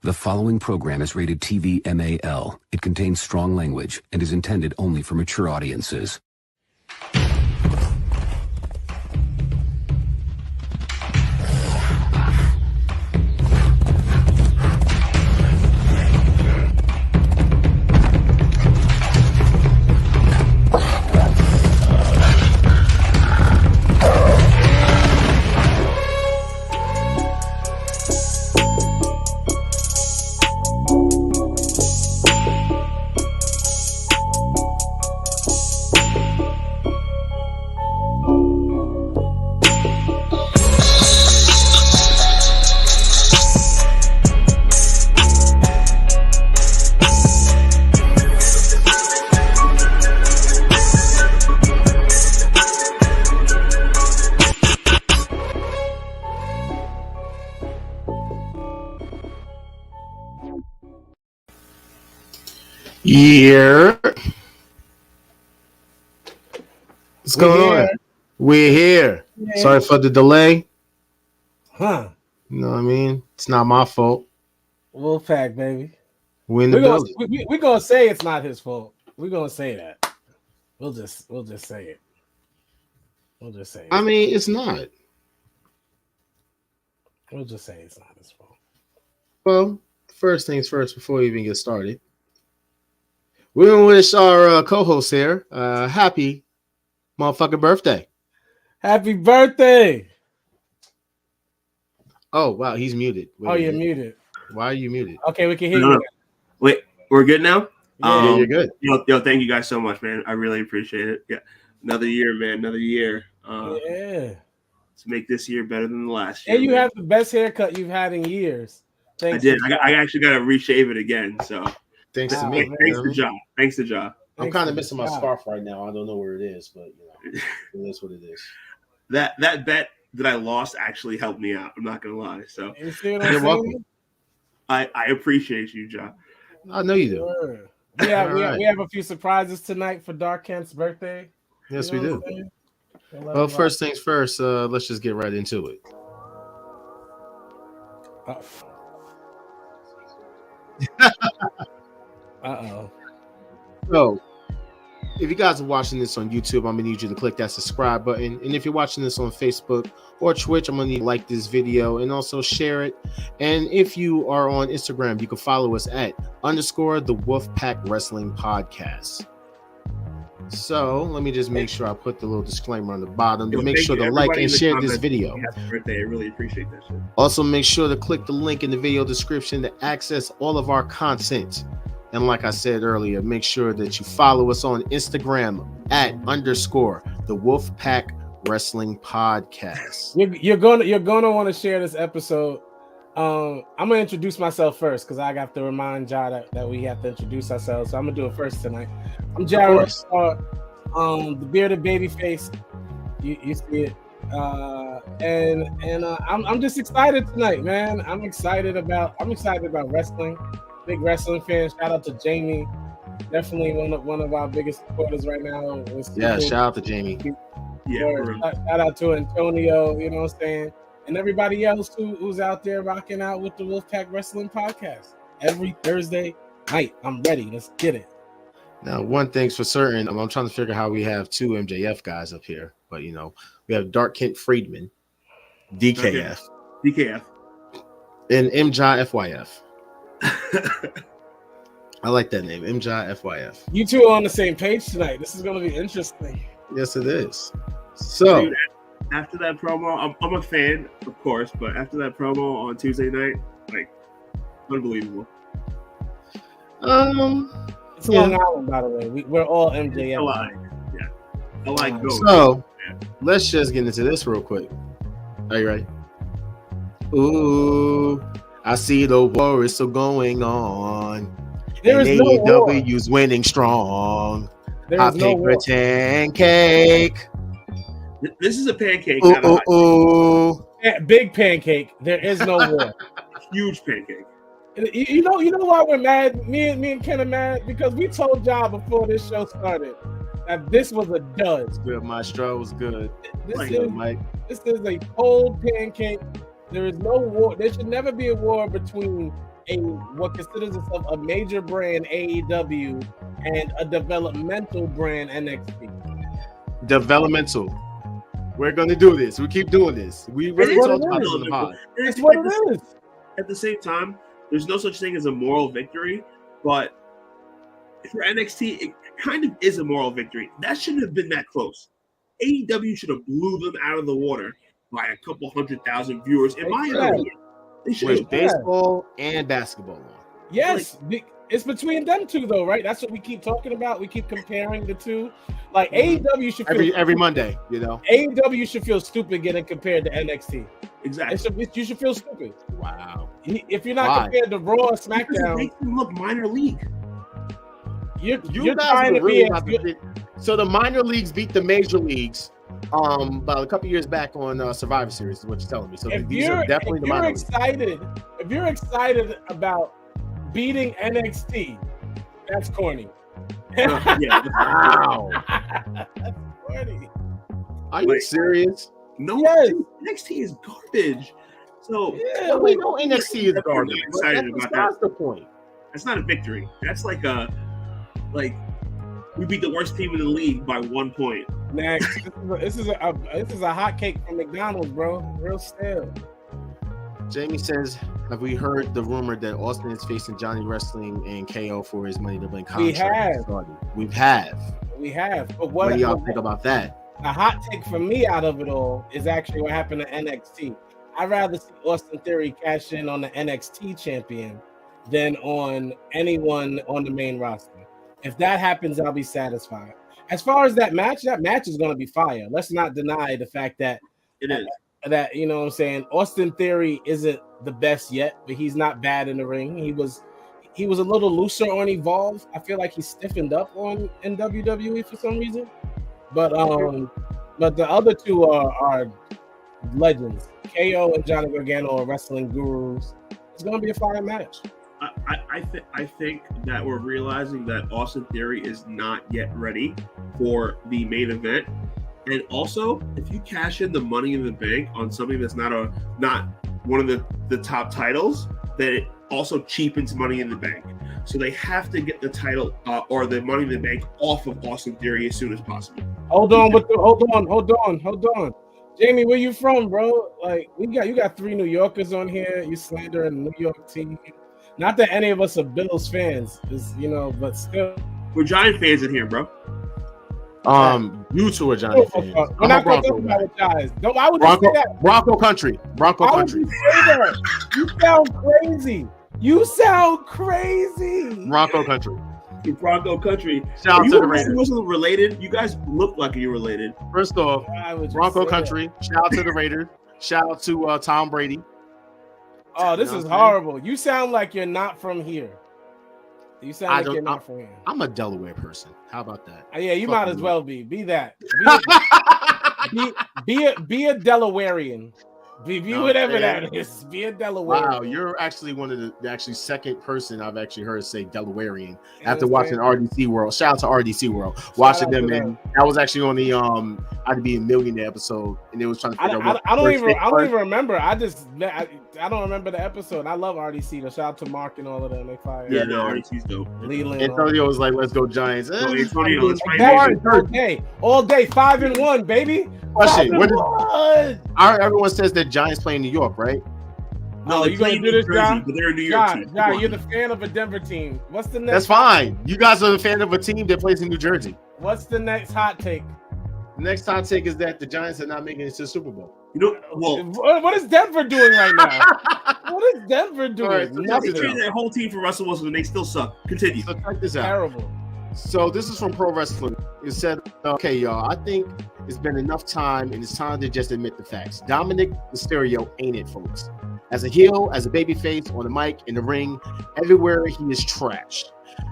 The following program is rated TV MAL. It contains strong language and is intended only for mature audiences. Yeah. What's going on? We're here. Yeah. Sorry for the delay. Huh. You know what I mean? It's not my fault. Wolfpack, baby. We're in the building. We're going to say it's not his fault. We're going to say that. We'll just say it. We'll just say it. I mean, it's not. We'll just say it's not his fault. Well, first things first, before we even get started, we're going to wish our co-host here happy motherfucking birthday. Happy birthday. Oh, wow. He's muted. You're muted. Why are you muted? Okay, we can hear you. Wait, we're good now? Yeah, you're good. Yo, thank you guys so much, man. I really appreciate it. Yeah. Another year, man. Another year. To make this year better than the last year. And you have the best haircut you've had in years. I did. I actually got to reshave it again, so... Thanks to me. Thanks to Ja. I'm kind of missing my scarf right now. I don't know where it is, but it is what it is. That bet that I lost actually helped me out. I'm not gonna lie. So you're welcome. I appreciate you, Ja. I know you do. Sure. We have a few surprises tonight for Dark Kent's birthday. Yes, we do. Well, first things first. Let's just get right into it. Uh-oh. So, if you guys are watching this on YouTube, I'm gonna need you to click that subscribe button. And if you're watching this on Facebook or Twitch, I'm gonna need you to like this video and also share it. And if you are on Instagram, you can follow us at _ the Wolfpack Wrestling Podcast. So let me just make sure I put the little disclaimer on the bottom to make sure to like and share this video. Happy birthday. I really appreciate that shit. Also, make sure to click the link in the video description to access all of our content. And like I said earlier, make sure that you follow us on Instagram at _ the Wolfpack Wrestling Podcast. You're gonna want to share this episode. I'm gonna introduce myself first because I got to remind Ja that we have to introduce ourselves. So I'm gonna do it first tonight. I'm Jared, the bearded baby face. You see it, and I'm just excited tonight, man. I'm excited about wrestling. Big wrestling fan. Shout out to Jamie. Definitely one of our biggest supporters right now. Yeah, shout out to Jamie. Shout out to Antonio. You know what I'm saying? And everybody else who's out there rocking out with the Wolfpack Wrestling Podcast every Thursday night. I'm ready. Let's get it. Now, one thing's for certain. I'm trying to figure how we have two MJF guys up here, but we have Dark Kent Friedman, DKF, and MJ FYF. I like that name, MJ FYF. You two are on the same page tonight. This is going to be interesting. Yes, it is. So, dude, after that promo, I'm a fan, of course, but after that promo on Tuesday night, like, unbelievable. It's Long Island, by the way. We're all MJF. I like going. So, let's just get into this real quick. Are you ready? Ooh, I see the war is still going on. There is no war. AEW's winning strong. Hot cake for pancake. This is a pancake. Big pancake. There is no war. Huge pancake. You know why we're mad? Me and Ken are mad because we told y'all before this show started that this was a dud. It's good, Maestro. It was good. This is a cold pancake. There is no war. There should never be a war between what considers itself a major brand AEW and a developmental brand NXT. Developmental. We're gonna do this. We keep doing this. We really talked about this on the pod. It's what it is. At the same time, there's no such thing as a moral victory, but for NXT, it kind of is a moral victory. That shouldn't have been that close. AEW should have blew them out of the water by a couple 100,000 viewers. In my opinion, they should have. Baseball and basketball on. Yes, it's between them two, though, right? That's what we keep talking about. We keep comparing the two. Like AEW should feel every Monday, you know. AEW should feel stupid getting compared to NXT. Exactly. You should feel stupid. Wow. If you're not compared to Raw or SmackDown, it makes them look minor league. You're trying to be. So the minor leagues beat the major leagues. About a couple years back on Survivor Series is what you're telling me. So these are definitely the minor leagues. If you're excited about beating NXT, that's corny. Yeah. Wow. That's corny. Are you serious? No. Yes. NXT is garbage. So yeah, we know NXT is garbage. Excited about that's the point. That's not a victory. That's like we beat the worst team in the league by 1 point. Next, this is a hot cake from McDonald's, bro. Real stale. Jamie says, "Have we heard the rumor that Austin is facing Johnny Wrestling and KO for his Money to Blink contract?" We have. But what do y'all think about that? A hot take for me out of it all is actually what happened to NXT. I'd rather see Austin Theory cash in on the NXT champion than on anyone on the main roster. If that happens, I'll be satisfied. As far as that match is going to be fire. Let's not deny the fact that it is. That, you know what I'm saying, Austin Theory isn't the best yet, but he's not bad in the ring. He was a little looser on Evolve. I feel like he stiffened up in WWE for some reason. But the other two are legends. KO and Johnny Gargano are wrestling gurus. It's going to be a fire match. I think that we're realizing that Austin Theory is not yet ready for the main event, and also if you cash in the Money in the Bank on something that's not one of the top titles, then it also cheapens Money in the Bank. So they have to get the title or the Money in the Bank off of Austin Theory as soon as possible. Hold on. Jamie, where you from, bro? Like you got 3 New Yorkers on here. You slandering the New York team. Not that any of us are Bills fans, but still. We're Giant fans in here, bro. You two are Giant fans. We're not going to talk about the Giants. No, why would you say that? Bronco country. Why would you say that? You sound crazy. Bronco country. Bronco country. Shout out to the Raiders. Wasn't related. You guys look like you're related. First off, Bronco country. Shout out to the Raiders. Shout out to Tom Brady. Oh, this is horrible. You sound like you're not from here. You sound like you're not from here. I'm a Delaware person. How about that? Yeah, you might as well be. Be that. Be a Delawarean. Be whatever that is. Be a Delawarean. Wow, you're actually one of the second person I've actually heard say Delawarean after watching RDC World. Shout out to RDC World. Watching them, and that was actually on the How to Be a Millionaire episode, and it was trying to figure out. I don't even remember. I don't remember the episode. I love RDC. So shout out to Mark and all of them. They fire. Yeah, no, RDC's dope. Leland. Antonio was like, "Let's go Giants." All day, 5-1, baby. Everyone says that Giants play in New York, right? No, you gonna do this, John? But they're in New York too. John, you're the fan of a Denver team. What's the next? That's fine. You guys are the fan of a team that plays in New Jersey. What's the next hot take? The next hot take is that the Giants are not making it to the Super Bowl. What is Denver doing right now? What is Denver doing? Right, they traded their whole team for Russell Wilson, and they still suck. Continue. So check this out. Terrible. So this is from Pro Wrestling. It said, "Okay, y'all, I think it's been enough time, and it's time to just admit the facts. Dominic Mysterio ain't it, folks. As a heel, as a babyface, on the mic, in the ring, everywhere he is trash.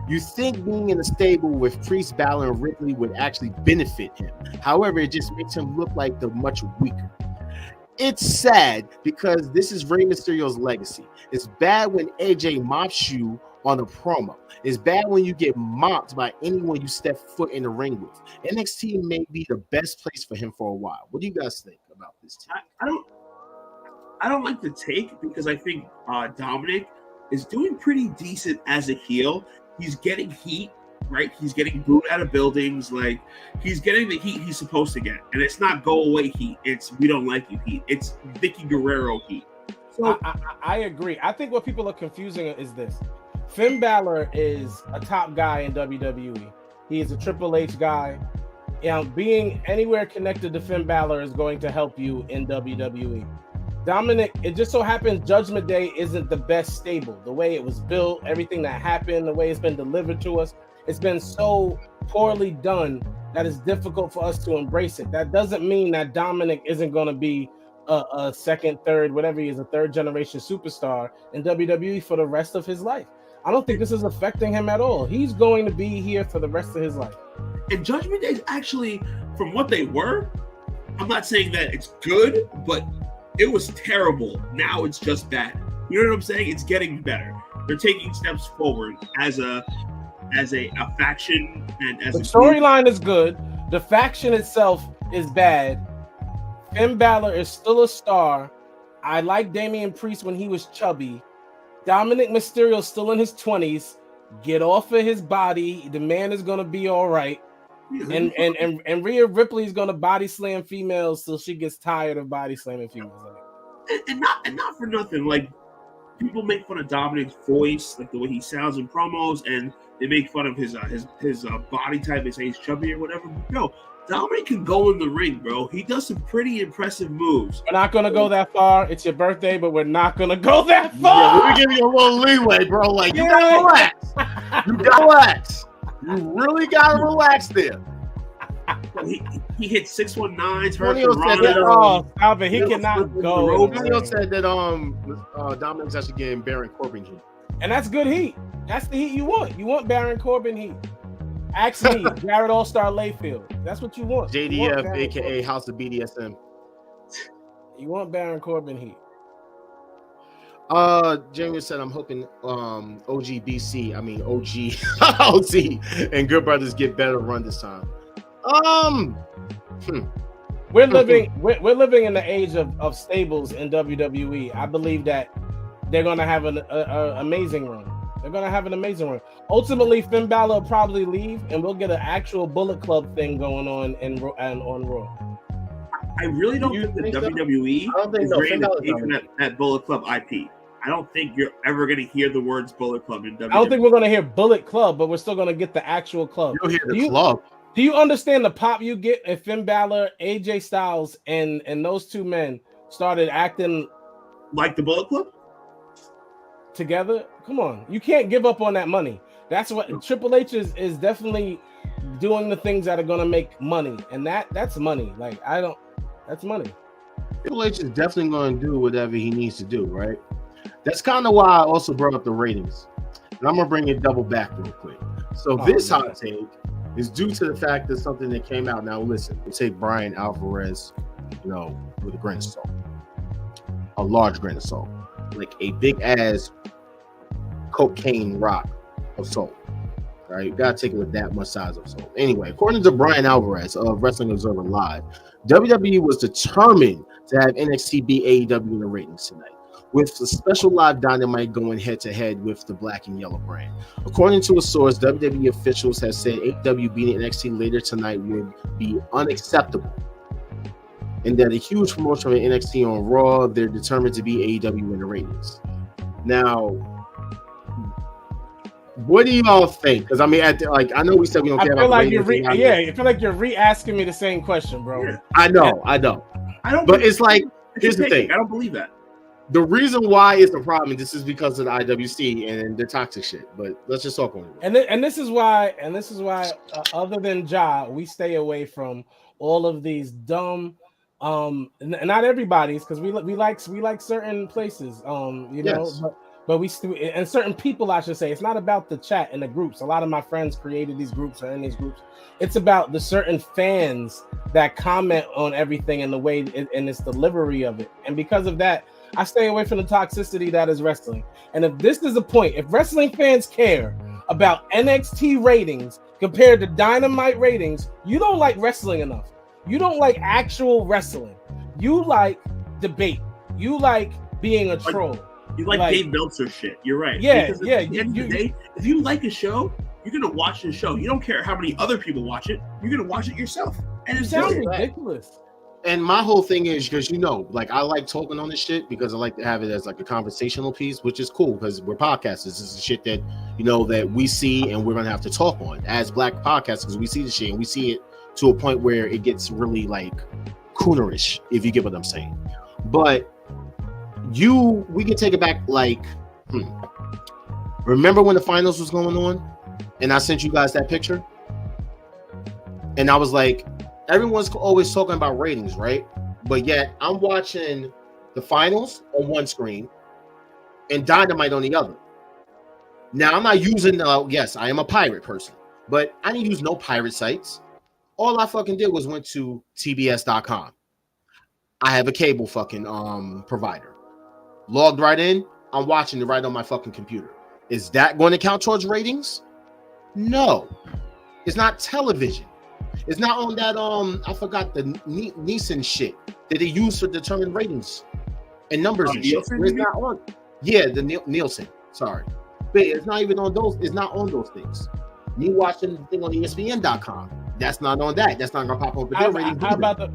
You think being in a stable with Priest, Balor, and Ripley would actually benefit him. However, it just makes him look like the much weaker. It's sad because this is Rey Mysterio's legacy. It's bad when AJ mops you on a promo. It's bad when you get mocked by anyone you step foot in the ring with. NXT may be the best place for him for a while. What do you guys think about this team?" I don't like the take because I think Dominic is doing pretty decent as a heel. He's getting heat, right? He's getting booed out of buildings. Like, he's getting the heat he's supposed to get. And it's not go away heat. It's we don't like you heat. It's Vicky Guerrero heat. So I agree. I think what people are confusing is this. Finn Balor is a top guy in WWE. He is a Triple H guy. You know, being anywhere connected to Finn Balor is going to help you in WWE. Dominic, it just so happens Judgment Day isn't the best stable. The way it was built, everything that happened, the way it's been delivered to us, it's been so poorly done that it's difficult for us to embrace it. That doesn't mean that Dominic isn't going to be a second, third, whatever he is, a third generation superstar in WWE for the rest of his life. I don't think this is affecting him at all. He's going to be here for the rest of his life. And Judgment Day is actually, from what they were, I'm not saying that it's good, but it was terrible. Now it's just bad. You know what I'm saying? It's getting better. They're taking steps forward as a faction, and as the storyline is good. The faction itself is bad. Finn Balor is still a star. I like Damian Priest when he was chubby. Dominic Mysterio's still in his 20s. Get off of his body. The man is gonna be all right. And Rhea Ripley is gonna body slam females till she gets tired of body slamming females. And not for nothing. Like, people make fun of Dominic's voice, like the way he sounds in promos, and they make fun of his body type. They say he's chubby or whatever. No, Dominic can go in the ring, bro. He does some pretty impressive moves. We're not gonna go that far. It's your birthday, but we're not gonna go that far. Yeah, we're giving you a little leeway, bro. Like, you gotta relax. You gotta relax. You really gotta relax there. He hit 619s. Stop it. He cannot go. Antonio said that Dominic's actually getting Baron Corbin heat. And that's good heat. That's the heat you want. You want Baron Corbin heat. Actually, Jared All-Star Layfield. That's what you want. JDF, aka House of BDSM. You want Baron Corbin heat. Jamie said, I'm hoping OG and Good Brothers get better run this time. We're living in the age of stables in WWE. I believe that they're gonna have an amazing run. They're gonna have an amazing run. Ultimately, Finn Balor will probably leave, and we'll get an actual Bullet Club thing going on on Raw. I really don't think the WWE is ready to take that Bullet Club IP. I don't think you're ever going to hear the words Bullet Club in WWE. I don't think we're going to hear Bullet Club, but we're still going to get the actual club. You'll hear the club. Do you understand the pop you get if Finn Balor, AJ Styles, and those two men started acting like the Bullet Club together? Come on, you can't give up on that money. That's what Triple H is definitely doing, the things that are going to make money, and that's money. Like, that's money. Triple H is definitely going to do whatever he needs to do, right? That's kind of why I also brought up the ratings. And I'm going to bring it double back real quick. So this hot take is due to the fact that something that came out. Now, listen, we take Brian Alvarez, with a grain of salt. A large grain of salt. Like a big-ass cocaine rock of salt. Right? You got to take it with that much size of salt. Anyway, according to Brian Alvarez of Wrestling Observer Live, WWE was determined to have NXT beat AEW in the ratings tonight, with the special live Dynamite going head-to-head with the black and yellow brand. According to a source, WWE officials have said AEW beating NXT later tonight would be unacceptable, and that a huge promotion of NXT on Raw, they're determined to beat AEW in the ratings. Now, what do y'all think? Because I mean, I know we said we don't care about ratings. I feel like you're re-asking me the same question, bro. Yeah. I know. I don't. But it's like, here's the thing. I don't believe that. The reason why it's a problem, this is because of the IWC and the toxic shit. But let's just talk on it. And this is why, other than Ja, we stay away from all of these dumb. Not everybody's, because we like certain places. Yes. But we and certain people, I should say. It's not about the chat and the groups. A lot of my friends created these groups or in these groups. It's about the certain fans that comment on everything and the way and its delivery of it. And because of that, I stay away from the toxicity that is wrestling. And if this is a point, if wrestling fans care about NXT ratings compared to Dynamite ratings, you don't like wrestling enough. You don't like actual wrestling. You like debate. You like being a troll. You like Dave Meltzer shit. You're right. Yeah, because yeah. At the end of the day, if you like a show, you're gonna watch the show. You don't care how many other people watch it. You're gonna watch it yourself. And it sounds ridiculous. And my whole thing is because like I like talking on this shit because I like to have it as like a conversational piece, which is cool because we're podcasters. This is the shit that that we see and we're gonna have to talk on as black podcasters. We see the shit and we see it to a point where it gets really like coonerish, if you get what I'm saying. But we can take it back like, remember when the finals was going on and I sent you guys that picture? And I was like, everyone's always talking about ratings, right? But yet I'm watching the finals on one screen and Dynamite on the other. Now I'm not using, yes, I am a pirate person, but I didn't use no pirate sites. All I fucking did was went to tbs.com. I have a cable fucking provider. Logged right in. I'm watching it right on my fucking computer. Is that going to count towards ratings? No. It's not television. It's not on that I forgot the Nielsen shit that they use to determine ratings and numbers and shit. It's not on. Yeah, the Nielsen. Sorry. But it's not even on those. It's not on those things. You watching the thing on ESPN.com. That's not on that. That's not gonna pop up. How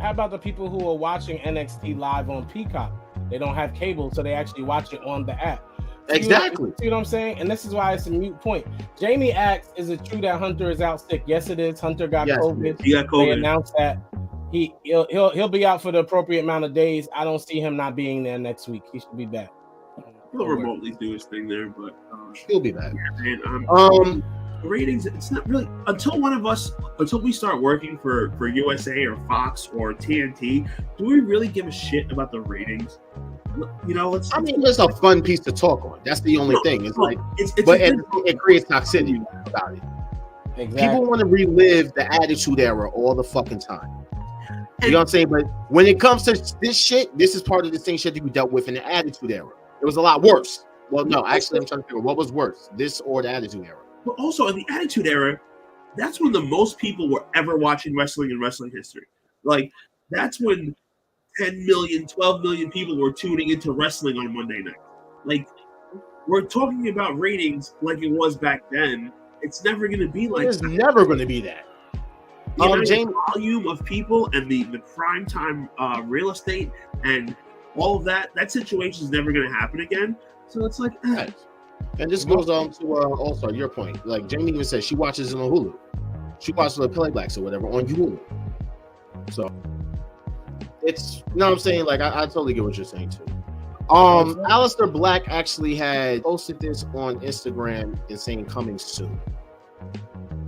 about the people who are watching NXT live on Peacock? They don't have cable, so they actually watch it on the app. Exactly. See what I'm saying? And this is why it's a moot point. Jamie asks, is it true that Hunter is out sick? Yes, it is. Hunter got COVID. He got COVID. They announced that he'll be out for the appropriate amount of days. I don't see him not being there next week. He should be back. He'll remotely do his thing there, but he'll be back. And, ratings, it's not really until we start working for USA or Fox or TNT, do we really give a shit about the ratings? It's a fun piece to talk on. That's the only thing. It's like it creates toxicity about it. Exactly. People want to relive the Attitude Era all the fucking time. You know what I'm saying? But when it comes to this shit, this is part of the same shit that we dealt with in the Attitude Era. It was a lot worse. Well, no, actually, I'm trying to figure what was worse, this or the Attitude Era. But also in the Attitude Era, that's when the most people were ever watching wrestling in wrestling history. Like, that's when 10 million, 12 million people were tuning into wrestling on Monday night. Like, we're talking about ratings like it was back then. It's never going to be like that. It's never going to be that. The volume of people and the prime time real estate and all of that situation is never going to happen again. So it's like... And this goes on to also your point. Like Jamie even said, she watches it on Hulu. She watches the playbacks or whatever on Hulu. So it's what I'm saying. Like I totally get what you're saying too. Aleister Black actually had posted this on Instagram and saying coming soon.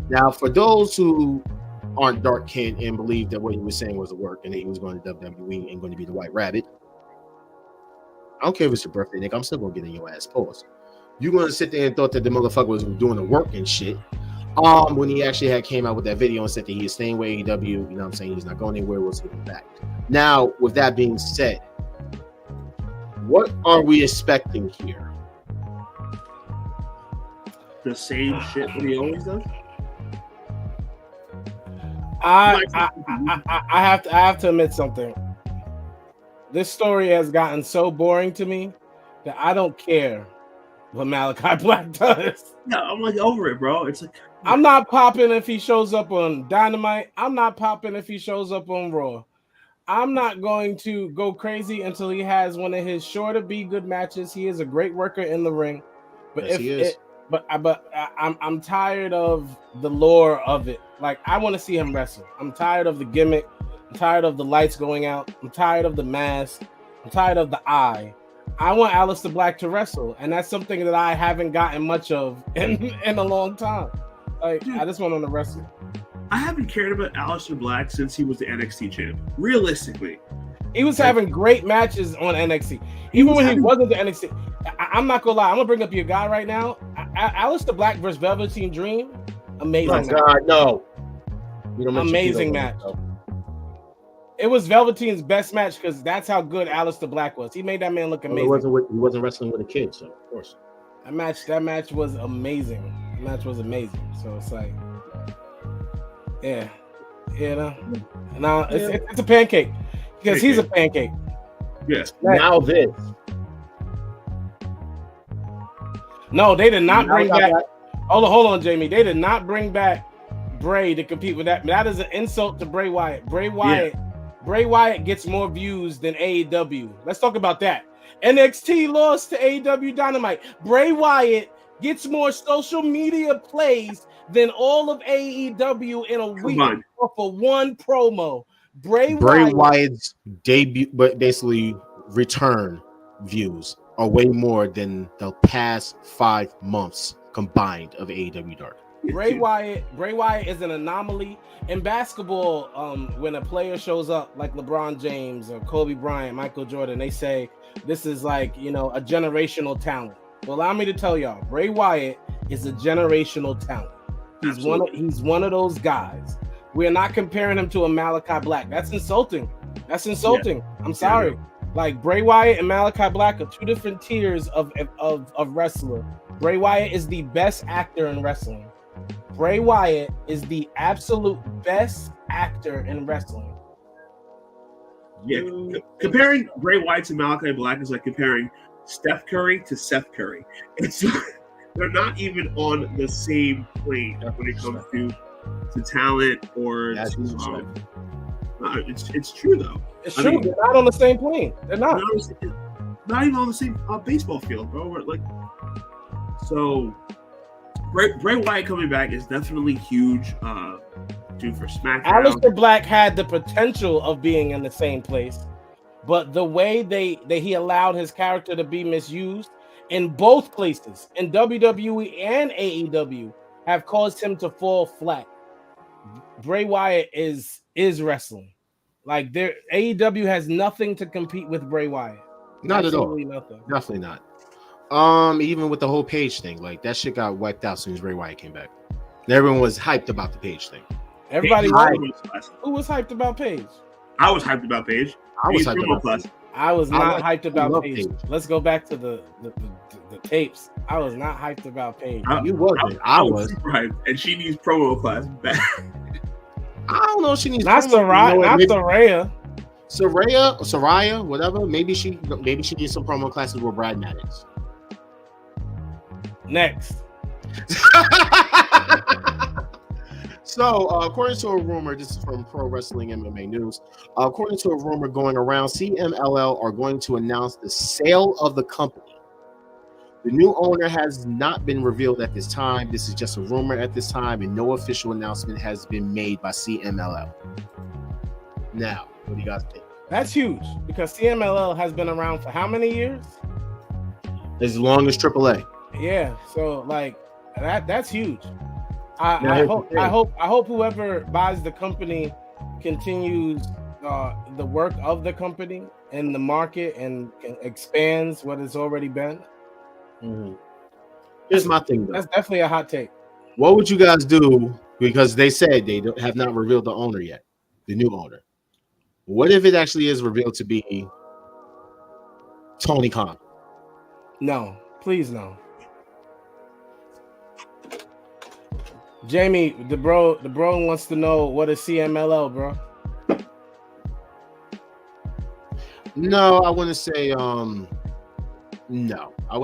Now, for those who aren't dark skinned and believe that what he was saying was a work and that he was going to WWE and going to be the White Rabbit, I don't care if it's your birthday, Nick. I'm still gonna get in your ass. Pause. You're going to sit there and thought that the motherfucker was doing the work and shit. When he actually came out with that video and said that he is staying with AEW, you know what I'm saying? He's not going anywhere. We'll see him back. Now, with that being said, what are we expecting here? The same shit that he always does? I have to admit something. This story has gotten so boring to me that I don't care what Malachi Black does. Yeah, I'm like over it, bro. It's like I'm not popping if he shows up on Dynamite. I'm not popping if he shows up on Raw. I'm not going to go crazy until he has one of his sure to be good matches. He is a great worker in the ring, but I'm tired of the lore of it. Like I want to see him wrestle. I'm tired of the gimmick. I'm tired of the lights going out. I'm tired of the mask. I'm tired of the eye. I want Aleister Black to wrestle, and that's something that I haven't gotten much of in a long time. Like, dude, I just want him to wrestle. I haven't cared about Aleister Black since he was the NXT champ. Realistically, he was having great matches on NXT, even when he wasn't the NXT. I'm not gonna lie. I'm gonna bring up your guy right now. Aleister Black versus Velveteen Dream, amazing. Oh God, no! Amazing match. It was Velveteen's best match because that's how good Aleister Black was. He made that man look amazing. He wasn't wrestling with a kid, so of course. That match was amazing. The match was amazing. So it's like, yeah, it's a pancake because he's a pancake. Yes. Now this. No, they did not bring Malachi back. Black? Hold on, Jamie. They did not bring back Bray to compete with that. That is an insult to Bray Wyatt. Bray Wyatt gets more views than AEW. Let's talk about that. NXT lost to AEW Dynamite. Bray Wyatt gets more social media plays than all of AEW in a week for one promo. Bray Wyatt's debut, but basically return views are way more than the past 5 months combined of AEW Dark. Bray Wyatt is an anomaly in basketball. When a player shows up like LeBron James or Kobe Bryant, Michael Jordan, they say this is like, a generational talent. Well, allow me to tell y'all, Bray Wyatt is a generational talent. He's one of those guys. We're not comparing him to a Malachi Black. That's insulting. Yeah. I'm sorry. Yeah. Like Bray Wyatt and Malachi Black are two different tiers of wrestler. Bray Wyatt is the best actor in wrestling. Bray Wyatt is the absolute best actor in wrestling. Yeah, comparing Bray Wyatt to Malachi Black is like comparing Steph Curry to Seth Curry. It's they're not even on the same plane when it comes to talent or it's true though. It's true. They're not on the same plane. They're not. Not even on the same baseball field, bro. Like, so Bray Wyatt coming back is definitely huge. Due for SmackDown. Aleister Black had the potential of being in the same place, but the way he allowed his character to be misused in both places, in WWE and AEW, have caused him to fall flat. Bray Wyatt is wrestling. Like AEW has nothing to compete with Bray Wyatt. Not Absolutely at all. Nothing. Definitely not. Even with the whole Page thing, like that shit got wiped out as soon as Bray Wyatt came back. And everyone was hyped about the Page thing. Everybody who was hyped about Page? I was hyped about Page. I was hyped about Page. I was not hyped about Page. Let's go back to the tapes. I was not hyped about Page. You wasn't. I was super hyped, and she needs promo class back. I don't know if she needs not Saraya. Saraya, whatever. Maybe she needs some promo classes with Brad Maddox. Next. So, according to a rumor, this is from Pro Wrestling MMA News. According to a rumor going around, CMLL are going to announce the sale of the company. The new owner has not been revealed at this time. This is just a rumor at this time, and no official announcement has been made by CMLL. Now, what do you guys think? That's huge because CMLL has been around for how many years? As long as AAA. Yeah, so like that's huge. I hope whoever buys the company continues the work of the company and the market and expands what it's already been. Mm-hmm. Here's my thing, though. That's definitely a hot take. What would you guys do? Because they said they have not revealed the owner yet, the new owner. What if it actually is revealed to be Tony Khan? No, please no. Jamie, the bro wants to know what is CMLL, bro. No, I wouldn't say no. I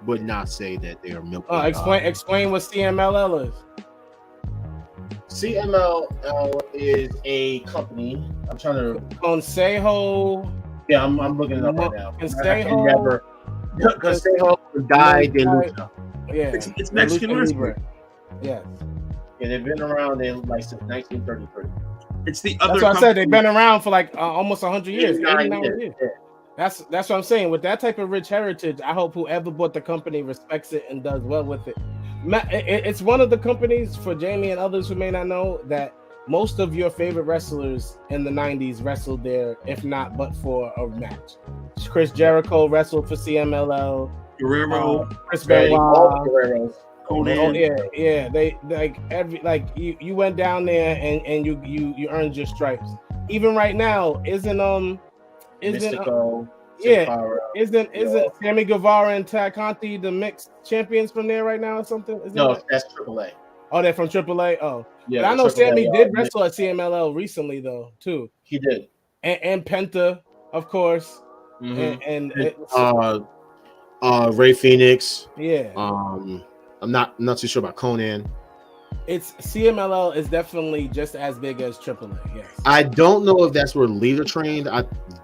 would not say that they are milking. Explain what CMLL is. CMLL is a company. I'm trying to Consejo. Yeah, I'm looking it up right now. Consejo. Consejo died de Lucha. Yeah, it's Mexican wrestling. Yes. Yeah, they've been around since 1933. It's the other. That's what I said. They've been around for like almost 100 years. 89 years. Yeah. That's what I'm saying. With that type of rich heritage, I hope whoever bought the company respects it and does well with it. It's one of the companies, for Jamie and others who may not know, that most of your favorite wrestlers in the 90s wrestled there, if not but for a match. Chris Jericho wrestled for CMLL. Guerrero, Chris Benoit. Conan. Yeah. They you went down there and you earned your stripes. Even right now, isn't Mystico, isn't Sammy Guevara and Tad Conti the mixed champions from there right now or something? That's AAA. Oh, they're from AAA. Oh, yeah. But I know Sammy did wrestle at CMLL recently though too. He did, and Penta, of course, mm-hmm. and Ray Phoenix. Yeah. I'm not too sure about Conan. It's CMLL is definitely just as big as AAA. Yes. I don't know if that's where Lita trained. I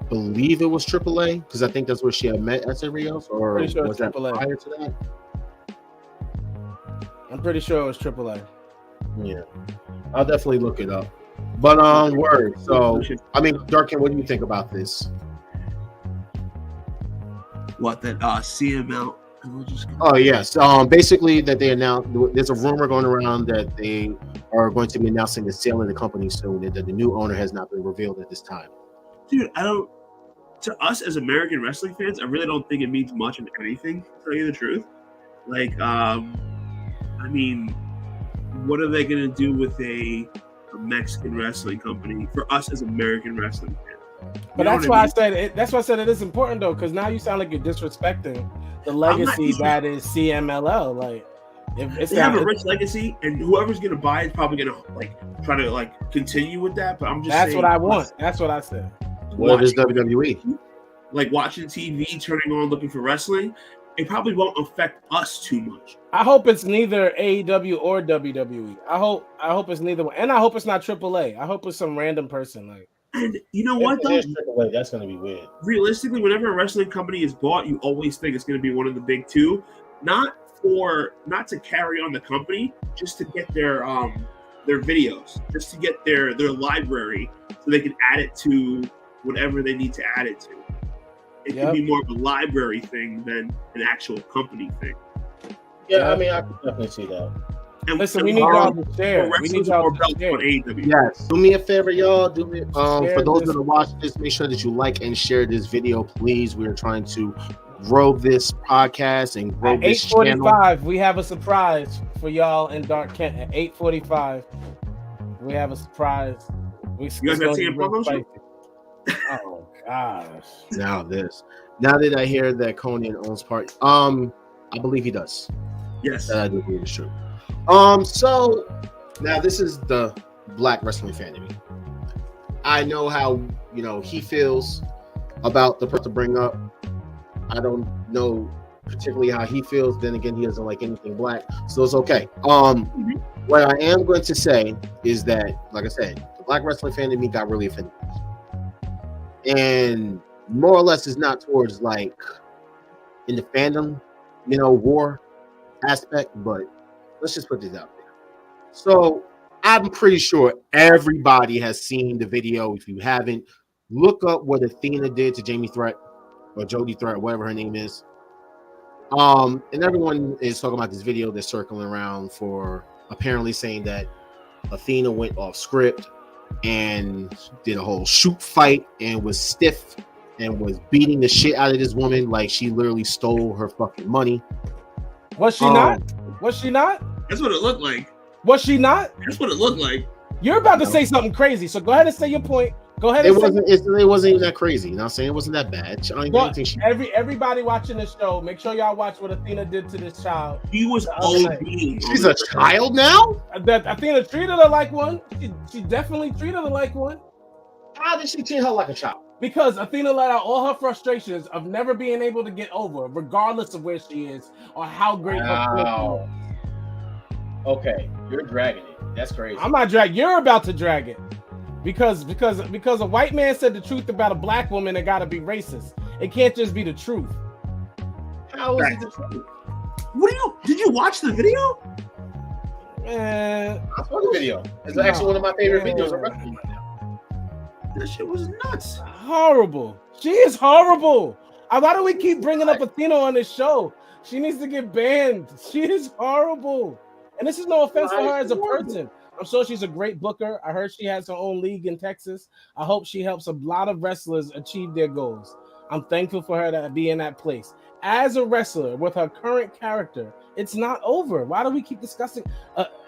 believe it was AAA because I think that's where she had met Essa Rios, or Pretty sure was that AAA. prior to that? I'm pretty sure it was AAA. Yeah, I'll definitely look it up. But word. So I mean, Darkin, what do you think about this? What that CML? Oh yes. Basically that they announced. There's a rumor going around that they are going to be announcing the sale of the company soon, and that the new owner has not been revealed at this time. Dude, I don't. To us as American wrestling fans, I really don't think it means much of anything. To tell you the truth, like, I mean, what are they gonna do with a Mexican wrestling company for us as American wrestling fans? But that's why I said it. That's why I said it is important though, because now you sound like you're disrespecting the legacy that is CMLL. Like, if it's they have a rich legacy, and whoever's gonna buy it is probably gonna like try to like continue with that. But I'm just that's saying, what I want. That's what I said. What is WWE? Like watching TV, turning on, looking for wrestling, it probably won't affect us too much. I hope it's neither AEW or WWE. I hope it's neither one, and I hope it's not AAA. I hope it's some random person. Like, and you know what though? AAA, that's gonna be weird. Realistically, whenever a wrestling company is bought, you always think it's going to be one of the big two, not to carry on the company, just to get their videos, just to get their library, so they can add it to whatever they need to add it to. It can be more of a library thing than an actual company thing. Yeah, I mean, I can definitely see that. And listen, we need y'all to share. We need y'all to share. On AEW. Yes. Do me a favor, y'all. Do me for those that are watching this, make sure that you like and share this video, please. We are trying to grow this podcast and grow this channel. 8:45, we have a surprise for y'all in Dark Kent. At 8:45, we have a surprise. You guys got CM Punk on show? Oh gosh. Now that I hear that Conan owns part, I believe he does. Yes. That I do believe is true. So now this is the black wrestling fan in me. I know how he feels about the person to bring up. I don't know particularly how he feels. Then again, he doesn't like anything black, so it's okay. What I am going to say is that, like I said, the black wrestling fan in me got really offended. And more or less is not towards like in the fandom, war aspect, but let's just put this out there. So I'm pretty sure everybody has seen the video. If you haven't, look up what Athena did to Jamie Threat or Jody Threat, whatever her name is. And everyone is talking about this video that's circling around for apparently saying that Athena went off script and did a whole shoot fight and was stiff and was beating the shit out of this woman like she literally stole her fucking money. Was she not? Was she not? That's what it looked like. Was she not? That's what it looked like. You're about to say something crazy, so go ahead and say your point. Go ahead. It wasn't even that crazy. You know what I'm saying? It wasn't that bad. Everybody watching this show, make sure y'all watch what Athena did to this child. He was OD. She's a child now? That Athena treated her like one. She definitely treated her like one. How did she treat her like a child? Because Athena let out all her frustrations of never being able to get over, regardless of where she is or how great her is. Okay, you're dragging it. That's crazy. I'm not dragging. You're about to drag it. Because a white man said the truth about a black woman, it gotta be racist. It can't just be the truth. How is it the truth? Did you watch the video? Man, I saw the video. It's actually one of my favorite videos of wrestling. That shit was nuts. Horrible. She is horrible. Why do we keep bringing up Athena on this show? She needs to get banned. She is horrible. And this is no offense for her as a person. I'm sure she's a great booker. I heard she has her own league in Texas. I hope she helps a lot of wrestlers achieve their goals. I'm thankful for her to be in that place. As a wrestler with her current character, it's not over. Why do we keep discussing?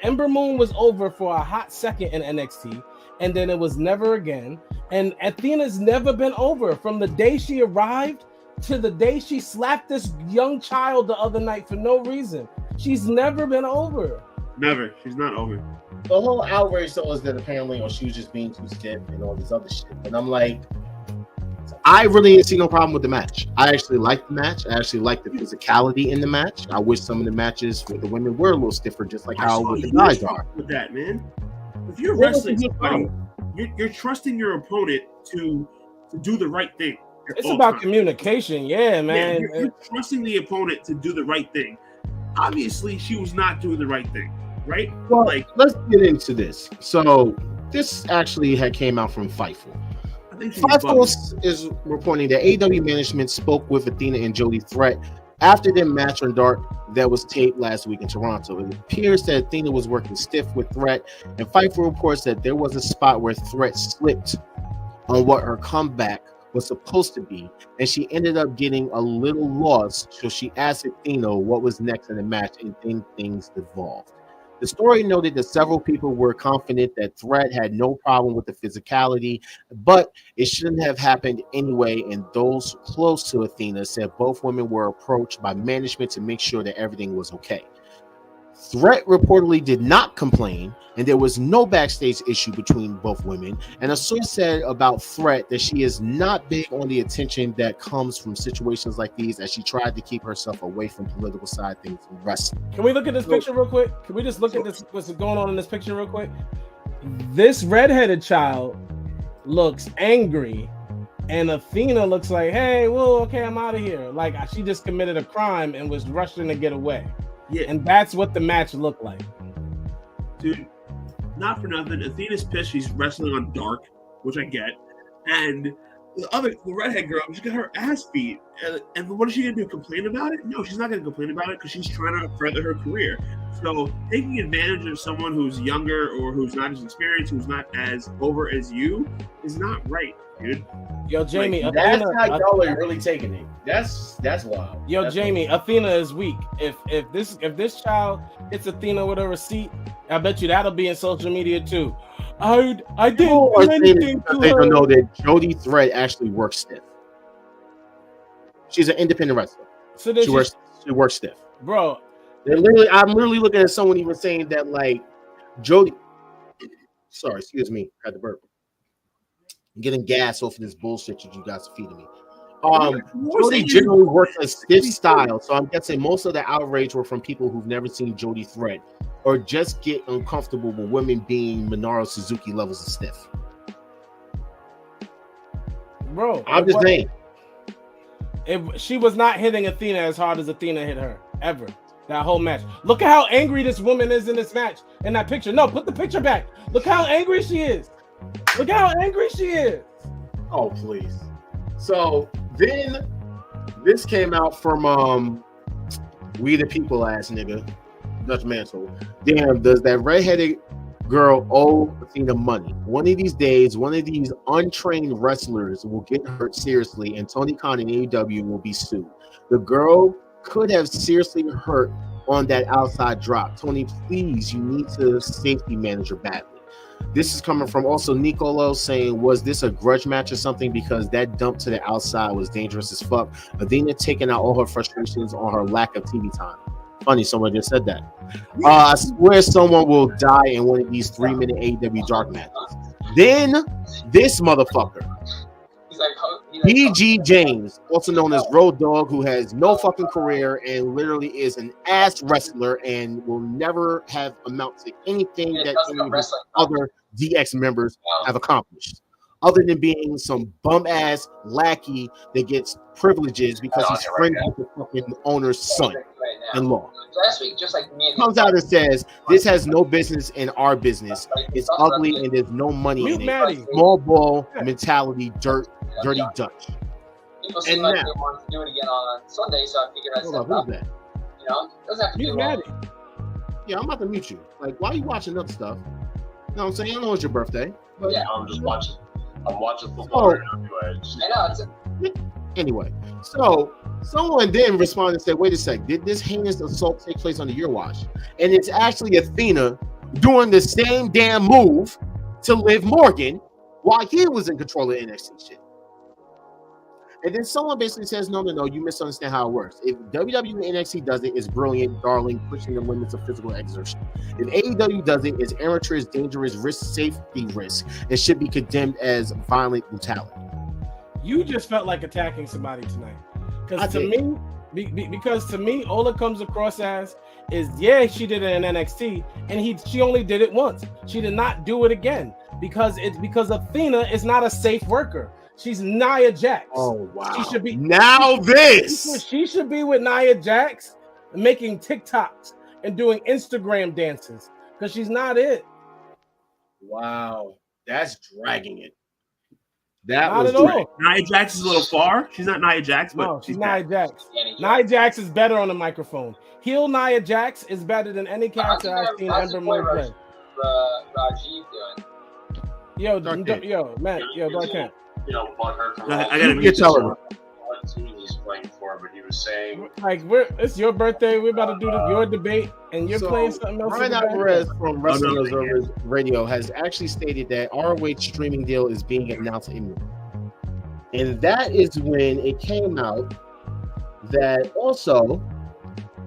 Ember Moon was over for a hot second in NXT, and then it was never again. And Athena's never been over from the day she arrived to the day she slapped this young child the other night for no reason. She's never been over. Never. She's not over. The whole outrage though is that apparently she was just being too stiff and all this other shit. And I'm like, I really didn't see no problem with the match. I actually liked the match. I actually liked the physicality in the match. I wish some of the matches with the women were a little stiffer, just like how with the guys are. With that, man. If you're wrestling somebody, you're trusting your opponent to do the right thing. It's about communication, yeah, man. Yeah, you're trusting the opponent to do the right thing. Obviously, she was not doing the right thing, right? Well, let's get into this. So this actually came out from Fightful. Fightful is reporting that AEW management spoke with Athena and Jody Threat after their match on Dark that was taped last week in Toronto. It appears that Athena was working stiff with Threat, and Fightful reports that there was a spot where Threat slipped on what her comeback was supposed to be, and she ended up getting a little lost, so she asked Athena what was next in the match, and then things evolved. The story noted that several people were confident that Threat had no problem with the physicality, but it shouldn't have happened anyway, and those close to Athena said both women were approached by management to make sure that everything was okay. Threat reportedly did not complain, and there was no backstage issue between both women, and a source said about Threat that she is not big on the attention that comes from situations like these, as she tried to keep herself away from political side things in wrestling. Can we look at this picture real quick? Can we just look at this, what's going on in this picture real quick? This redheaded child looks angry, and Athena looks like, hey, well, okay, I'm out of here. Like she just committed a crime and was rushing to get away. Yeah, and that's what the match looked like. Dude, not for nothing. Athena's pissed. She's wrestling on Dark, which I get. And the redhead girl, she got her ass beat. And what is she going to do? Complain about it? No, she's not going to complain about it because she's trying to further her career. So taking advantage of someone who's younger or who's not as experienced, who's not as over as you, is not right, dude. Yo, Jamie, like, that's how y'all are really taking it. That's wild. Yo, that's Jamie, wild. Athena is weak. If this child hits Athena with a receipt, I bet you that'll be in social media too. I didn't do anything to they her. don't know that Jody Threat actually works stiff. She's an independent wrestler. So she works stiff, bro. I'm literally looking at someone even saying that like Jody. Sorry, excuse me, had to burp. I'm getting gas off of this bullshit that you guys are feeding me. Jody generally works a stiff style, so I'm guessing most of the outrage were from people who've never seen Jody Threat or just get uncomfortable with women being Minoru Suzuki levels of stiff. Bro, I'm just saying. She was not hitting Athena as hard as Athena hit her ever. That whole match. Look at how angry this woman is in this match. In that picture. No, put the picture back. Look how angry she is. Look how angry she is. Oh, please. So then this came out from We the People ass nigga, Dutch Mantle. Damn, does that redheaded girl owe Athena money? One of these days, one of these untrained wrestlers will get hurt seriously, and Tony Khan and AEW will be sued. The girl could have seriously hurt on that outside drop. Tony, please, you need to safety manage her badly. This is coming from also Nicolo saying, was this a grudge match or something? Because that dump to the outside was dangerous as fuck. Athena taking out all her frustrations on her lack of TV time. Funny, someone just said that. I swear someone will die in one of these 3-minute AEW dark matches. Then this motherfucker, BG James, also known as Road Dogg, who has no fucking career and literally is an ass wrestler and will never have amount to anything that any of his other DX members have accomplished, other than being some bum ass lackey that gets privileges because he's friends with the fucking owner's son-in-law. Last week, just like me, comes out and says, "This has no business in our business. It's ugly and there's no money in it. Small ball mentality, dirty Dutch." People seem like they want to do it again on Sunday, so I figured I'd set it up. You know, doesn't have to be long. Yeah, I'm about to mute you. Like, why are you watching other stuff? You know what I'm saying? I know it's your birthday. But yeah, I'm just watching. I'm watching football right now. I know. Anyway, so someone then responded and said, wait a sec, did this heinous assault take place under your watch? And it's actually Athena doing the same damn move to Liv Morgan while he was in control of NXT shit. And then someone basically says, no, you misunderstand how it works. If WWE and NXT does it, it's brilliant, darling, pushing the limits of physical exertion. If AEW does it, it's amateurish, dangerous, safety risk. It should be condemned as violent brutality. You just felt like attacking somebody tonight. Because to me, all it comes across as is, she did it in NXT, and she only did it once. She did not do it again because Athena is not a safe worker. She's Nia Jax. Oh wow! She should be She should be with Nia Jax, making TikToks and doing Instagram dances because she's not it. Wow, that's dragging it. Not at all. Nia Jax is a little far. She's not Nia Jax, but no, she's Nia Jax. Nia Jax is better on the microphone. Heel Nia Jax is better than any character I've seen Ember Moon play. Rajiv doing? Man, go ahead. I gotta mute what team he's playing for, but he was saying like it's your birthday. We're about to do your debate, and you're playing something else. Ryan Alvarez from Wrestling Observer Radio has actually stated that ROH streaming deal is being announced imminently, and that is when it came out that also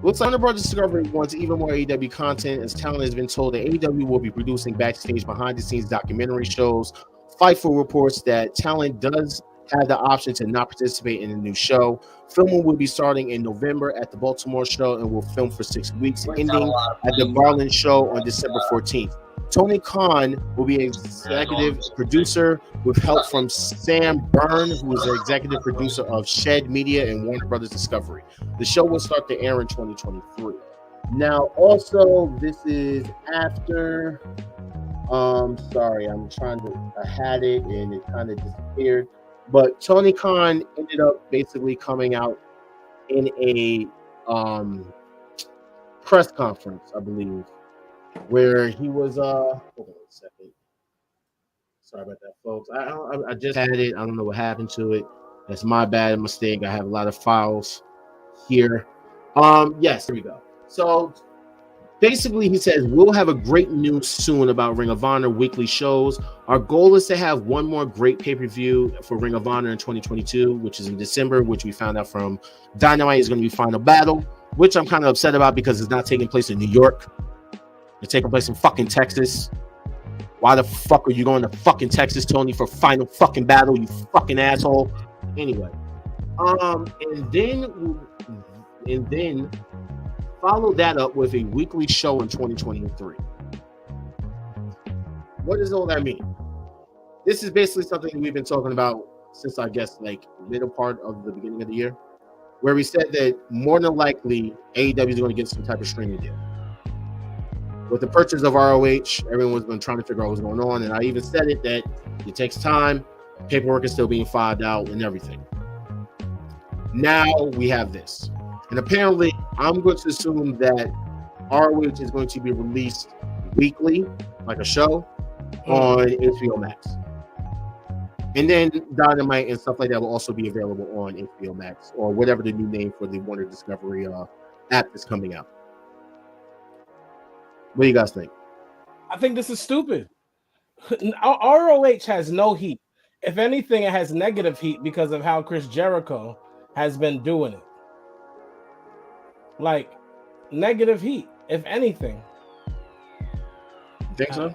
looks like Warner Brothers Discovery wants even more AEW content, as talent has been told that AEW will be producing backstage behind-the-scenes documentary shows. Fightful reports that talent does have the option to not participate in the new show. Filming will be starting in November at the Baltimore show and will film for 6 weeks, ending at the Garland show on December 14th. Tony Khan will be executive producer with help from Sam Byrne, who is the executive producer of Shed Media and Warner Brothers Discovery. The show will start to air in 2023. Now, also, this is after... sorry, I had it and it kind of disappeared. But Tony Khan ended up basically coming out in a press conference, I believe, where he was hold on a second. Sorry about that, folks. I just had it. I don't know what happened to it. That's my bad mistake. I have a lot of files here. Yes, here we go. So basically, he says, we'll have a great news soon about Ring of Honor weekly shows. Our goal is to have one more great pay-per-view for Ring of Honor in 2022, which is in December, which we found out from Dynamite is going to be Final Battle, which I'm kind of upset about because it's not taking place in New York. It's taking place in fucking Texas. Why the fuck are you going to fucking Texas, Tony, for Final fucking Battle, you fucking asshole? Anyway. And then follow that up with a weekly show in 2023. What does all that mean? This is basically something we've been talking about since, I guess, like middle part of the beginning of the year, where we said that more than likely AEW is going to get some type of streaming deal. With the purchase of ROH, everyone's been trying to figure out what's going on, and I even said it that it takes time, paperwork is still being filed out and everything. Now we have this. And apparently, I'm going to assume that ROH is going to be released weekly, like a show, on HBO Max. And then Dynamite and stuff like that will also be available on HBO Max, or whatever the new name for the Warner Discovery app is coming out. What do you guys think? I think this is stupid. ROH has no heat. If anything, it has negative heat because of how Chris Jericho has been doing it. Like, negative heat, if anything. You think so?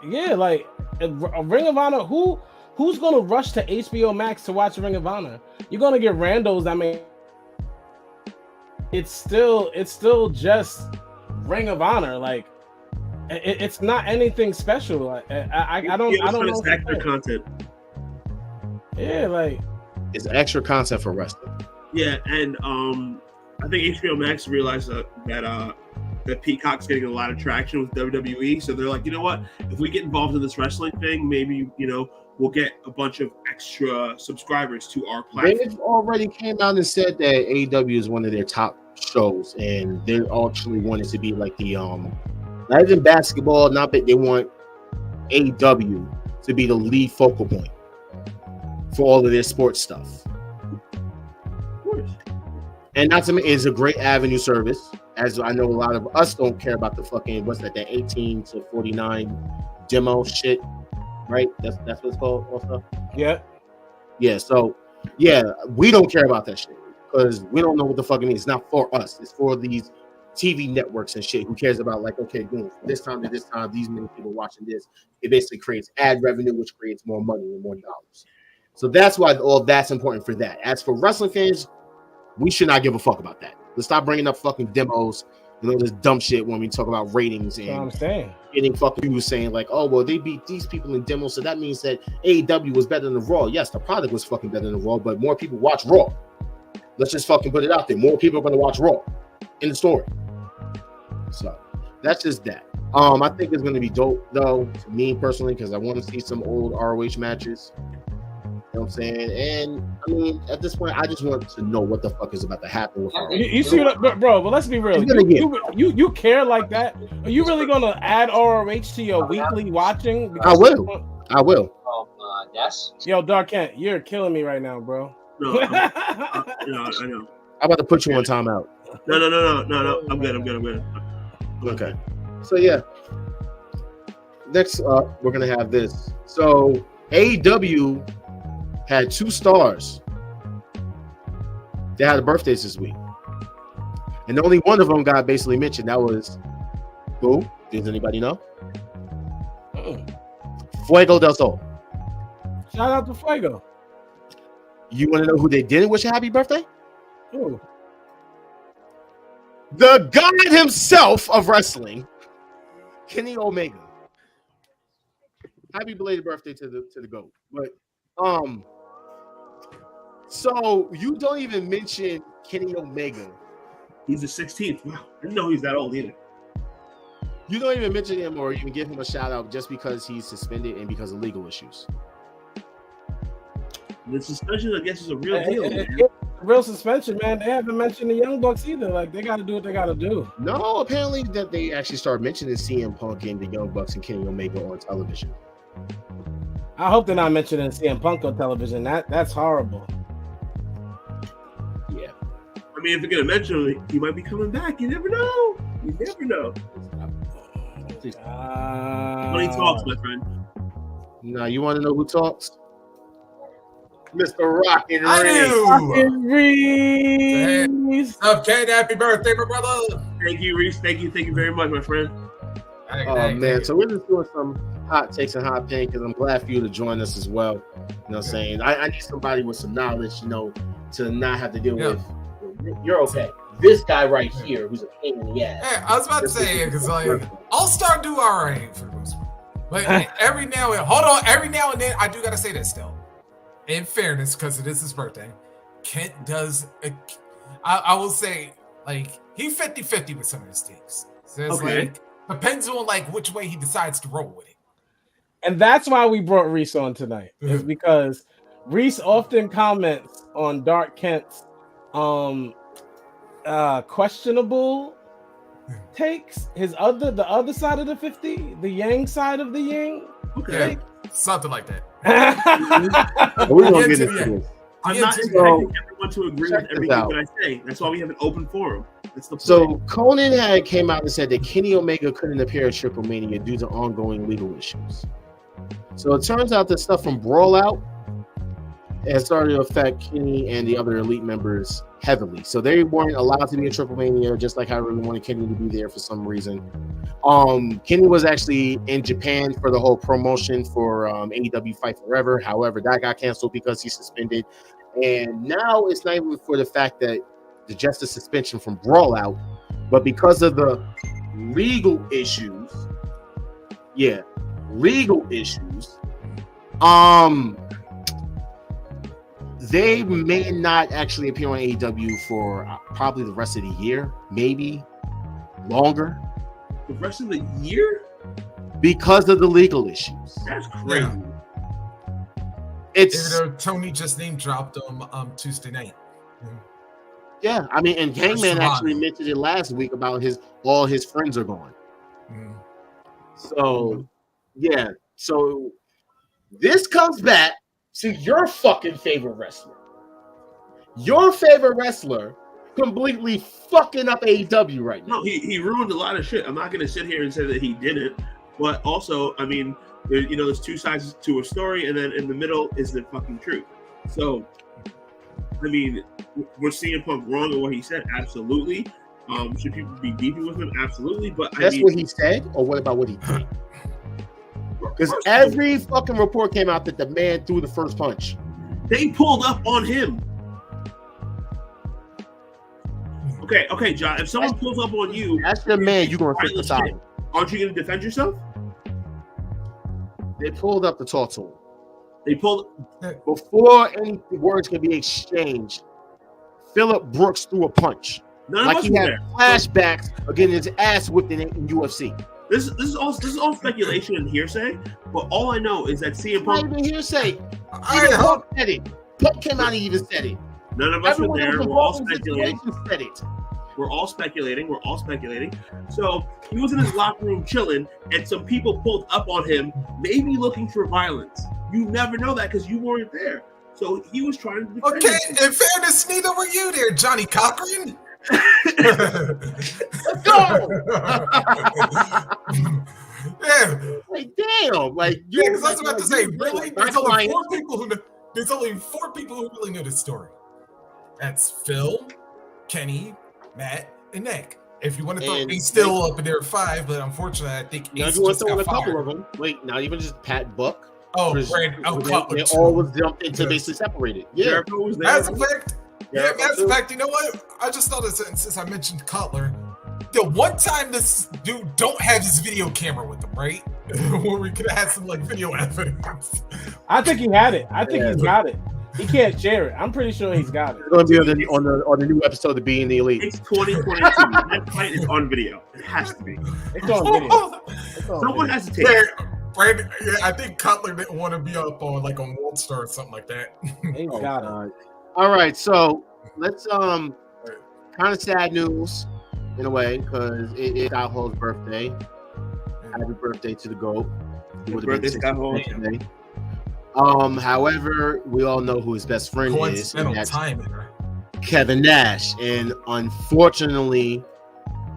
Yeah, like a Ring of Honor. Who's gonna rush to HBO Max to watch Ring of Honor? You're gonna get randos. I mean, it's still just Ring of Honor. Like, it's not anything special. I don't know. It's extra content. Yeah, like it's extra content for wrestling. Yeah, and I think HBO Max realized that Peacock's getting a lot of traction with WWE, so they're like, you know what? If we get involved in this wrestling thing, maybe we'll get a bunch of extra subscribers to our platform. They've already came out and said that AEW is one of their top shows, and they actually wanted to be like the not even basketball, not that they want AEW to be the lead focal point for all of their sports stuff. Of course. And not to me, it's a great avenue service. As I know, a lot of us don't care about the fucking that 18 to 49 demo shit, right? That's what it's called. Also, yeah. So, we don't care about that shit because we don't know what the fuck it means. It's not for us. It's for these TV networks and shit. Who cares about from this time to this time, these many people watching this? It basically creates ad revenue, which creates more money and more dollars. So that's why all that's important for that. As for wrestling fans, we should not give a fuck about that. Let's stop bringing up fucking demos and all this dumb shit when we talk about ratings and I'm saying. Getting fucking people saying like, oh well, they beat these people in demos, so that means that AEW was better than Raw. Yes, the product was fucking better than Raw, but more people watch Raw. Let's just fucking put it out there. More people are going to watch Raw in the story. So that's just that. I think it's going to be dope though, to me personally, because I want to see some old ROH matches. You know what I'm saying? And I mean, at this point, I just want to know what the fuck is about to happen with ROH. You see what, bro? But let's be real. You care like that? Are you really gonna add ROH to your weekly watching? I will. Oh, yes. Yo, Dark Kent, you're killing me right now, bro. No, I know. I'm about to put you on timeout. No. I'm good. Okay. So yeah. Next up, we're gonna have this. So AEW had 2 stars. They had birthdays this week, and only one of them got basically mentioned. That was who? Does anybody know? Fuego del Sol. Shout out to Fuego. You want to know who they didn't wish a happy birthday? Ooh. The God himself of wrestling, Kenny Omega. Happy belated birthday to the GOAT. But so you don't even mention Kenny Omega. He's the 16th. Wow, I didn't know he's that old either. You don't even mention him or even give him a shout out just because he's suspended and because of legal issues. The suspension, I guess, is a real deal. Real suspension, man. They haven't mentioned the Young Bucks either. Like, they got to do what they got to do. No, apparently that they actually started mentioning CM Punk and the Young Bucks and Kenny Omega on television. I hope they're not mentioning CM Punk on television. That's horrible. Yeah. I mean, if they're gonna mention him, he might be coming back. You never know. Money talks, my friend. Now, you want to know who talks? Mr. Rockin' Reese. What's up, Ken? Happy birthday, my brother. Thank you, Reese. Thank you very much, my friend. Man, so we're just doing some hot takes and hot pain because I'm glad for you to join us as well. You know what I'm saying? I need somebody with some knowledge, to not have to deal with. You're okay. This guy right here, who's a pain in the ass. Hey, I was about to say, because All-Star do all right for the most part. But every now and then, I do got to say this still. In fairness, because it is his birthday, Kent does, I will say, he 50-50 with some of his takes. So it's depends on which way he decides to roll with it. And that's why we brought Reese on tonight. Is because Reese often comments on Dark Kent's questionable takes. The other side of the 50, the Yang side of the Yang. Okay. Something like that. We're gonna get into this. I'm not expecting everyone to agree with everything that I say. That's why we have an open forum. So Conan came out and said that Kenny Omega couldn't appear at Triple Mania due to ongoing legal issues. So it turns out that stuff from Brawl Out has started to affect Kenny and the other elite members heavily. So they weren't allowed to be in Triple Mania, just like I really wanted Kenny to be there for some reason. Kenny was actually in Japan for the whole promotion for AEW Fight Forever. However, that got canceled because he's suspended. And now it's not even for the fact that just the suspension from Brawl Out, but because of the legal issues. They may not actually appear on AEW for probably the rest of the year, maybe longer. The rest of the year? Because of the legal issues. That's crazy. Even though Tony just name dropped them Tuesday night. Yeah, I mean, and Hangman actually mentioned it last week about all his friends are gone. So, yeah. So this comes back to your fucking favorite wrestler. Your favorite wrestler completely fucking up AEW right now. No, he ruined a lot of shit. I'm not going to sit here and say that he didn't. But also, I mean, there's two sides to a story, and then in the middle is the fucking truth. So, I mean, we're CM Punk wrong in what he said? Absolutely. Should people be beefing with him? Absolutely. But that's what he said, or what about what he did? Because every fucking report came out that the man threw the first punch. They pulled up on him. Okay, John. If someone pulls up on you, that's the man you're gonna fit beside him. Aren't you gonna defend yourself? They pulled up to talk to him. They pulled before any words can be exchanged. Phillip Brooks threw a punch. None like of us he had there. flashbacks of getting his ass whipped in UFC. This is all speculation and hearsay. But all I know is that CM Punk. Not even hearsay. Even Punk said it. Punk came out and even said it. None of us were there. We're all speculating. Said it. We're all speculating. So he was in his locker room chilling, and some people pulled up on him, maybe looking for violence. You never know that because you weren't there. So he was trying to defend himself. In fairness, neither were you there, Johnny Cochran. Let's go. Yeah. Like damn. Like yeah, because I was about to say, really, there's only four people who really know this story. That's Phil, Kenny, Matt, and Nick. If you want to throw Ace still up in there 5, but unfortunately, I think Ace just got a couple of them. Wait, not even just Pat Buck. Oh, Cutler. They all was jumped into basically separated. Yeah, as a fact. Yeah, as a fact, you know what? I just thought of since I mentioned Cutler. The one time this dude don't have his video camera with him, right? Where we could have had some like video evidence. I think he had it. I think he's got it. He can't share it. I'm pretty sure he's got it. It's going to be on the new episode of Being the Elite. It's 2022. That fight is on video. It has to be. It's on video. Someone has to take it. Brandon, yeah, I think Cutler didn't want to be up on like on World Star or something like that. He's got it. All right, so let's kind of sad news in a way because it is Scott Hall's birthday. Happy birthday to the GOAT. Birthday, Scott Hall. However, we all know who his best friend is. And that's timing, right? Kevin Nash. And unfortunately,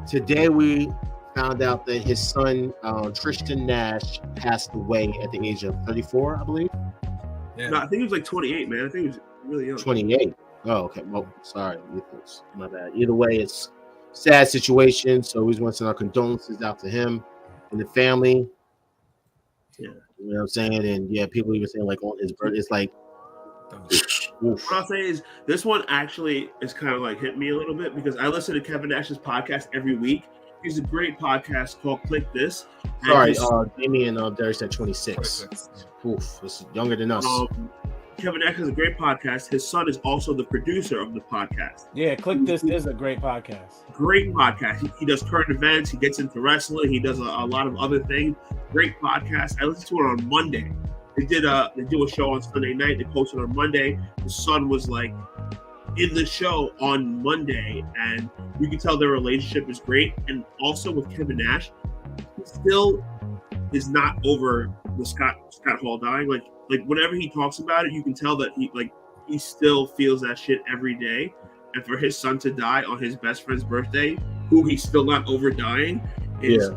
today we found out that his son, Tristan Nash, passed away at the age of 34, I believe. Yeah. No, I think he was like 28, man. I think he was really young. 28. Oh, okay. Well, sorry. My bad. Either way, it's a sad situation. So we just want to send our condolences out to him and the family. Yeah. You know what I'm saying? And yeah, people even saying like on his birthday, it's like. What I'll say is this one actually is kind of like hit me a little bit because I listen to Kevin Nash's podcast every week. He's a great podcast called Click This. Sorry, Damien Derek said 26. Oof, this is younger than us. Kevin Nash has a great podcast. His son is also the producer of the podcast. Yeah, Click This is a great podcast. Great podcast. He does current events. He gets into wrestling. He does a lot of other things. Great podcast. I listened to it on Monday. They do a show on Sunday night. They posted on Monday. The son was like in the show on Monday, and you can tell their relationship is great. And also with Kevin Nash, he still is not over the Scott Hall dying. Like whenever he talks about it, you can tell that he still feels that shit every day. And for his son to die on his best friend's birthday, who he's still not over dying, is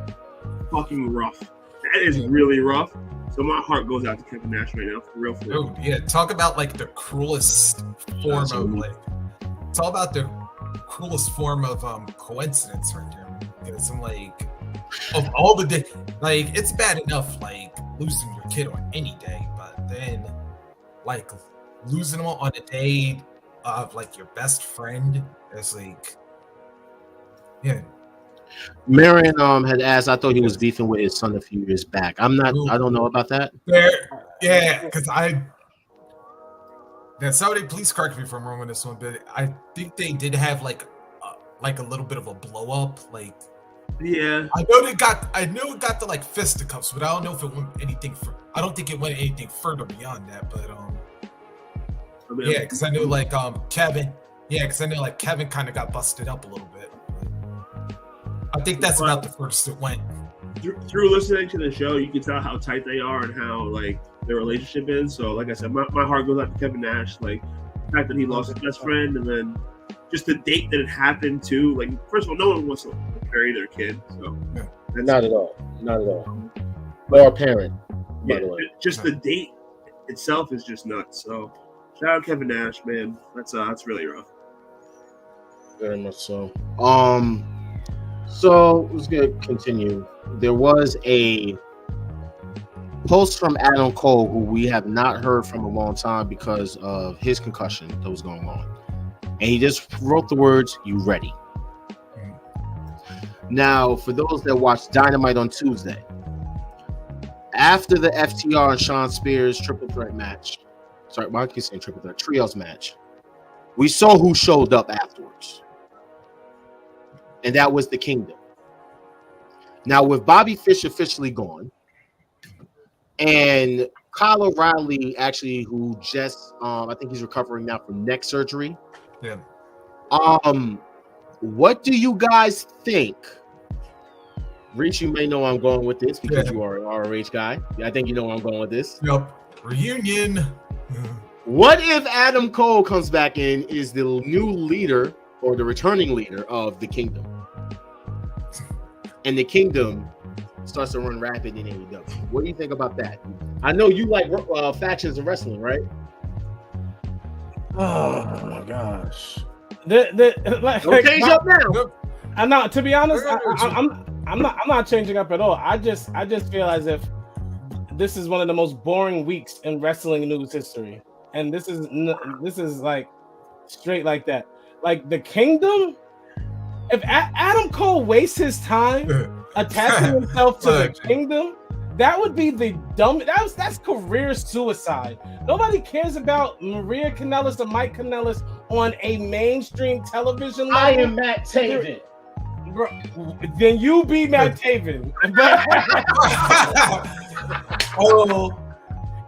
fucking rough. That is really rough. So my heart goes out to Kevin Nash right now, for real. Dude, yeah, talk about like the cruelest form of like. It's all about the cruelest form of coincidence right there. It's like of all the day, like it's bad enough like losing your kid on any day, but then like losing them on a day of like your best friend is like, yeah. Marion had asked. I thought he was beefing with his son a few years back. I'm not. I don't know about that. Yeah, because somebody please correct me if I'm wrong on this one, but I think they did have like a little bit of a blow up. Like, yeah, I know it got the like fisticuffs, but I don't know if it went anything. I don't think it went anything further beyond that. But yeah, because I knew like Kevin. Yeah, because I know like Kevin kind of got busted up a little bit. I think that's about the first it went. Through listening to the show, you can tell how tight they are and how like their relationship is. So, like I said, my heart goes out to Kevin Nash. Like the fact that he lost his best friend, and then just the date that it happened to. Like, first of all, no one wants to bury their kid. So, not at all. Or a parent. Yeah, just the date itself is just nuts. So, shout out Kevin Nash, man. That's really rough. Very much so. So let's get continue. There was a post from Adam Cole, who we have not heard from a long time because of his concussion that was going on. And he just wrote the words, "You ready?" Now, for those that watched Dynamite on Tuesday, after the FTR and Shawn Spears triple threat match, sorry, why keep saying triple threat? Trios match, we saw who showed up afterwards. And that was the Kingdom. Now, with Bobby Fish officially gone, and Kyle O'Reilly, actually, who just, I think he's recovering now from neck surgery. Yeah. What do you guys think? Reach, you may know where I'm going with this because you are an ROH guy. I think you know where I'm going with this. Yep. Reunion. What if Adam Cole comes back in, is the new leader or the returning leader of the Kingdom? And the Kingdom starts to run rapid in AEW. What do you think about that? I know you like factions in wrestling, right? Oh my gosh. Don't change up now. I'm not. To be honest, I'm not changing up at all. I just feel as if this is one of the most boring weeks in wrestling news history, and this is like straight like that. Like the Kingdom. If Adam Cole wastes his time attaching himself to the Kingdom, that would be the dumb. That's career suicide. Nobody cares about Maria Kanellis or Mike Kanellis on a mainstream television level. I am Matt Taven. Then you be Matt Taven.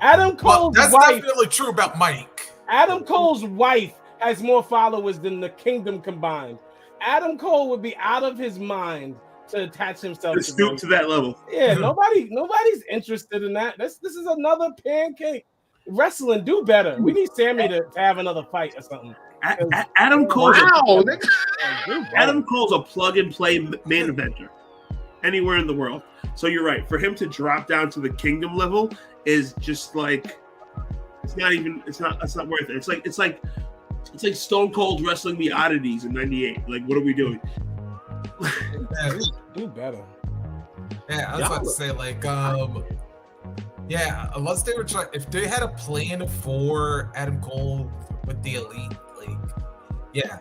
Adam Cole's that's wife. definitely true about Mike. Adam Cole's wife has more followers than the Kingdom combined. Adam Cole would be out of his mind to attach himself to stoop to that level. Yeah, nobody's interested in that. This is another pancake. Wrestling, do better. We need Sammy to have another fight or something. Adam Cole. Wow. Adam Cole's a plug and play main eventer anywhere in the world. So you're right. For him to drop down to the Kingdom level is just like it's not worth it. It's like Stone Cold wrestling the oddities in '98. Like, what are we doing? Do better. Yeah, I was about to say, like, unless they were trying, if they had a plan for Adam Cole with the Elite, like, yeah,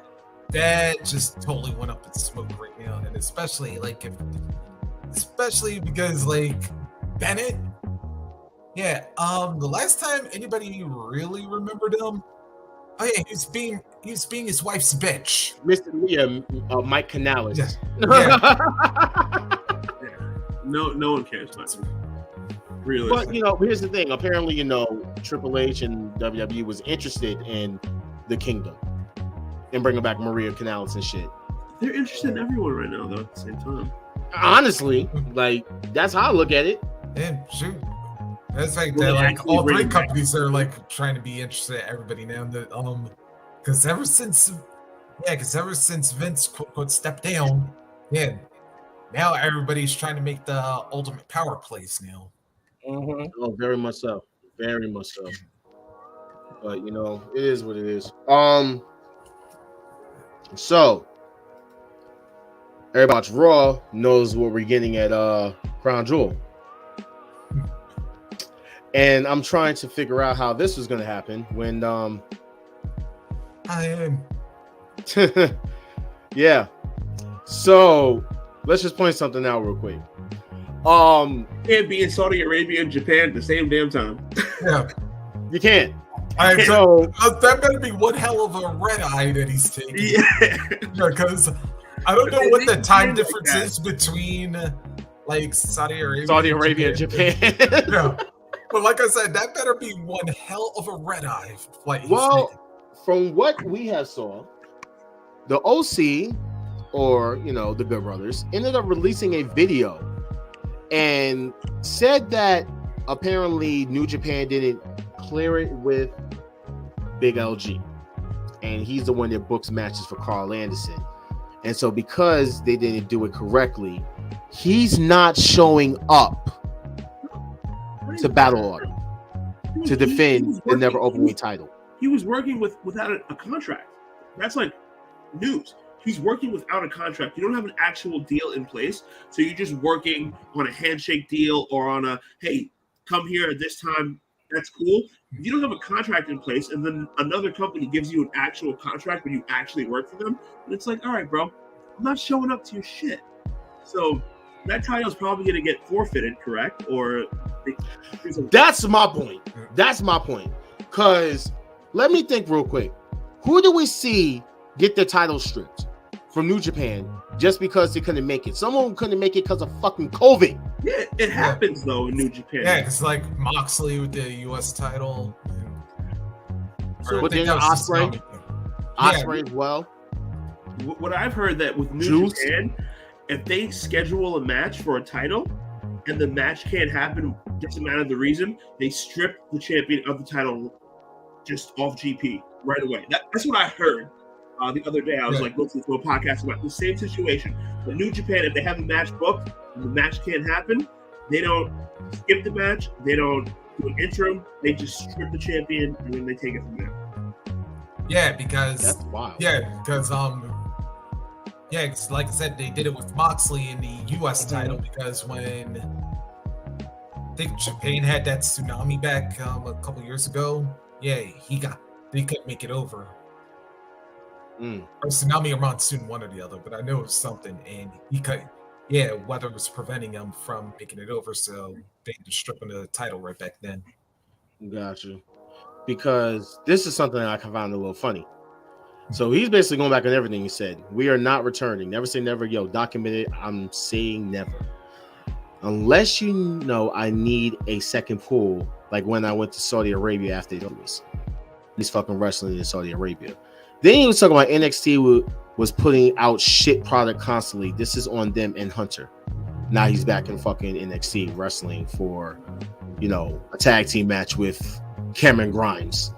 that just totally went up in smoke right now, and especially because like Bennett, the last time anybody really remembered him. Oh yeah, he was being his wife's bitch. Mr. Mike Kanellis. Yeah. No one cares about him. Really. But here's the thing. Apparently, Triple H and WWE was interested in the Kingdom and bringing back Maria Kanellis and shit. They're interested in everyone right now, though. At the same time, honestly, like that's how I look at it. And shoot. That's like that, like all three companies are like trying to be interested in everybody now. Because ever since Vince quote unquote stepped down, now everybody's trying to make the ultimate power plays now. Mm-hmm. Oh, very much so, very much so. But it is what it is. So everybody watch Raw knows what we're getting at Crown Jewel. And I'm trying to figure out how this was going to happen when I am. Yeah. So let's just point something out real quick. Can't be in Saudi Arabia and Japan at the same damn time. Yeah. You can't. So that better be one hell of a red eye that he's taking. Yeah. Because I don't know what the time difference is between like Saudi Arabia and Japan. Yeah. But like I said, that better be one hell of a red eye flight. Well, from what we have saw, the OC or the Good Brothers ended up releasing a video and said that apparently New Japan didn't clear it with Big LG, and he's the one that books matches for Carl Anderson. And so because they didn't do it correctly, he's not showing up to Battle Order to defend the never openweight title. He was working without a contract. That's like news. He's working without a contract. You don't have an actual deal in place, so you're just working on a handshake deal or on a hey, come here at this time. That's cool. If you don't have a contract in place, and then another company gives you an actual contract when you actually work for them, and it's like, all right, bro, I'm not showing up to your shit. So that title is probably going to get forfeited, correct? Or that's my point. That's my point. Because let me think real quick. Who do we see get their title stripped from New Japan just because they couldn't make it? Someone couldn't make it because of fucking COVID. Yeah, it happens though in New Japan. Yeah, it's like Moxley with the U.S. title. But then Ospreay as well. What I've heard that with New Japan, if they schedule a match for a title and the match can't happen, doesn't matter the reason, they strip the champion of the title just off GP right away. That's what I heard the other day. I was like listening to a podcast about the same situation. But New Japan, if they have a match booked and the match can't happen, they don't skip the match. They don't do an interim. They just strip the champion and then they take it from there. Yeah, because that's wild. Yeah, because like I said, they did it with Moxley in the U.S. title because when I think Japan had that tsunami back a couple years ago, they couldn't make it over. Or tsunami or monsoon, one or the other, but I know it was something, and weather was preventing him from making it over, so they just stripping the title right back then. Got you. Because this is something I found a little funny. So he's basically going back on everything he said. We are not returning. Never say never. Yo, document it. I'm saying never. Unless you know I need a second pool, like when I went to Saudi Arabia after this. He's fucking wrestling in Saudi Arabia. Then he was talking about NXT was putting out shit product constantly. This is on them and Hunter. Now he's back in fucking NXT wrestling for, a tag team match with Cameron Grimes.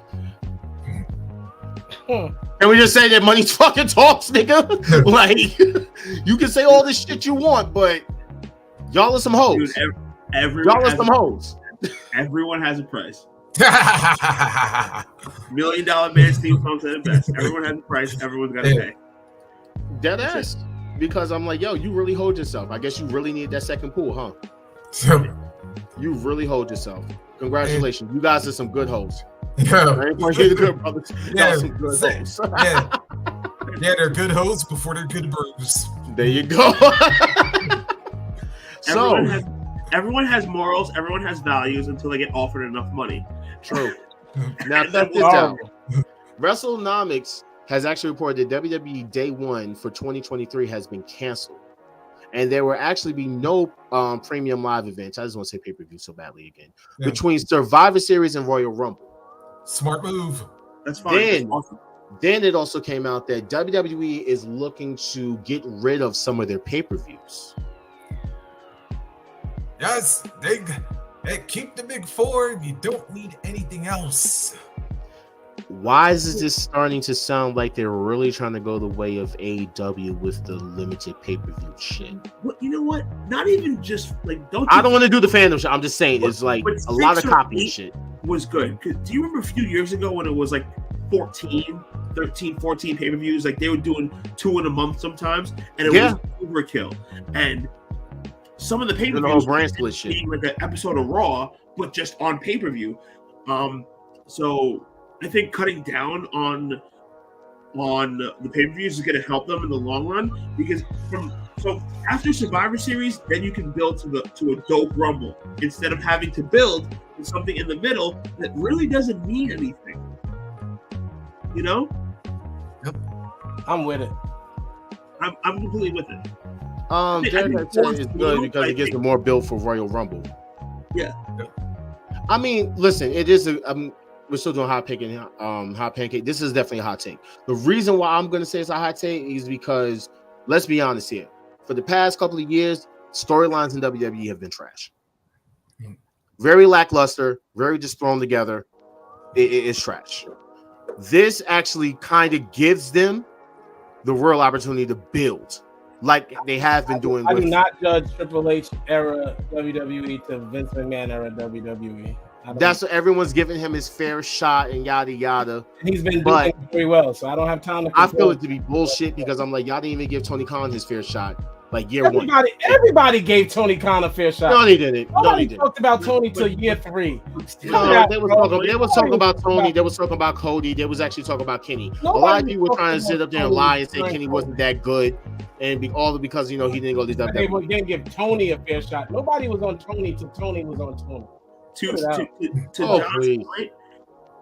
Can we just say that money fucking talks, nigga? Like, you can say all this shit you want, but y'all are some hoes. Dude, y'all are some hoes. Everyone has a price. $1 Million Man Steve Song said it best. Everyone has a price. Everyone's got to pay. Dead ass. Because I'm like, yo, you really hold yourself. I guess you really need that second pool, huh? You really hold yourself. Congratulations. You guys are some good hoes. Good brothers. Yeah, some good hoes. They're good hoes before they're good bros. There you go. Everyone has morals. Everyone has values until they get offered enough money. True. Now, check this out. WrestleNomics has actually reported that WWE Day 1 for 2023 has been canceled. And there will actually be no premium live events. I just want to say pay-per-view so badly again. Between Survivor Series and Royal Rumble. Smart move. That's fine. Then it also came out that WWE is looking to get rid of some of their pay-per-views. Yes, they keep the big four. You don't need anything else. Why is this starting to sound like they're really trying to go the way of AEW with the limited pay-per-view shit? Well, you know what? Not even just like I don't want to do the fandom shit. I'm just saying it's like a lot of copy shit. Was good. Do you remember a few years ago when it was like 13 pay-per-views? Like they were doing 2 in a month sometimes, and it was overkill. And some of the pay-per-views being like an episode of Raw, but just on pay-per-view. So I think cutting down on the pay-per-views is going to help them in the long run, because after Survivor Series, then you can build to a dope Rumble instead of having to build to something in the middle that really doesn't mean anything. Yep. I'm with it. I'm completely with it. Derek said it's good because it gives them more build for Royal Rumble. Yeah. I mean, listen, it is we're still doing hot pancake. This is definitely a hot take. The reason why I'm going to say it's a hot take is because, let's be honest here, for the past couple of years, storylines in WWE have been trash. Very lackluster, very just thrown together. It's trash. This actually kind of gives them the real opportunity to build, like they have been doing. I do not judge Triple H era WWE to Vince McMahon era WWE. That's what everyone's giving him his fair shot and yada yada. And he's been doing it very well, so I don't have time to. I feel it to be bullshit because I'm like, y'all didn't even give Tony Khan his fair shot. like year one. Everybody gave Tony Khan a fair shot. No, they didn't. Nobody talked about Tony till year 3. No, they was talking about Tony. They was talking about Cody. They was actually talking about Kenny. A lot of people were trying to sit up there and lie and say Kenny wasn't that good, and all because he didn't go to WWE. They didn't give Tony a fair shot. Nobody was on Tony till Tony was on Tony. To John's point,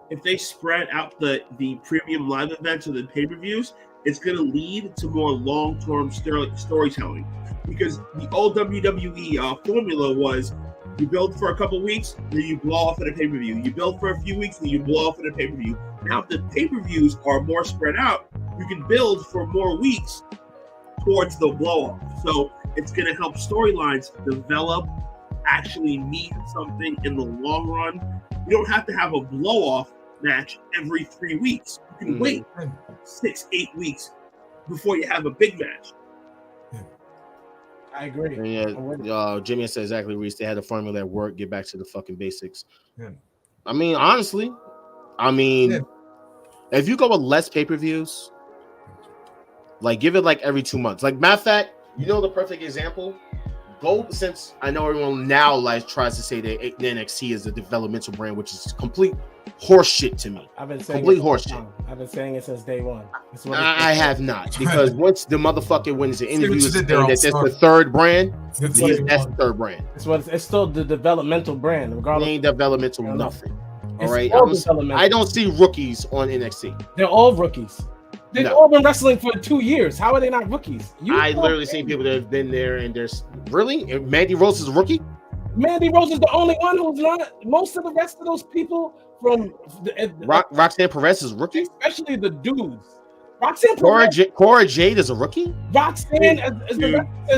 if they spread out the premium live events or the pay-per-views, it's going to lead to more long-term storytelling. Because the old WWE formula was you build for a couple weeks, then you blow off at a pay-per-view. You build for a few weeks, then you blow off at a pay-per-view. Now, if the pay-per-views are more spread out, you can build for more weeks towards the blow-off. So it's going to help storylines develop, actually mean something in the long run. You don't have to have a blow-off match every 3 weeks. You can wait 6-8 weeks before you have a big match. I agree. And yeah, Jimmy said exactly, Reese. They had a formula that worked. Get back to the fucking basics. Yeah. I mean, honestly, if you go with less pay-per-views, like give it like every 2 months. Like matter of fact, you know the perfect example. Go, since I know everyone now like tries to say that NXT is a developmental brand, which is complete horseshit to me. I've been saying complete horseshit. I've been saying it since day one. I have not, because once the motherfucker wins the interviews that that's the third brand, that's the third brand. It's still the developmental brand, regardless. It ain't developmental nothing. All right, developmental. I don't see rookies on NXT. They're all rookies. They've all been wrestling for 2 years. How are they not rookies? I literally seen people that have been there, and there's really Mandy Rose is a rookie. Mandy Rose is the only one who's not. Most of the rest of those people from Roxanne Perez is a rookie, especially the dudes. Roxanne Cora Jade is a rookie. Roxanne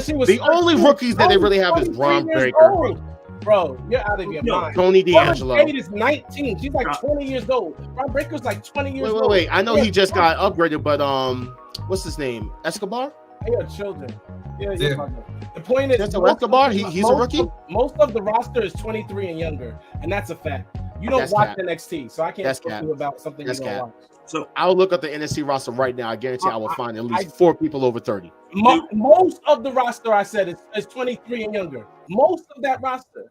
she was the only rookies that they really have is Braun Breaker. Bro, you're out of your mind. Tony D'Angelo. Jade is 19. She's like 20 years old. Braun Breaker's like 20 years old. Wait. I know he just got upgraded, but what's his name? Escobar? They are children. Yeah. The point is, that's Escobar. He's a rookie. Most of the roster is 23 and younger, and that's a fact. You don't watch NXT, so I can't talk to you about something you don't watch. So I'll look up the NXT roster right now. I guarantee I will find at least 4 people over 30. Most of the roster I said is 23 and younger. Most of that roster.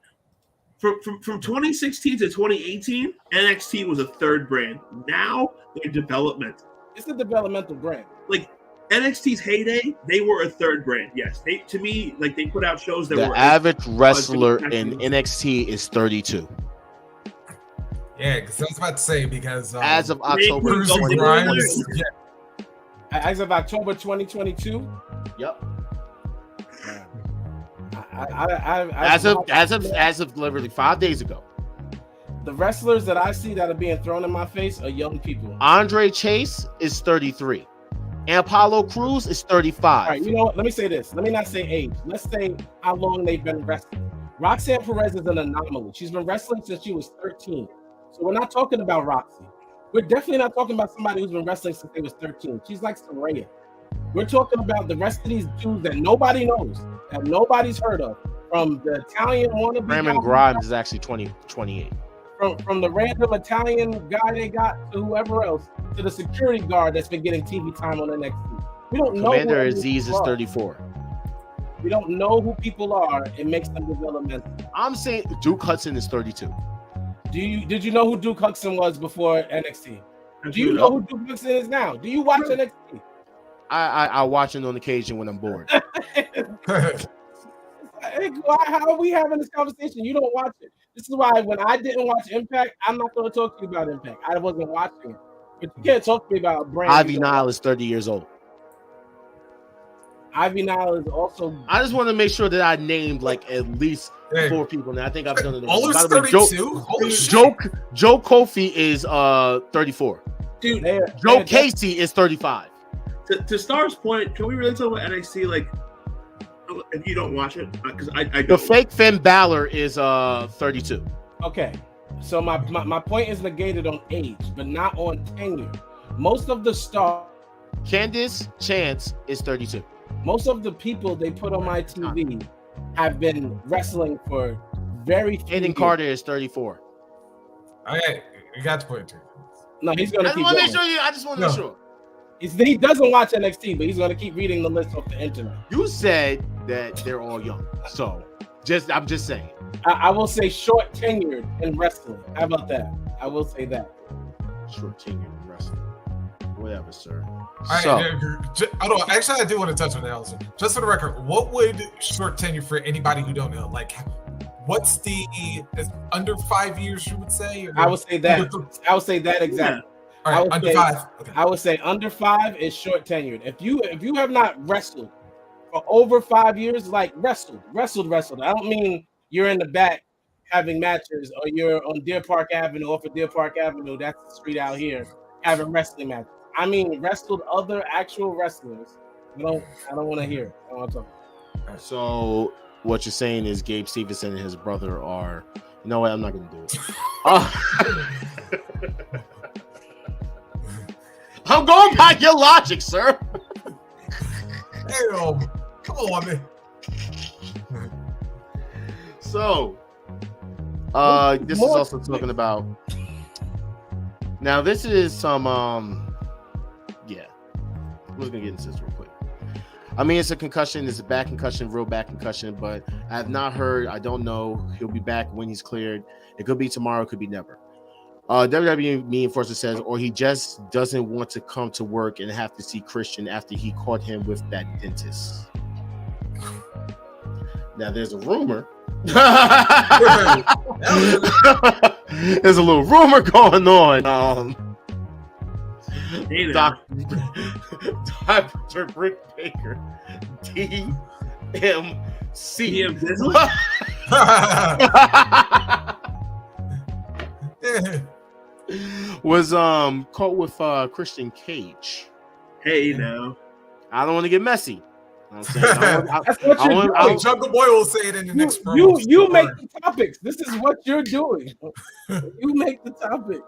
From 2016 to 2018, NXT was a third brand. Now they're developmental. It's a developmental brand. Like NXT's heyday, they were a third brand. Yes, they put out shows that the were average wrestler in NXT is 32. Yeah, because I was about to say, because as of October 2022. As of October 2022. Yep. As of literally 5 days ago. The wrestlers that I see that are being thrown in my face are young people. Andre Chase is 33. And Apollo Crews is 35. All right, you know what? Let me say this. Let me not say age. Let's say how long they've been wrestling. Roxanne Perez is an anomaly. She's been wrestling since she was 13. So we're not talking about Roxy. We're definitely not talking about somebody who's been wrestling since they was 13. She's like Saraya. We're talking about the rest of these dudes that nobody knows, that nobody's heard of. From the Italian wannabe. Raymond Grimes is actually 28. From the random Italian guy they got to whoever else, to the security guard that's been getting TV time on NXT. We don't know. Commander Aziz is 34. We don't know who people are. It makes them developmental. I'm saying Duke Hudson is 32. Did you know who Duke Hudson was before NXT? Do you know who Duke Hudson is now? Do you watch NXT? I watch it on occasion when I'm bored. How are we having this conversation? You don't watch it. This is why when I didn't watch Impact, I'm not going to talk to you about Impact. I wasn't watching it. But you can't talk to me about a brand. Ivy Nile is 30 years old. Ivy Nile is also. I just want to make sure that I named like at least 4 people now. I think I've done it. All 32? Joe Kofi is 34. Dude, Joe Casey is 35. To Star's point, can we really talk about NXT? Like, if you don't watch it, because I don't. The fake Finn Balor is 32. Okay, so my point is negated on age, but not on tenure. Most of the stars. Candice Chance is 32. Most of the people they put on my TV have been wrestling for very few Aiden years. Carter is 34. Okay, you got to put it to. No, he's going to keep going. I just want to make sure. He doesn't watch NXT, but he's gonna keep reading the list off the internet. You said that they're all young, so I'm just saying. I will say short tenured in wrestling. How about that? I will say that. Short tenured in wrestling. Whatever, sir. Hold on. Actually, I do want to touch on that also. Just for the record, what would short tenure for anybody who don't know? Like, what's under 5 years? You would say? I would say that. I would say that exactly. Yeah. All right, under 5. Okay. I would say under 5 is short tenured. If you have not wrestled for over 5 years, like wrestled. I don't mean you're in the back having matches, or you're on Deer Park Avenue, off of Deer Park Avenue. That's the street out here having wrestling matches. I mean wrestled other actual wrestlers. I don't want to hear it. I don't want to talk. So what you're saying is Gabe Stevenson and his brother are. You know what? I'm not gonna do it. I'm going by your logic, sir. Damn. Come on, man. So, this is also talking about. Now, this is some. Yeah, I'm just gonna get into this real quick. I mean, it's a concussion. It's a back concussion, real back concussion. But I have not heard. I don't know. He'll be back when he's cleared. It could be tomorrow. It could be never. WWE enforcer says, or he just doesn't want to come to work and have to see Christian after he caught him with that dentist. Now there's a rumor. There's a little rumor going on. Dr. Britt Baker, DMC. Was caught with Christian Cage. Hey, now I don't want to get messy. I'm saying, Jungle Boy will say it in the next promo. You make the topics. This is what you're doing. You make the topics.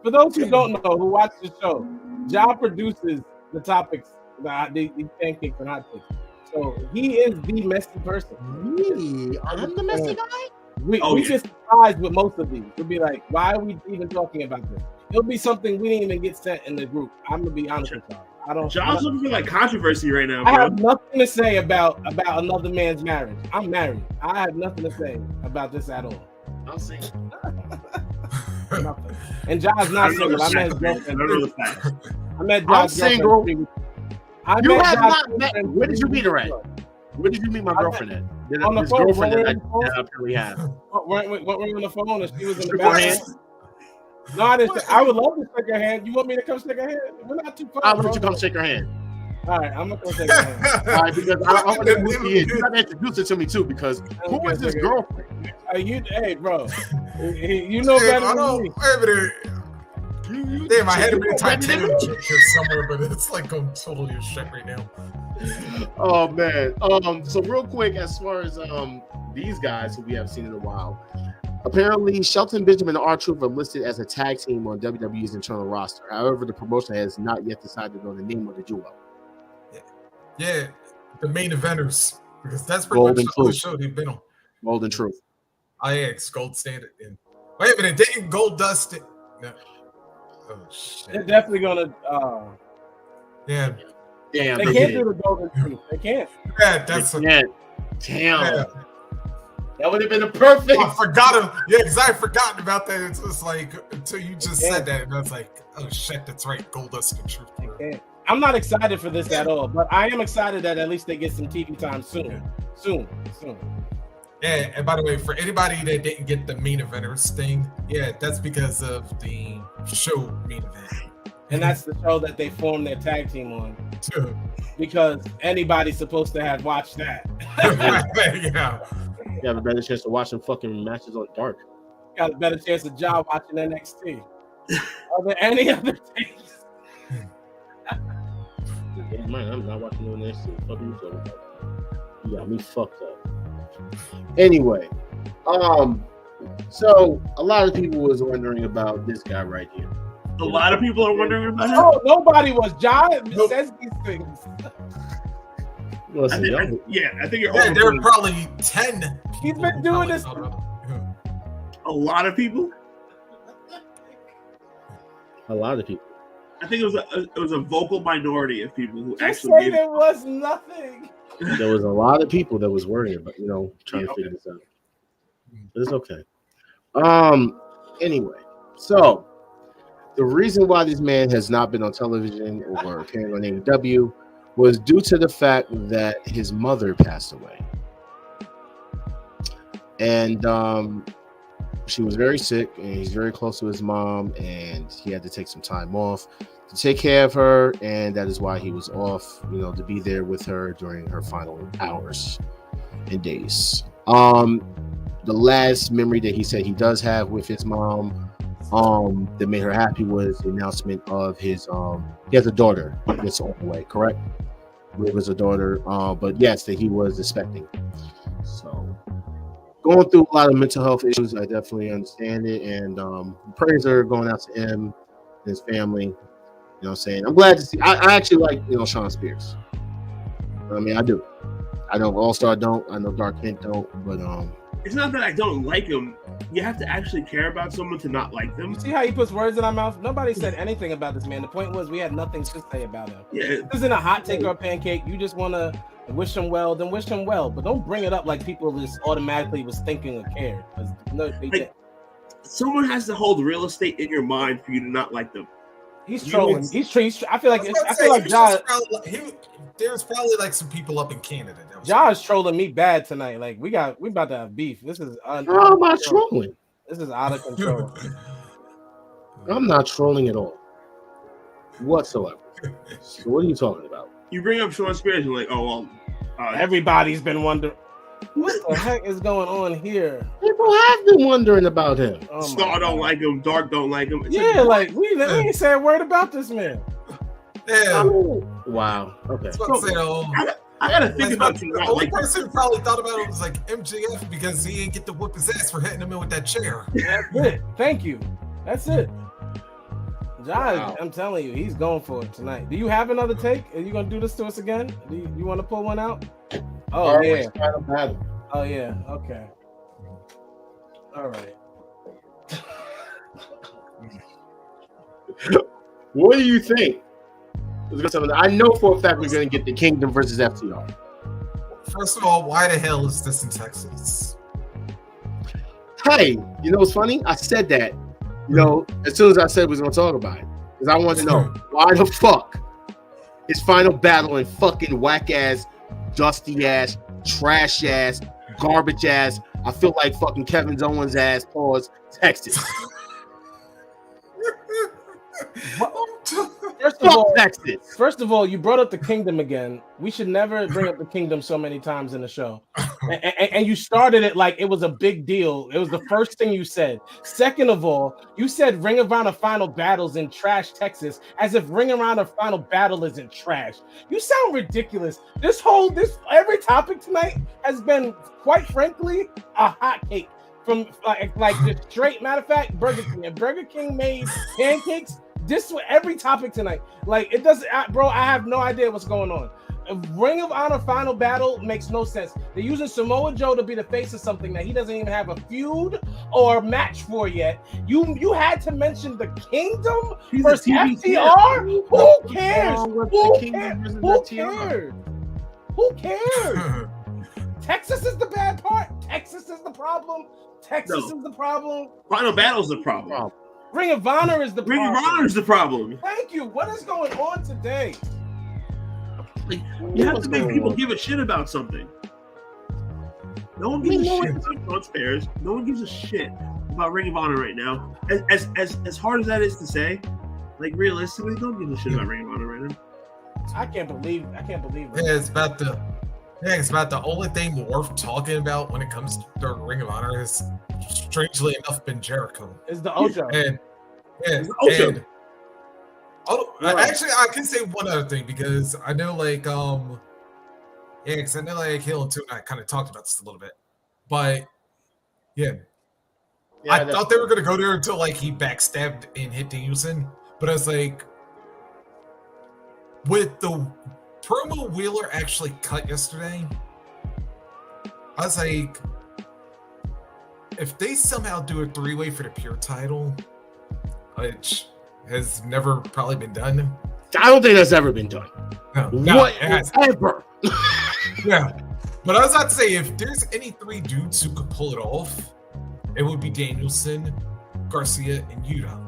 For those who don't know, who watch the show, Ja produces the topics, the pancakes and hot takes. So he is the messy person. Me? I'm the messy guy? We get surprised with most of these. We'll be like, why are we even talking about this? It'll be something we didn't even get sent in the group. I'm gonna be honest with y'all. John's looking for like controversy right now, bro. I have nothing to say about another man's marriage. I'm married. I have nothing to say about this at all. I'm single. Nothing. And John's not single. I met his girlfriend. I met John's I'm single. You have not met. Where did you meet her at? Where did you meet my girlfriend at? On the phone. Girlfriend that I apparently have. What were on the phone? And she was in the bathroom. No, I didn't. I would love to shake her hand. You want me to come shake her hand? We're not too far. I'll let you come shake her hand. All right, I'm not gonna shake her hand. All right, because I want to know who she is. You got to introduce it to me too, because who is this girlfriend? Hey, bro, you know better than me. Damn, I had to be a titanium somewhere, but it's like going totally to shit right now. Oh man. So real quick, as far as these guys who we haven't seen in a while. Apparently, Shelton Benjamin and R-Truth are listed as a tag team on WWE's internal roster. However, the promotion has not yet decided on the name of the duo. Yeah, the main eventers, because that's pretty much the show they've been on. Golden Truth. Oh yeah, it's Gold Standard. Wait a minute, didn't Gold Dust it? No. Oh shit. They're definitely gonna. Yeah. Damn. They can't do the Golden Truth. They can't. Yeah, that's Damn. Yeah. That would have been a perfect. I forgot him. Yeah, because I had forgotten about that. It's just like until you just said that, and I was like, "Oh shit, that's right, Goldust and Truth." I'm not excited for this at all, but I am excited that at least they get some TV time soon. Yeah, and by the way, for anybody that didn't get the main eventers thing, yeah, that's because of the show main event, and that's the show that they formed their tag team on. Because anybody's supposed to have watched that. Yeah. You have a better chance of watching fucking matches on dark. Got a better chance of job watching NXT. Are there any other things? Yeah, man, I'm not watching NXT. Fuck you, so you got me fucked up. Anyway, so a lot of people was wondering about this guy right here. A lot of people are wondering about him. Oh, nobody was. John says these things. Listen, I think you're there are probably 10. He's been doing this. A lot of people. A lot of people. I think it was a vocal minority of people who Just actually. say there was nothing. There was a lot of people that was worried about, trying to figure this out. But it's okay. Anyway, so the reason why this man has not been on television or appearing on AEW was due to the fact that his mother passed away. And she was very sick, and he's very close to his mom, and he had to take some time off to take care of her, and that is why he was off, to be there with her during her final hours and days. The last memory that he said he does have with his mom that made her happy was the announcement of his he has a daughter that's on the way, correct? It was a daughter, but yes, that he was expecting. So going through a lot of mental health issues, I definitely understand it, and prayers are going out to him and his family. You know what I'm saying? I'm glad to see. I actually like Sean Spears. I mean, I do. I know All-Star don't. I know Dark Kent don't. But it's not that I don't like him. You have to actually care about someone to not like them. You see how he puts words in our mouth? Nobody said anything about this man. The point was we had nothing to say about him. Yeah. This isn't a hot take or a pancake. You just want to wish him well, then wish him well. But don't bring it up like people just automatically was thinking or cared. No, they didn't. Someone has to hold real estate in your mind for you to not like them. He's trolling. I feel like Josh. There's probably like some people up in Canada. Josh trolling me bad tonight. Like we about to have beef. This is how am I trolling? This is out of control. I'm not trolling at all, whatsoever. So what are you talking about? You bring up Sean Spears and like, oh well. Everybody's been wondering. What the heck is going on here? People have been wondering about him. Star don't like him. Dark don't like him. Yeah, like we ain't say a word about this man. Yeah. Wow. Okay. I gotta think about you. The only person who probably thought about it was like MJF because he didn't get to whip his ass for hitting him in with that chair. That's it. Thank you. That's it. Josh, wow. I'm telling you, he's going for it tonight. Do you have another take? Are you gonna do this to us again? Do you want to pull one out? Oh yeah. Oh yeah. Okay. All right. What do you think? I know for a fact we're going to get the Kingdom versus FTR. First of all, why the hell is this in Texas? Hey, you know what's funny? I said that, as soon as I said we was going to talk about it. Because I wanted to know, why the fuck is Final Battle in fucking whack-ass, dusty-ass, trash-ass, garbage-ass, I feel like fucking Kevin Owens' ass, pause, Texas. First of all, you brought up the Kingdom again. We should never bring up the Kingdom so many times in the show. And you started it like it was a big deal. It was the first thing you said. Second of all, you said Ring of Honor Final Battles in trash Texas, as if Ring of Honor Final Battle isn't trash. You sound ridiculous. This every topic tonight has been, quite frankly, a hot cake. From like just straight, matter of fact, Burger King. And Burger King made pancakes. This every topic tonight. Like it doesn't, bro. I have no idea what's going on. Ring of Honor Final Battle makes no sense. They're using Samoa Joe to be the face of something that he doesn't even have a feud or match for yet. You had to mention the Kingdom versus FTR. Who cares? Who cares? Who cares? Texas is the bad part. Texas is the problem. Texas is the problem. Final Battle's the problem. Ring of Honor is the problem. Ring of Honor is the problem. Thank you. What is going on today? Like, you have to make people give a shit about something. No one gives a shit about Sean Spears. No one gives a shit about Ring of Honor right now. As hard as that is to say, like realistically, no one gives a shit about Ring of Honor right now. I can't believe it. Yeah, it's about the only thing worth talking about when it comes to Ring of Honor is, strangely enough, been Jericho. It's the Ocho. Actually, I can say one other thing because I know, because I know, Hill and Two and I kind of talked about this a little bit, but I thought they were gonna go there until he backstabbed and hit Danielson, but I was like, with the promo Wheeler actually cut yesterday, I was like, if they somehow do a 3-way for the pure title, which has never probably been done. I don't think that's ever been done. No, Whatever. Yeah. But I was about to say, if there's any 3 dudes who could pull it off, it would be Danielson, Garcia, and Yuta.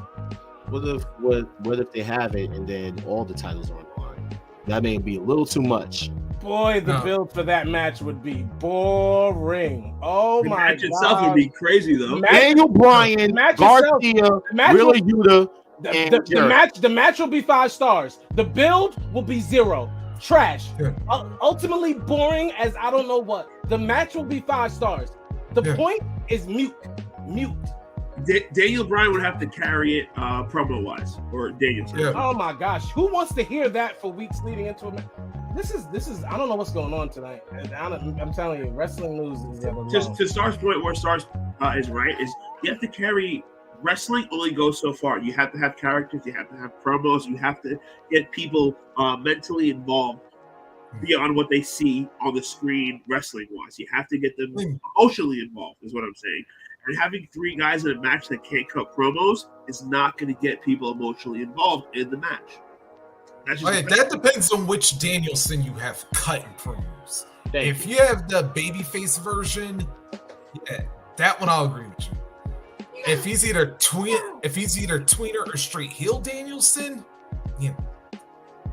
What if they have it and then all the titles are on the line? That may be a little too much. Boy, the build for that match would be boring. Oh the my match god! itself would be crazy though. Daniel Bryan, Garcia, Wheeler Yuta, and the match will be 5 stars. The build will be 0. Trash. Yeah. Ultimately boring as I don't know what. The match will be 5 stars. The point is mute. Daniel Bryan would have to carry it promo wise, or Danielson. Yeah. Oh my gosh, who wants to hear that for weeks leading into a match? This is I don't know what's going on tonight. I'm telling you, wrestling news is Just to Star's point, where Star's is right is you have to carry. Wrestling only goes so far. You have to have characters. You have to have promos. You have to get people mentally involved beyond what they see on the screen wrestling-wise. You have to get them emotionally involved is what I'm saying. And having 3 guys in a match that can't cut promos is not going to get people emotionally involved in the match. That depends on which Danielson you have cut in promos. If you have the babyface version, yeah, that one I'll agree with you. If he's either tweener or straight heel Danielson, yeah,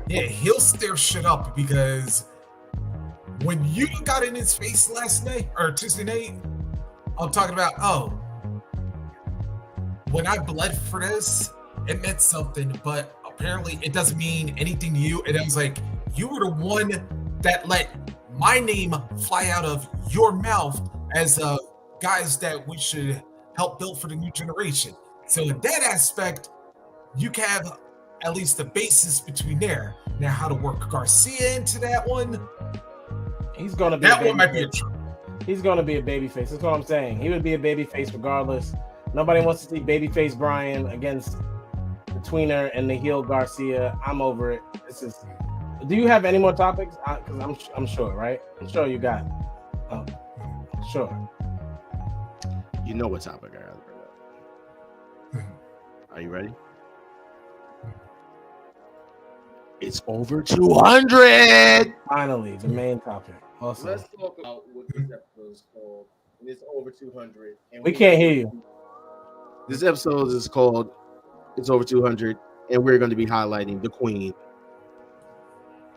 he'll stir shit up because when you got in his face last night or Tuesday night, I'm talking about when I bled for this, it meant something, but apparently it doesn't mean anything to you. And I was like, you were the one that let my name fly out of your mouth as guys that we should help build for the new generation. So in that aspect, you can have at least the basis between there. Now, how to work Garcia into that one? He's gonna be that one might be a He's gonna be a babyface. That's what I'm saying. He would be a babyface regardless. Nobody wants to see babyface Bryan against the tweener and the heel Garcia. I'm over it. This is. Do you have any more topics? Because I'm sure, right? I'm sure you got. Sure. You know what topic I gotta bring up. Are you ready? It's over 200. Finally, the main topic. Awesome. Let's talk about what this episode is called. It's over 200. And we can't hear you. This episode is called It's Over 200, and we're going to be highlighting the queen,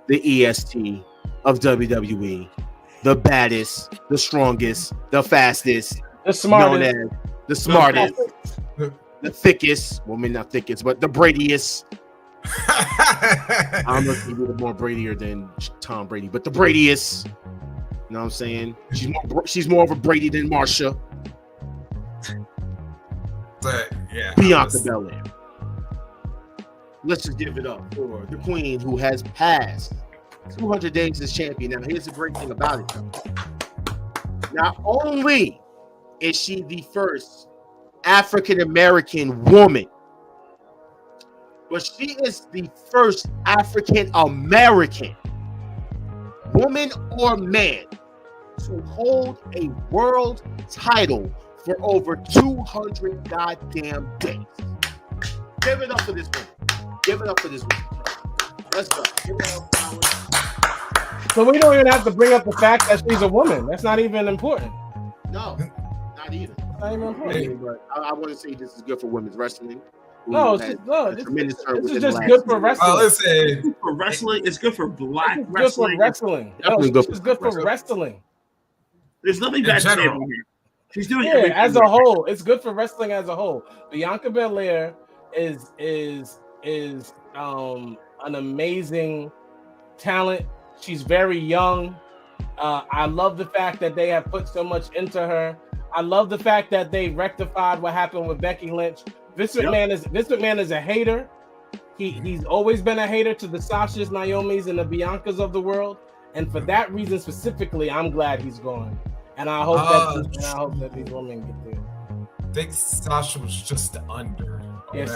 the EST of WWE, the baddest, the strongest, the fastest, the smartest, known as the smartest, the thickest. Well, maybe not thickest, but the Bradyest. I don't know if you be more Bradyer than Tom Brady, but the Bradyest. You know what I'm saying? She's more of a Brady than Marsha. Yeah, Bianca Belair. Let's just give it up for the queen who has passed 200 days as champion. Now, here's the great thing about it, though. Not only is she the first African-American woman, but she is the first African-American woman or man to hold a world title for over 200 goddamn days. Give it up for this woman. Give it up for this woman. Let's go. Give it up for So we don't even have to bring up the fact that she's a woman. That's not even important. No, not even. Not even important. But I want to say this is good for women's wrestling. No, this is just good for wrestling. Listen, for wrestling, it's good for black good wrestling. For wrestling. It's good for wrestling. There's nothing bad to say about here. She's doing everything as a whole. It's good for wrestling as a whole. Bianca Belair is an amazing talent. She's very young. I love the fact that they have put so much into her. I love the fact that they rectified what happened with Becky Lynch. Vince McMahon is a hater. He's always been a hater to the Sashas, Naomis, and the Biancas of the world. And for that reason specifically, I'm glad he's gone. And I hope that these women get there. I think Sasha was just under. Yeah,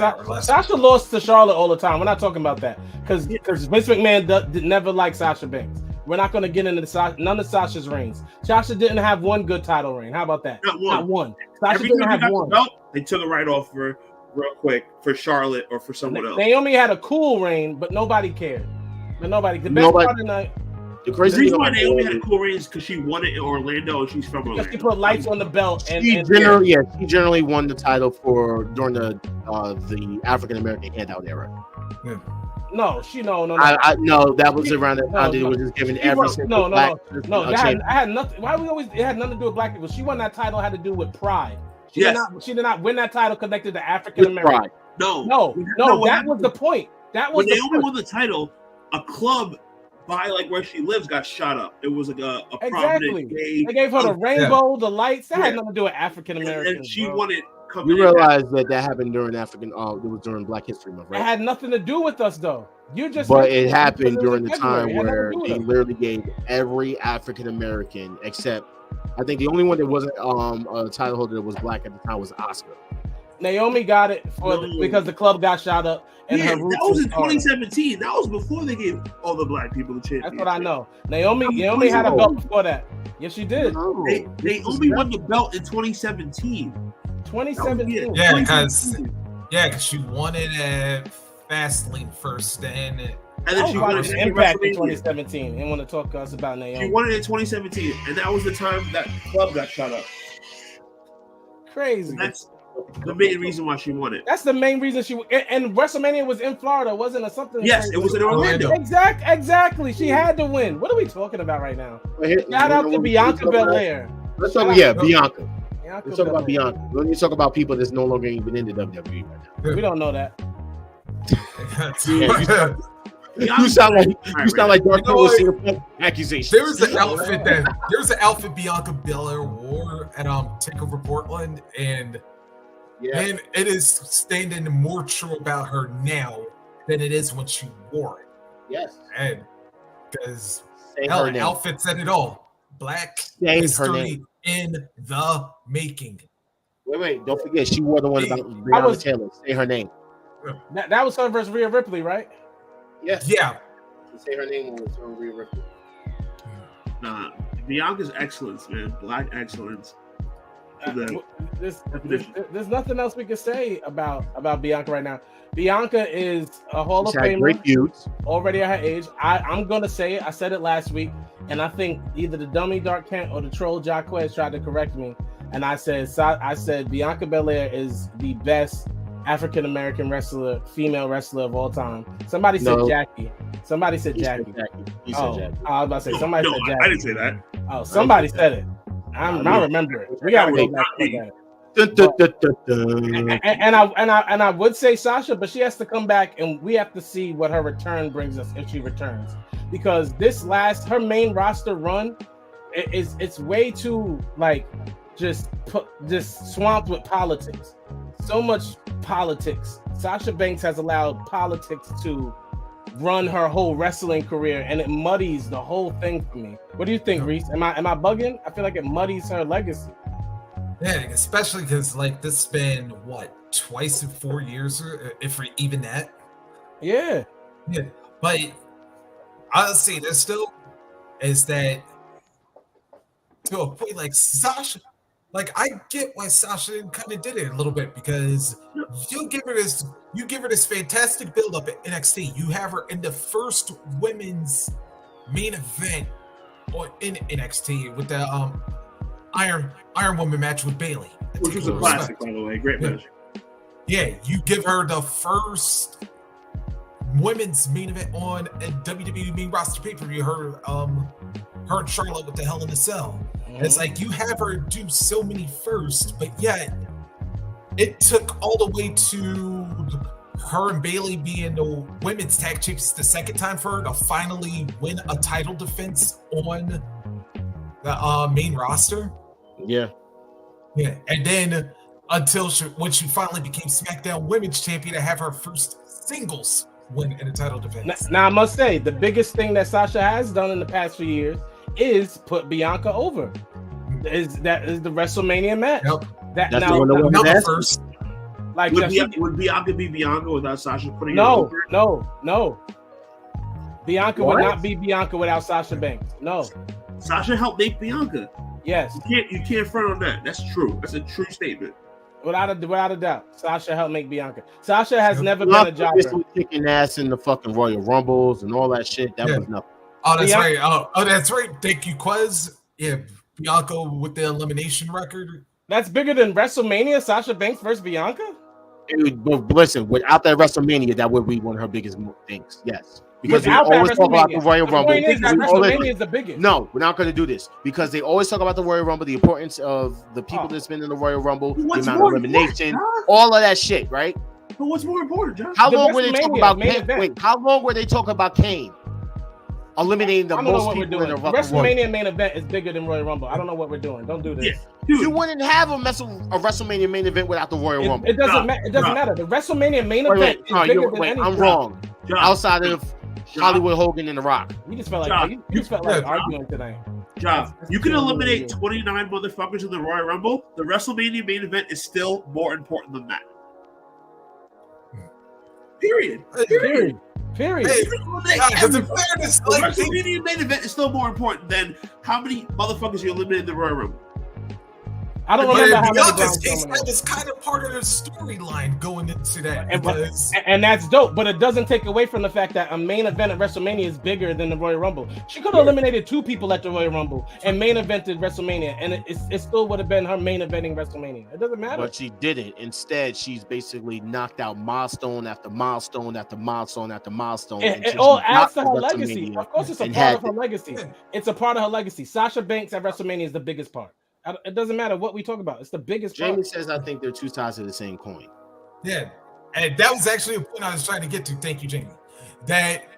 Sasha lost to Charlotte all the time. We're not talking about that because Vince McMahon never liked Sasha Banks. We're not going to get into none of Sasha's reigns. Sasha didn't have one good title reign. How about that? Not one. Sasha didn't have one. They took it right off her. real quick for Charlotte or for someone else. Naomi had a cool reign, but nobody cared. But nobody. The best part of the night. The reason why Naomi had a cool reign is because she won it in Orlando and she's from Orlando. She put lights on the belt. She generally won the title during the African American handout era. Yeah. No. No, that was around the time it was just giving every single black. No, I had nothing. Why we always? It had nothing to do with black people. She won that title. Had to do with pride. She did not win that title connected to African American. No. That was the point. That was when Naomi won the title. A club by like where she lives got shot up. It was like a prominent gay. They gave her the rainbow, the lights. That had nothing to do with African Americans. And she won it. You realize that happened during African. It was during Black History Month, right? It had nothing to do with us, though. But it happened during the time where they literally gave every African American, except I think the only one that wasn't a title holder that was black at the time was Oscar. Naomi got it because the club got shot up. And that was in 2017. That was before they gave all the black people the championship. That's what I know. Naomi had a belt before that. Yes, she did. Naomi won the belt in 2017. 2017. Yeah, because she won it at Fastlane first, and then she won it in Impact in 2017. And want to talk to us about Naomi. She won it in 2017, and that was the time that club got shot up. Crazy. That's the main reason why she won it. That's the main reason she. And WrestleMania was in Florida, wasn't it? Something. Yes, it was in Orlando. Exactly. She had to win. What are we talking about right now? Shout out to Bianca Belair. Let's talk. Bianca. Let's talk about Bianca. Let me talk about people that's no longer even in the WWE right now. We don't know that. You sound like Dark accusations. There was an outfit Bianca Belair wore at Takeover Portland, and it is standing more true about her now than it is when she wore it. Yes, and because an outfit said it all. Black history in the making. Wait! Don't forget, she wore the one about Breonna Taylor. Say her name. That was her versus Rhea Ripley, right? Yes. Yeah. Say her name was Rhea Ripley. Nah, Bianca's excellence, man. Black excellence. There's nothing else we can say about Bianca right now. Bianca is a Hall of Famer. Great feuds. Already at her age. I'm gonna say it. I said it last week, and I think either the dummy Dark Kent or the troll Jacquez tried to correct me, and I said Bianca Belair is the best African American wrestler, female wrestler of all time. Somebody said Jackie. Somebody said Jackie. You said Jackie. I was about to say somebody said Jackie. I didn't say that. Oh, somebody said it. I remember it. We gotta go back and look at it. And I would say Sasha, but she has to come back, and we have to see what her return brings us if she returns. Because her main roster run, it's way too just swamped with politics. So much politics. Sasha Banks has allowed politics to run her whole wrestling career, and it muddies the whole thing for me. What do you think, Reese? Am I bugging? I feel like it muddies her legacy. Yeah, especially because this has been twice in 4 years, if even that. Yeah. But honestly, there still is that to a point like Sasha. I get why Sasha kind of did it a little bit, because you give her this fantastic build up at NXT. You have her in the first women's main event in NXT with the Iron Woman match with Bayley, which was a classic, by the way. Great match. Yeah, you give her the first women's main event on a WWE main roster pay-per-view. Her and Charlotte with the Hell in a Cell. Mm-hmm. It's you have her do so many firsts, but yet it took all the way to her and Bayley being the women's tag champions the second time for her to finally win a title defense on the main roster. Yeah. And then when she finally became SmackDown Women's Champion, to have her first singles win in a title defense. Now I must say, the biggest thing that Sasha has done in the past few years is put Bianca over. Is the WrestleMania match? Yep. That's the first. Would Bianca be Bianca without Sasha putting her over? No. Bianca would not be Bianca without Sasha Banks. No. Sasha helped make Bianca. Yes. You can't front on that. That's true. That's a true statement. Without a doubt, Sasha helped make Bianca. Sasha has never been a jobber. Kicking ass in the fucking Royal Rumbles and all that shit. That was nothing. Oh, that's right. Oh, that's right. Thank you, Quez. Yeah, Bianca with the elimination record. That's bigger than WrestleMania. Sasha Banks versus Bianca. But listen, without that WrestleMania, that would be one of her biggest things. Yes. Because they always talk about the Royal Rumble. WrestleMania is the biggest. No, we're not going to do this because they always talk about the Royal Rumble, the importance of the people that's been in the Royal Rumble, the amount of elimination, all of that shit, right? But what's more important, John? How long were they talking about Kane? Wait, how long were they talking about Kane eliminating the most people in the WrestleMania main event is bigger than Royal Rumble. I don't know what we're doing. Don't do this. Yeah. You wouldn't have a WrestleMania main event without the Royal Rumble. It doesn't matter. It doesn't matter. The WrestleMania main event is bigger than anything. I'm wrong. Outside of Hollywood Hogan and The Rock. You just felt like arguing tonight. You can eliminate 29 motherfuckers in the Royal Rumble. The WrestleMania main event is still more important than that. Period. Period. The WrestleMania main event is still more important than how many motherfuckers you eliminated in the Royal Rumble. I don't remember how it's kind of part of their storyline going into that. And that's dope, but it doesn't take away from the fact that a main event at WrestleMania is bigger than the Royal Rumble. She could have eliminated 2 people at the Royal Rumble and main evented WrestleMania, and it still would have been her main eventing WrestleMania. It doesn't matter. But she didn't. Instead, she's basically knocked out milestone after milestone after milestone after milestone. It all adds to her legacy. Of course, it's a part of her legacy. It's a part of her legacy. Sasha Banks at WrestleMania is the biggest part. It doesn't matter what we talk about. It's the biggest part. Jamie says, I think they're 2 sides of the same coin. Yeah. And that was actually a point I was trying to get to. Thank you, Jamie. That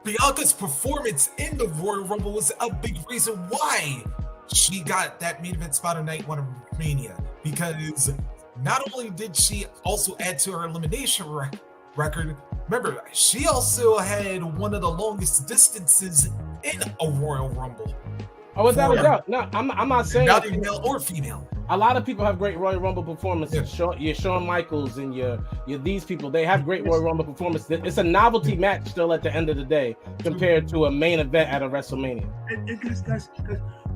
Bianca's performance in the Royal Rumble was a big reason why she got that main event spot on Night 1 of Mania. Because not only did she also add to her elimination record, remember, she also had one of the longest distances in a Royal Rumble. Oh, without a doubt. No, I'm not saying not male or female. A lot of people have great Royal Rumble performances. Your Shawn Michaels and your these people, they have great Royal Rumble performances. It's a novelty match still at the end of the day compared to a main event at a WrestleMania. And guys,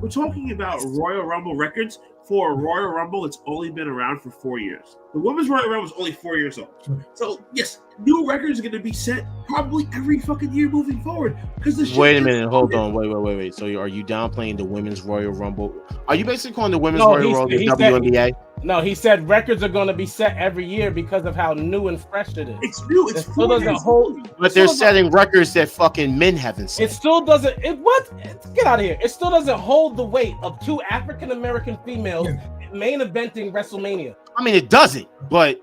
we're talking about Royal Rumble records. For a Royal Rumble, it's only been around for 4 years. The Women's Royal Rumble is only 4 years old. So, yes, new records are going to be set probably every fucking year moving forward. Wait a minute. Hold on. Wait. So, are you downplaying the Women's Royal Rumble? Are you basically calling the Women's Royal Rumble the WNBA? No, he said records are going to be set every year because of how new and fresh it is. It's new. It's still doesn't hold. But they're setting records that fucking men haven't set. It still doesn't. Get out of here. It still doesn't hold the weight of 2 African American females main eventing WrestleMania. I mean, it doesn't. But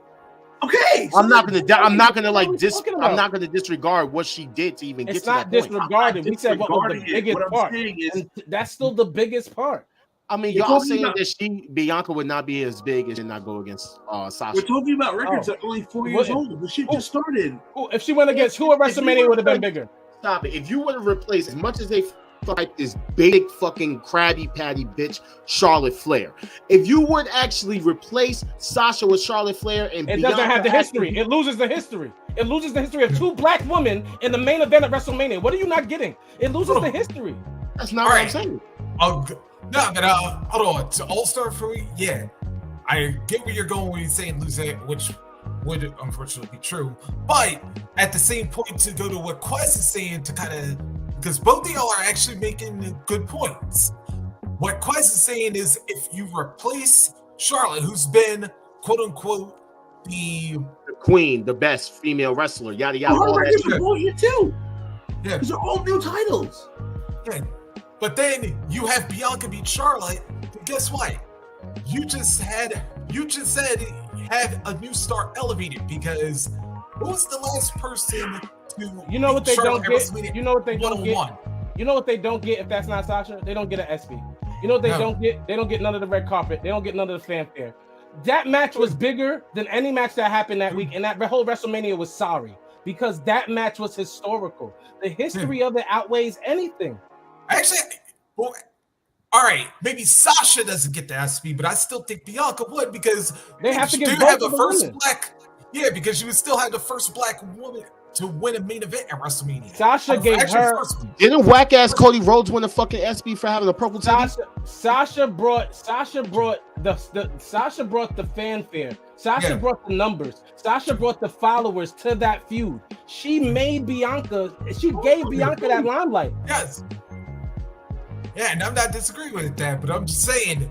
okay, so I'm not gonna disregard what she did to even get to that point. It's not disregarded. We said what was the biggest part. And that's still the biggest part. I mean, y'all saying that Bianca would not be as big and not go against Sasha. We're talking about records that are only 4 years old. The shit just started. If she went against who at WrestleMania would have been bigger? Stop it. If you would have replaced, as much as they like this big fucking Krabby Patty bitch, Charlotte Flair, if you would actually replace Sasha with Charlotte Flair and it doesn't have the history. It loses the history. It loses the history of 2 black women in the main event of WrestleMania. What are you not getting? It loses the history. That's not what I'm saying. No, but hold on. To All-Star for me, yeah, I get where you're going when you're saying lose it, which would unfortunately be true. But at the same point, to go to what Quest is saying, to kind of, because both of y'all are actually making good points. What Quest is saying is, if you replace Charlotte, who's been quote unquote the queen, the best female wrestler, yada yada, all that shit. Too. Yeah, because they're all new titles. Yeah. But then you have Bianca beat Charlotte. Guess what? You just said have a new star elevated, because who was the last person to you know what they don't get? You know what they don't get? You know what they don't get if that's not Sasha? They don't get an SB. You know what they don't get? They don't get none of the red carpet. They don't get none of the fanfare. That match was bigger than any match that happened that week, and that whole WrestleMania was sorry because that match was historical. The history of it outweighs anything. Actually, well, all right, maybe Sasha doesn't get the SB, but I still think Bianca would, because they have to give both have the first women. Black. Yeah, because you would still have the first black woman to win a main event at WrestleMania. Sasha gave her. Didn't whack ass Cody Rhodes win the fucking SB for having a purple titty? Sasha brought the fanfare. Sasha brought the numbers. Sasha brought the followers to that feud. She made Bianca. She gave Bianca that limelight. Yes. Yeah, and I'm not disagreeing with that, but I'm just saying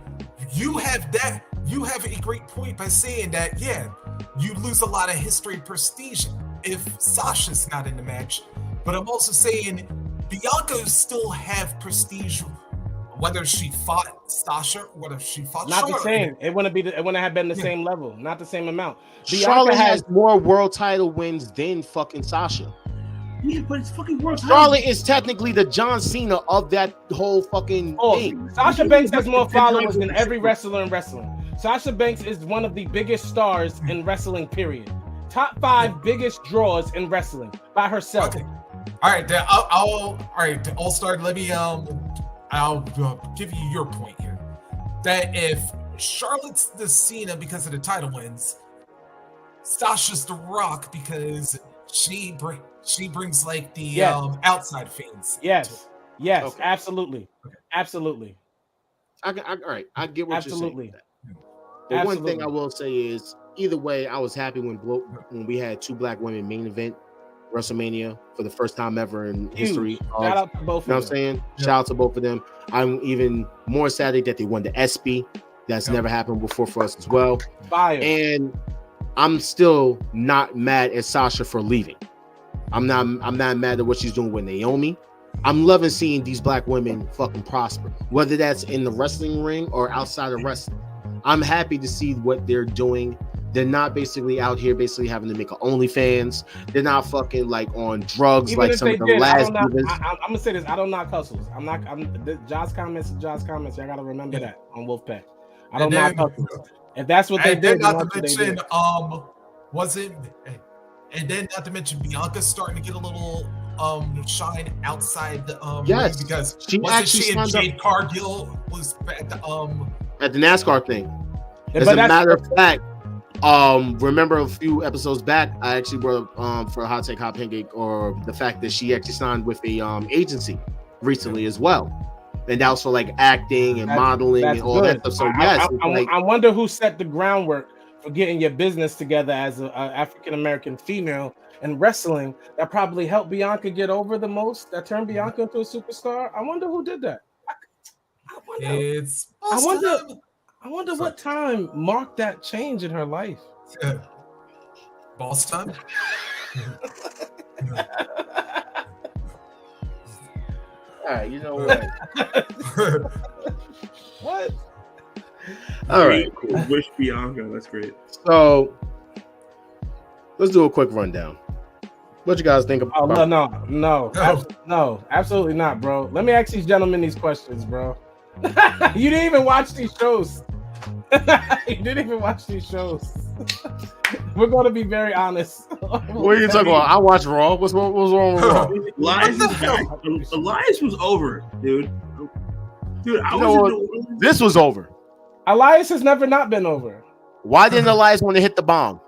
you have that. You have a great point by saying that. Yeah, you lose a lot of history and prestige if Sasha's not in the match. But I'm also saying Bianca still have prestige, whether she fought Sasha or whether she fought not Charlotte. The same. It wouldn't have been the same level. Not the same amount. Charlotte has more world title wins than fucking Sasha. Yeah, but it's fucking world title. Charlotte is technically the John Cena of that whole fucking thing. Sasha Banks has more followers than every wrestler in wrestling. Sasha Banks is one of the biggest stars in wrestling, period. Top 5 biggest draws in wrestling by herself. Okay. All right, I'll start. Let me I'll give you your point here. That if Charlotte's the Cena because of the title wins, Sasha's the Rock because she brings like the outside fans. Yes, okay. Absolutely. All right, I get what you're saying. But one thing I will say is, either way, I was happy when we had 2 black women main event WrestleMania for the first time ever in history. Shout out to both. You know what I'm saying? Yeah. Shout out to both of them. I'm even more sad that they won the SB. That's never happened before for us as well. Fire. And I'm still not mad at Sasha for leaving. I'm not mad at what she's doing with Naomi. I'm loving seeing these black women fucking prosper, whether that's in the wrestling ring or outside of wrestling. I'm happy to see what they're doing. They're not basically out here basically having to make an OnlyFans. They're not fucking like on drugs. Even like some of the last. I'm gonna say this. I don't knock hustles. Josh's comments. Y'all gotta remember that on Wolfpack. I don't knock hustles. If that's what they did, not to mention, and then not to mention Bianca starting to get a little shine outside the ring because she and Jade Cargill was at the NASCAR thing. As a matter of fact, remember a few episodes back, I actually brought for Hot Take Hot Pancake or the fact that she actually signed with a agency recently as well, and that was for like acting and modeling and all that stuff. So I wonder who set the groundwork for getting your business together as an African American female in wrestling that probably helped Bianca get over the most, that turned Bianca into a superstar. I wonder who did that. I wonder what time marked that change in her life. Boss time? All right, you know what? What? All right, cool. Wish Bianca, that's great. So let's do a quick rundown. What you guys think about? No, absolutely not, bro. Let me ask these gentlemen these questions, bro. You didn't even watch these shows. We're going to be very honest. What are you talking about? I watch Raw. What's wrong with Raw? Elias is back. Elias was over, dude. This was over. Elias has never not been over. Why didn't Elias want to hit the bomb?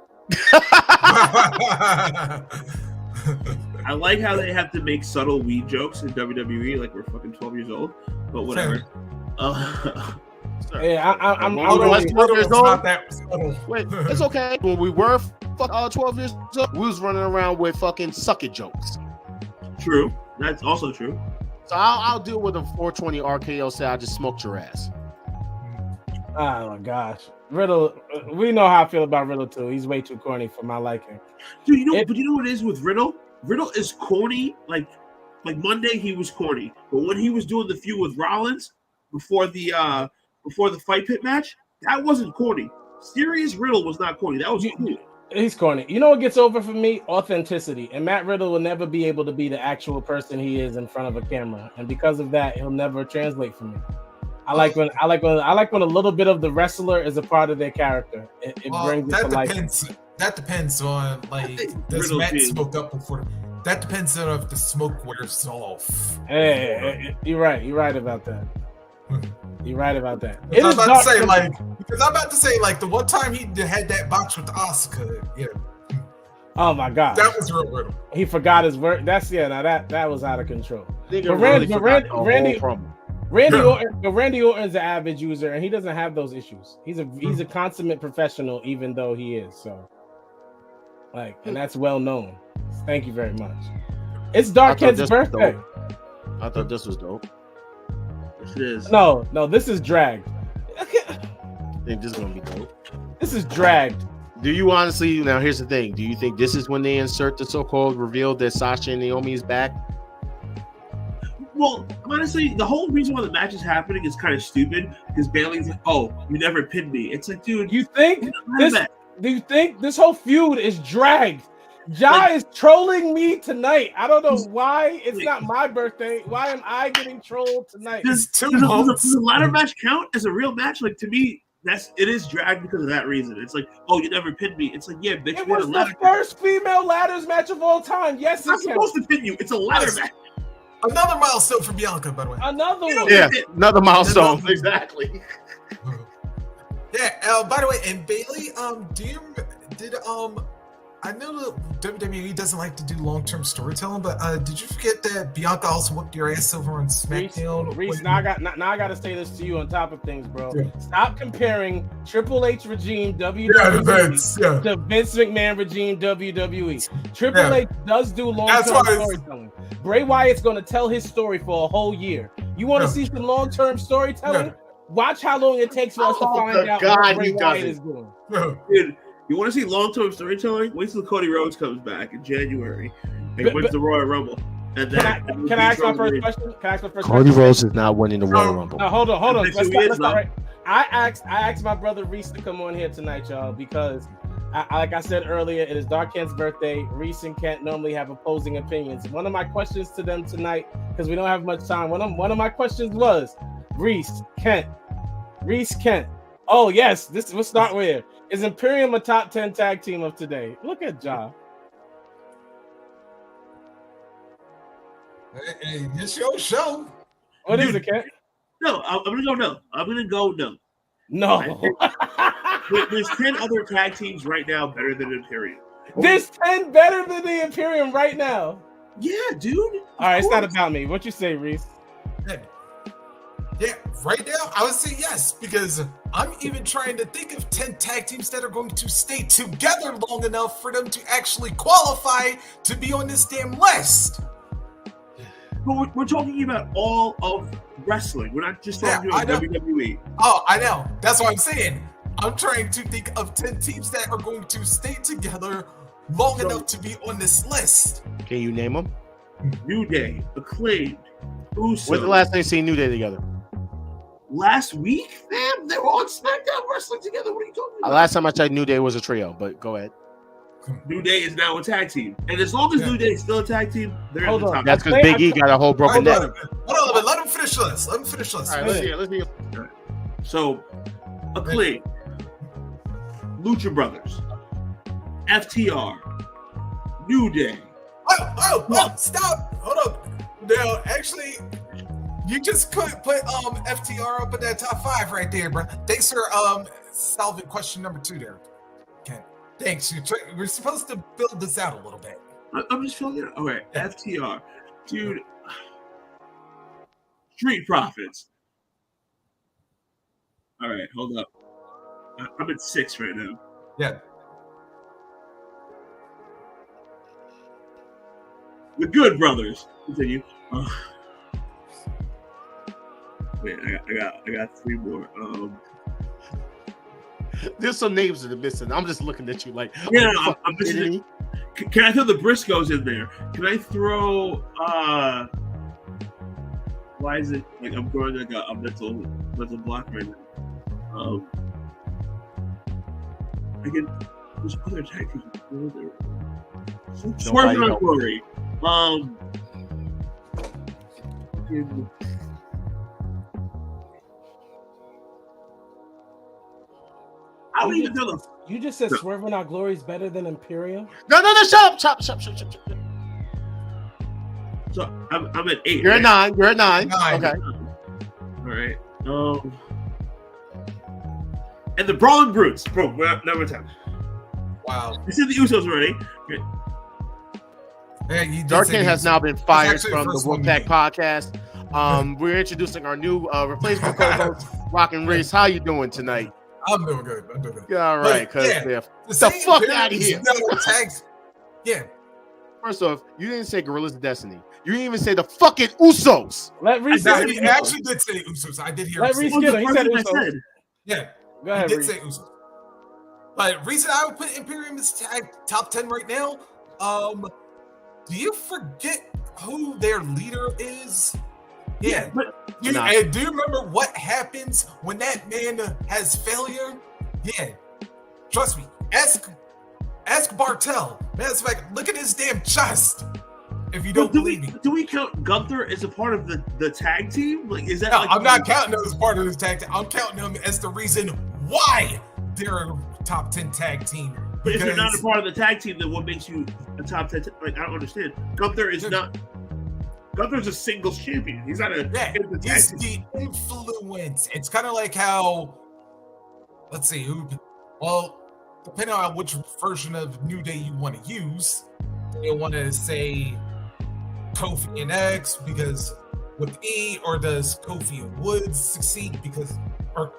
I like how they have to make subtle weed jokes in WWE, like we're fucking 12 years old, but whatever. Yeah, I'm really 12 years old. Wait, it's okay. When we were 12 years old, we was running around with fucking suck it jokes. True, that's also true. So I'll deal with a 420 RKO. Say I just smoked your ass. Oh my gosh, Riddle. We know how I feel about Riddle too. He's way too corny for my liking. Dude, but you know what it is with Riddle? Riddle is corny. Like Monday, he was corny, but when he was doing the feud with Rollins before the fight pit match, that wasn't corny. Serious Riddle was not corny. That was cool. He's corny. You know what gets over for me? Authenticity. And Matt Riddle will never be able to be the actual person he is in front of a camera, and because of that, he'll never translate for me. I like when a little bit of the wrestler is a part of their character. It brings it to life. That depends on does Matt smoke up before? That depends on if the smoke wears off. Hey, you're right. You're right about that. You're right about that. I'm about to say the one time he had that box with Asuka, yeah. Oh my God, That was real brutal. he forgot his word. Now that was out of control. Nigga Randy Orton's an avid user, and he doesn't have those issues. He's a consummate professional, even though he is so. And that's well known. Thank you very much. It's Dark Kid's birthday. I thought this was dope. This is. No, this is dragged. I think this is gonna be dope. This is dragged. Do you honestly? Now, here's the thing. Do you think this is when they insert the so-called reveal that Sasha and Naomi is back? Well, honestly, the whole reason why the match is happening is kind of stupid because Bayley's like, "Oh, you never pinned me." It's like, dude, Do you think this whole feud is dragged? Ja is trolling me tonight. I don't know why it's not my birthday. Why am I getting trolled tonight? Does the ladder match count as a real match? Like, to me, it is dragged because of that reason. It's like, oh, you never pinned me. It's like, yeah, bitch. It was the first female ladders match of all time. Yes, it's not supposed to pin you. It's a ladder match. Another milestone for Bianca, by the way. Another one. Yeah, another milestone. Exactly. Yeah. By the way, and Bayley, I know that WWE doesn't like to do long-term storytelling, but did you forget that Bianca also whooped your ass over on SmackDown? Reese, now I got to say this to you on top of things, bro. Yeah. Stop comparing Triple H regime WWE to Vince McMahon regime WWE. Triple H does do long-term storytelling. Bray Wyatt's going to tell his story for a whole year. You want to see some long-term storytelling? Watch how long it takes for us to find out what Bray Wyatt is doing. Dude, you want to see long-term storytelling? Wait till Cody Rhodes comes back in January and wins the Royal Rumble. And then can I ask my first question? Cody Rhodes is not winning the Royal Rumble. No, hold on. Let's start right. I asked my brother Reese to come on here tonight, y'all, because like I said earlier, it is Dark Kent's birthday. Reese and Kent normally have opposing opinions. One of my questions to them tonight, because we don't have much time, one of my questions was, Reese, Kent. Oh, yes, we'll start with it. Is Imperium a top 10 tag team of today? Look at Ja. Hey, it's your show. What is it, Kent? No, I'm going to go no. No. There's 10 other tag teams right now better than Imperium. There's 10 better than the Imperium right now. Yeah, dude. All right, it's not about me. What you say, Reese? Yeah, right now I would say yes, because I'm even trying to think of 10 tag teams that are going to stay together long enough for them to actually qualify to be on this damn list. But we're talking about all of wrestling. We're not just talking about WWE. Oh, I know. That's what I'm saying. I'm trying to think of 10 teams that are going to stay together long enough to be on this list. Can you name them? New Day, Acclaimed, Usos. When's the last time you seen New Day together? Last week, fam, they were on SmackDown wrestling together. What are you talking about? Last time I checked, New Day was a trio, but go ahead. New Day is now a tag team. And as long as New Day is still a tag team, they're in the top. That's because Big E got a whole broken neck. Hold on, let him finish this. All right, let's see. So, Acclaim, Lucha Brothers, FTR, New Day. Oh, stop. Hold on. Now, actually, you just couldn't put FTR up in that top 5 right there, bro. Thanks for solving question number 2 there. Okay. Thanks. We're supposed to build this out a little bit. I'm just feeling it. All right, FTR. Dude. Street Profits. All right, hold up. I'm at 6 right now. Yeah. The Good Brothers. Continue. Wait, I got 3 more. There's some names that are missing. I'm just looking at you like, yeah, I'm missing. Can I throw the Briscoes in there? Can I throw? Why is it like I'm going like a mental block right now? I can. There's other tag teams. Swerve and Glory. I don't even know. You just said Swerve and Our Glory is better than Imperium? No, shut up. So I'm at 8. You're at 9. You're at 9. Okay. All right. And the Brawling Brutes. Bro, number 10. Wow. You said the Usos already. Good. Yeah, you did Dark say King the has Usos. now been That's fired actually the from the first one you Wolfpack made. podcast. We're introducing our new replacement co-host, Rock and Race. How you doing tonight? I'm doing good. Yeah, all right, But, yeah, the same fuck Imperium out of is here. no tags. Yeah. First off, you didn't say Gorillas of Destiny. You didn't even say the fucking Usos. Let Reese Now, get he it. actually did say Usos. I did hear Let him say Reese it. get it. He said I Usos. said. Yeah, Go ahead, he did Reese. say Usos. But reason I would put Imperium as tag top 10 right now, do you forget who their leader is? Yeah, but do you remember what happens when that man has failure? Yeah, trust me. Ask Bartel. Matter of fact, look at his damn chest. If you don't believe me, do we count Gunther as a part of the tag team? Like, is that? No, like I'm not counting them as part of this tag team. I'm counting them as the reason why they're a top 10 tag team. But if you're not a part of the tag team, then what makes you a top 10? Like, I don't understand. Gunther is not. Gunther's a singles champion. He's not a. Yeah, he's the influence. It's kind of like how. Let's see who. Well, depending on which version of New Day you want to use, you want to say Kofi and X because with E, or does Kofi and Woods succeed because, or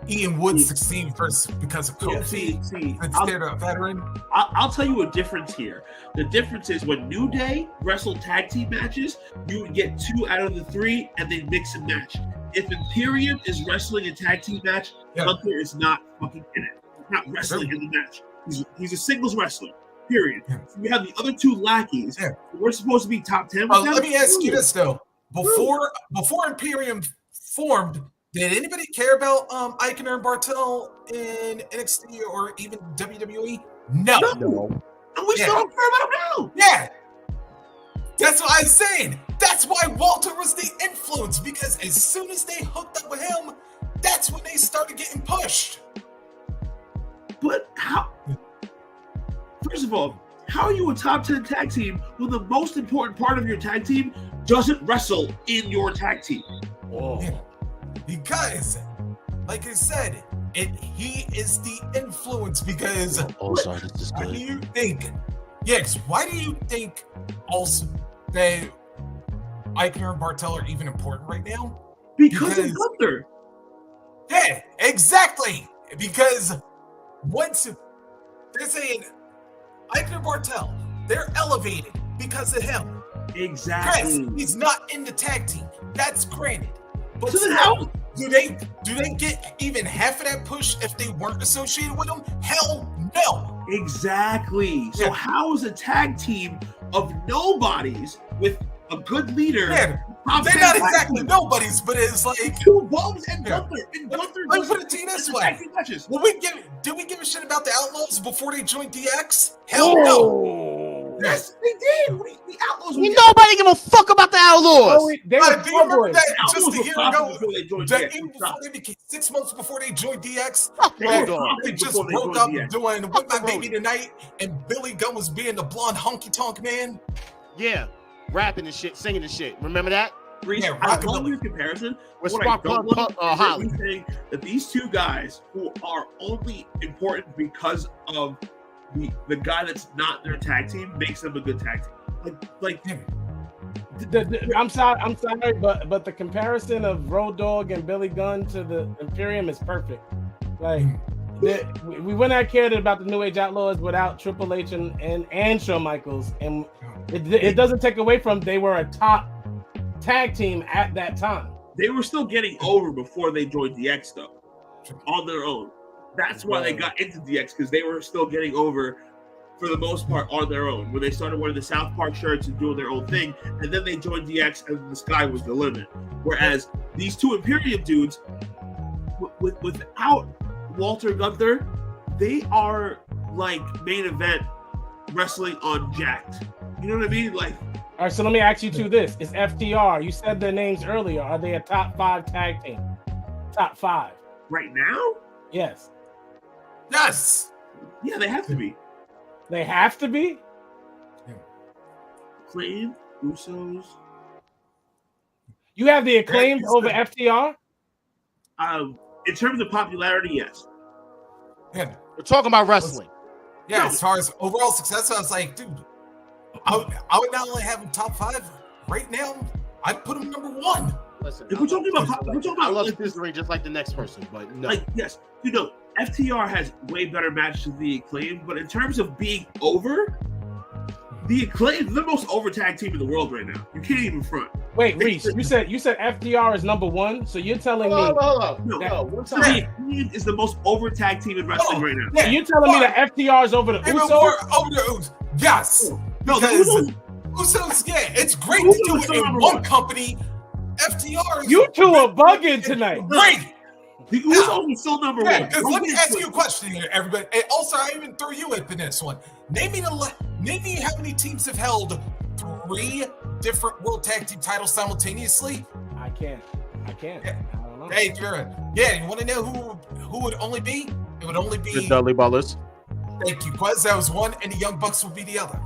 E and Woods succeed first because of Kofi instead of a veteran? I'll tell you a difference here. The difference is when New Day wrestled tag team matches, you would get 2 out of the 3 and they mix and match. If Imperium is wrestling a tag team match, Gunther is not fucking in it. He's not wrestling in the match. He's a singles wrestler. Period. So we have the other 2 lackeys. Yeah. We're supposed to be top 10. Let me ask you this though: before Imperium formed, did anybody care about Eichner and Bartel in NXT or even WWE? No. And we still don't care about them now. Yeah. That's what I'm saying. That's why Walter was the influence, because as soon as they hooked up with him, that's when they started getting pushed. But how? First of all, how are you a top 10 tag team when the most important part of your tag team doesn't wrestle in your tag team? Oh. Yeah. Because, like I said, he is the influence. Because sorry, this is why good. do you think? Yes, why do you think also that Eichner and Bartel are even important right now? Because of Gunther. Yeah, exactly. Because once they're saying Eichner Bartel, they're elevated because of him. Exactly. Chris, he's not in the tag team. That's granted. But so then how do they get even half of that push if they weren't associated with him? Hell no. Exactly. So how is a tag team of nobodies with a good leader? Yeah, they're not exactly nobodies, but it's like 2 bums and Gunther. And Gunther let me put it to you this way. Well, did we give a shit about the Outlaws before they joined DX? Hell no. Yes, they did. The Outlaws. Nobody give a fuck about the Outlaws. Do you remember that just a Outlaws year were ago? before they joined That DX. even before they became 6 months before they joined DX, They just before they broke joined up DX. doing With My Baby Tonight, and Billy Gunn was being the blonde honky tonk man. Yeah, rapping and shit, singing and shit. Remember that? Yeah, I love your comparison. With What I don't love Holly. is saying that these 2 guys who are only important because of the guy that's not their tag team makes them a good tag team. I'm sorry, but the comparison of Road Dogg and Billy Gunn to the Imperium is perfect. Like we wouldn't have cared about the New Age Outlaws without Triple H and Shawn Michaels, and it doesn't take away from they were a top tag team at that time. They were still getting over before they joined DX though, on their own. That's why they got into DX, because they were still getting over for the most part on their own. When they started wearing the South Park shirts and doing their own thing, and then they joined DX and the sky was the limit. Whereas these 2 Imperium dudes, without Walter Gunther, they are like main event wrestling on Jacked. You know what I mean? Like, all right, so let me ask you this. It's FTR. You said their names earlier. Are they a top 5 tag team? Top 5. right now? Yes. Yes. Yeah, they have to be. They have to be? Acclaimed, Usos. You have the Acclaimed over FTR? In terms of popularity, yes. Yeah. We're talking about wrestling. Yeah, as far as overall success, I was like, dude, I would not only have him top 5 right now. I'd put him number 1. Listen, If we're talking about, I love history just like the next person, but no. like, yes, you know, FTR has way better matches than the Acclaim, but in terms of being over, the Acclaim is the most over tag team in the world right now. You can't even front. Wait, Reese, you said FTR is number 1, so you're telling me Hold on. No, No, one the time. Acclaim is the most over tag team in wrestling right now. Yeah. you're telling me that FTR is over the Even Usos? more over the Usos. Yes. No, the Because Usos, Usos, yeah, it's great to do Usos it in number one one. company. FTR is You two are bugging tonight. great. the Usos is still number Yeah, one. because let me ask you a question here, everybody. And also, I even throw you in this one. Name me how many teams have held 3 different World Tag Team titles simultaneously. I can't. Yeah. I don't know. Hey, you want to know who would only be? It would only be. The Dudley Ballers. Thank you, Quez. That was one, and the Young Bucks would be the other.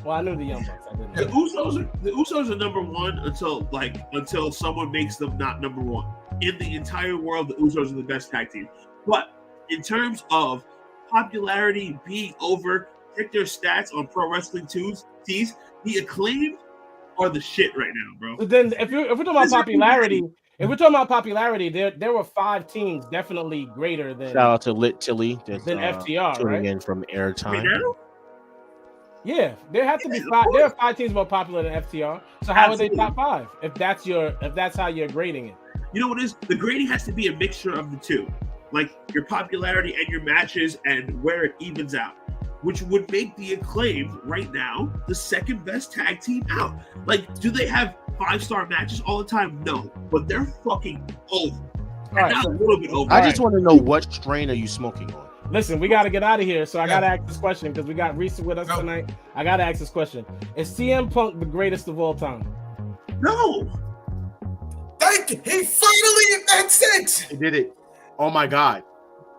Well, I knew the Young Bucks. I didn't. The Usos are number one until someone makes them not number one. In the entire world, the Usos are the best tag team. But in terms of popularity, being over, check their stats on Pro Wrestling Tees. The Acclaim are the shit right now, bro. But then, if we're talking about popularity, there were 5 teams definitely greater than. Shout out to Lit Tilly. That's, Than FTR, tuning right? in from airtime. Yeah, there have to be 5. There are 5 teams more popular than FTR. So how are they top 5? If that's how you're grading it. You know what it is? The grading has to be a mixture of the two, like your popularity and your matches and where it evens out, which would make the Acclaim right now the second best tag team out. Like, do they have 5-star matches all the time? No, but they're fucking over. Right, Not so- a little bit over. I just want to know what strain are you smoking on? Listen, we got to get out of here, so I got to ask this question because we got Reese with us tonight. I got to ask this question: is CM Punk the greatest of all time? No. Thank you. He finally admits it. He did it. Oh my god.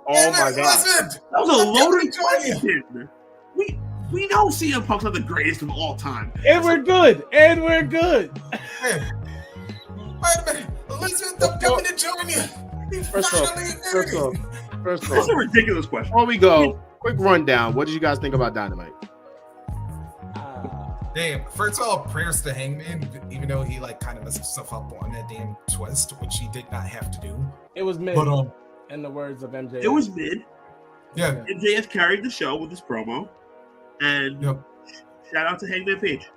Oh my god. Listen, That was a I'm loaded telling you. question. We know CM Punk's not the greatest of all time. And we're good. Wait a minute. Elizabeth, I'm coming to join you. He First finally admitted it. off, That's a ridiculous question. before we go, quick rundown. What did you guys think about Dynamite? Damn. First of all, prayers to Hangman, even though he kind of messed himself up on that damn twist, which he did not have to do. It was mid, But in the words of MJ. It was mid. yeah. MJF carried the show with his promo, and Yep. shout out to Hangman Page.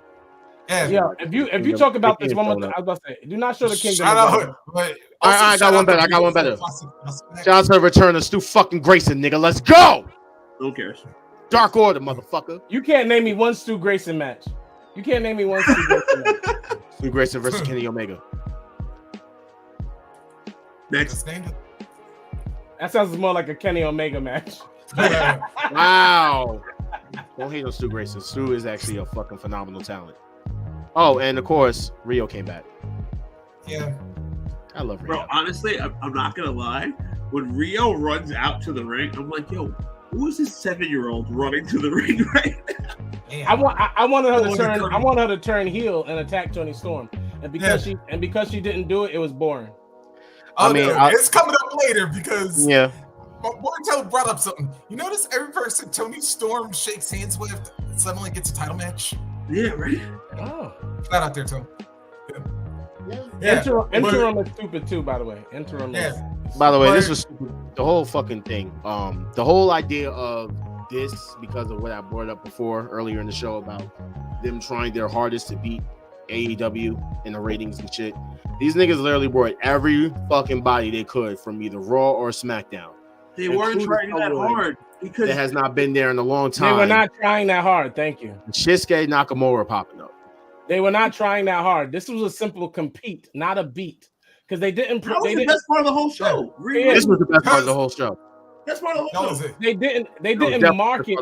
Yeah, if you talk about this one more time, I was about to say, do not show the kingdom. Shout of out. God. But All right, I got one better. I got one better. Shout out to the return of Stu fucking Grayson, nigga. Let's go. No one cares. Dark Order, motherfucker. You can't name me one Stu Grayson match. You can't name me one Stu Grayson match. Stu Grayson versus Kenny Omega. Next. That sounds more like a Kenny Omega match. Wow. Don't hate on Stu Grayson. Stu is actually a fucking phenomenal talent. Oh, and of course, Rio came back. Yeah. I love Rio. Bro, honestly, I'm not gonna lie. When Rio runs out to the ring, I'm like, yo, who is this 7-year-old running to the ring right now? I wanted her to turn. I want her to turn heel and attack Toni Storm, and because she didn't do it, it was boring. I mean, it's coming up later because Martel brought up something. You notice every person Toni Storm shakes hands with suddenly gets a title match. Yeah, right. Oh, shout out there, Tom. Interim is stupid too, by the way. Interim. By the way, this was the whole fucking thing. The whole idea of this, because of what I brought up before earlier in the show about them trying their hardest to beat AEW in the ratings and shit. These niggas literally brought every fucking body they could from either Raw or SmackDown. They weren't trying that hard because it has not been there in a long time. They were not trying that hard. Thank you. Shinsuke Nakamura popping up. They were not trying that hard. This was a simple compete, not a beat. Because they didn't. That was the best part of the whole show. Yeah. This was the best part of the whole show. That's part of the whole show. They didn't market.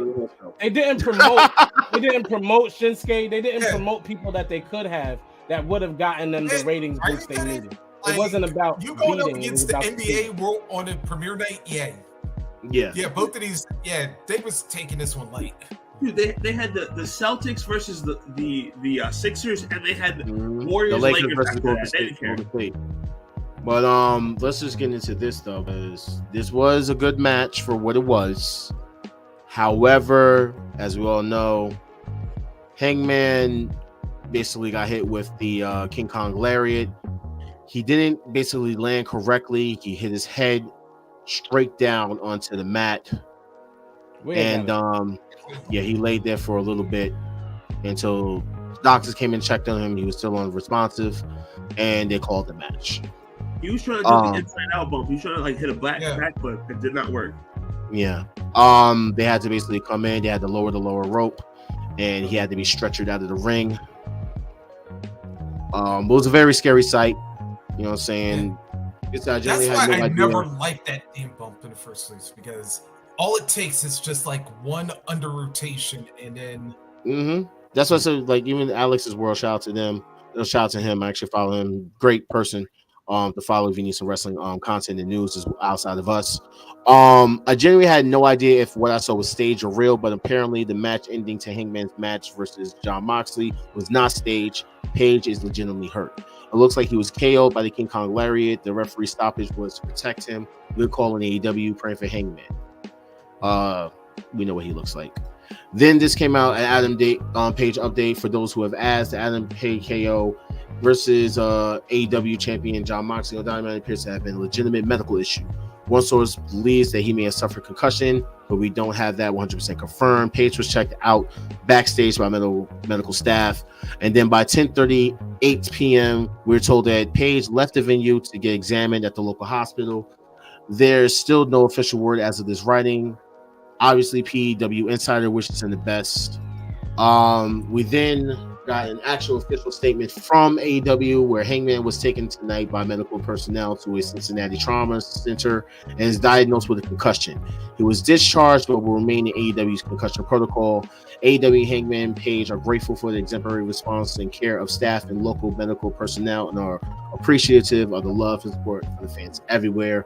They didn't promote. They didn't promote Shinsuke. They didn't promote people that they could have that would have gotten them the ratings boost they needed. It wasn't about you going beating, up against the NBA World on a premiere night. Yeah. Both of these. Yeah, they was taking this one light. Dude, they had the Celtics versus the Sixers, and they had the Warriors the Lakers Lakers versus after Golden that. They didn't care. State. But let's just get into this though, because this was a good match for what it was. However, as we all know, Hangman basically got hit with the King Kong lariat. He didn't basically land correctly. He hit his head straight down onto the mat. And he laid there for a little bit until doctors came and checked on him. He was still unresponsive, and they called the match. He was trying to do the inside out bump. He was trying to like hit a back flip. It did not work. Yeah. They had to basically come in. They had to lower the lower rope, and he had to be stretchered out of the ring. It was a very scary sight. You know what I'm saying? That's why I never liked that damn bump in the first place, because all it takes is just like one under rotation, and then that's what I said. Like, even Alex's World, shout out to them. Shout out to him. I actually follow him. Great person to follow if you need some wrestling content and news outside of us. I genuinely had no idea if what I saw was staged or real, but apparently the match ending to Hangman's match versus Jon Moxley was not staged. Page is legitimately hurt. It looks like he was KO'd by the King Kong lariat. The referee stoppage was to protect him. We're calling AEW, praying for Hangman. We know what he looks like. Then this came out, an Adam Page update for those who have asked. The Adam Page KO versus AEW champion Jon Moxley on Dynamite appears to have been a legitimate medical issue. One source believes that he may have suffered concussion, but we don't have that 100% confirmed. Page was checked out backstage by medical staff, and then by 10:38 p.m., we're told that Page left the venue to get examined at the local hospital. There's still no official word as of this writing. Obviously, PW Insider wishes him the best. We then got an actual official statement from AEW where Hangman was taken tonight by medical personnel to a Cincinnati trauma center and is diagnosed with a concussion. He was discharged but will remain in AEW's concussion protocol. AEW Hangman Page are grateful for the exemplary response and care of staff and local medical personnel and are appreciative of the love and support for the fans everywhere.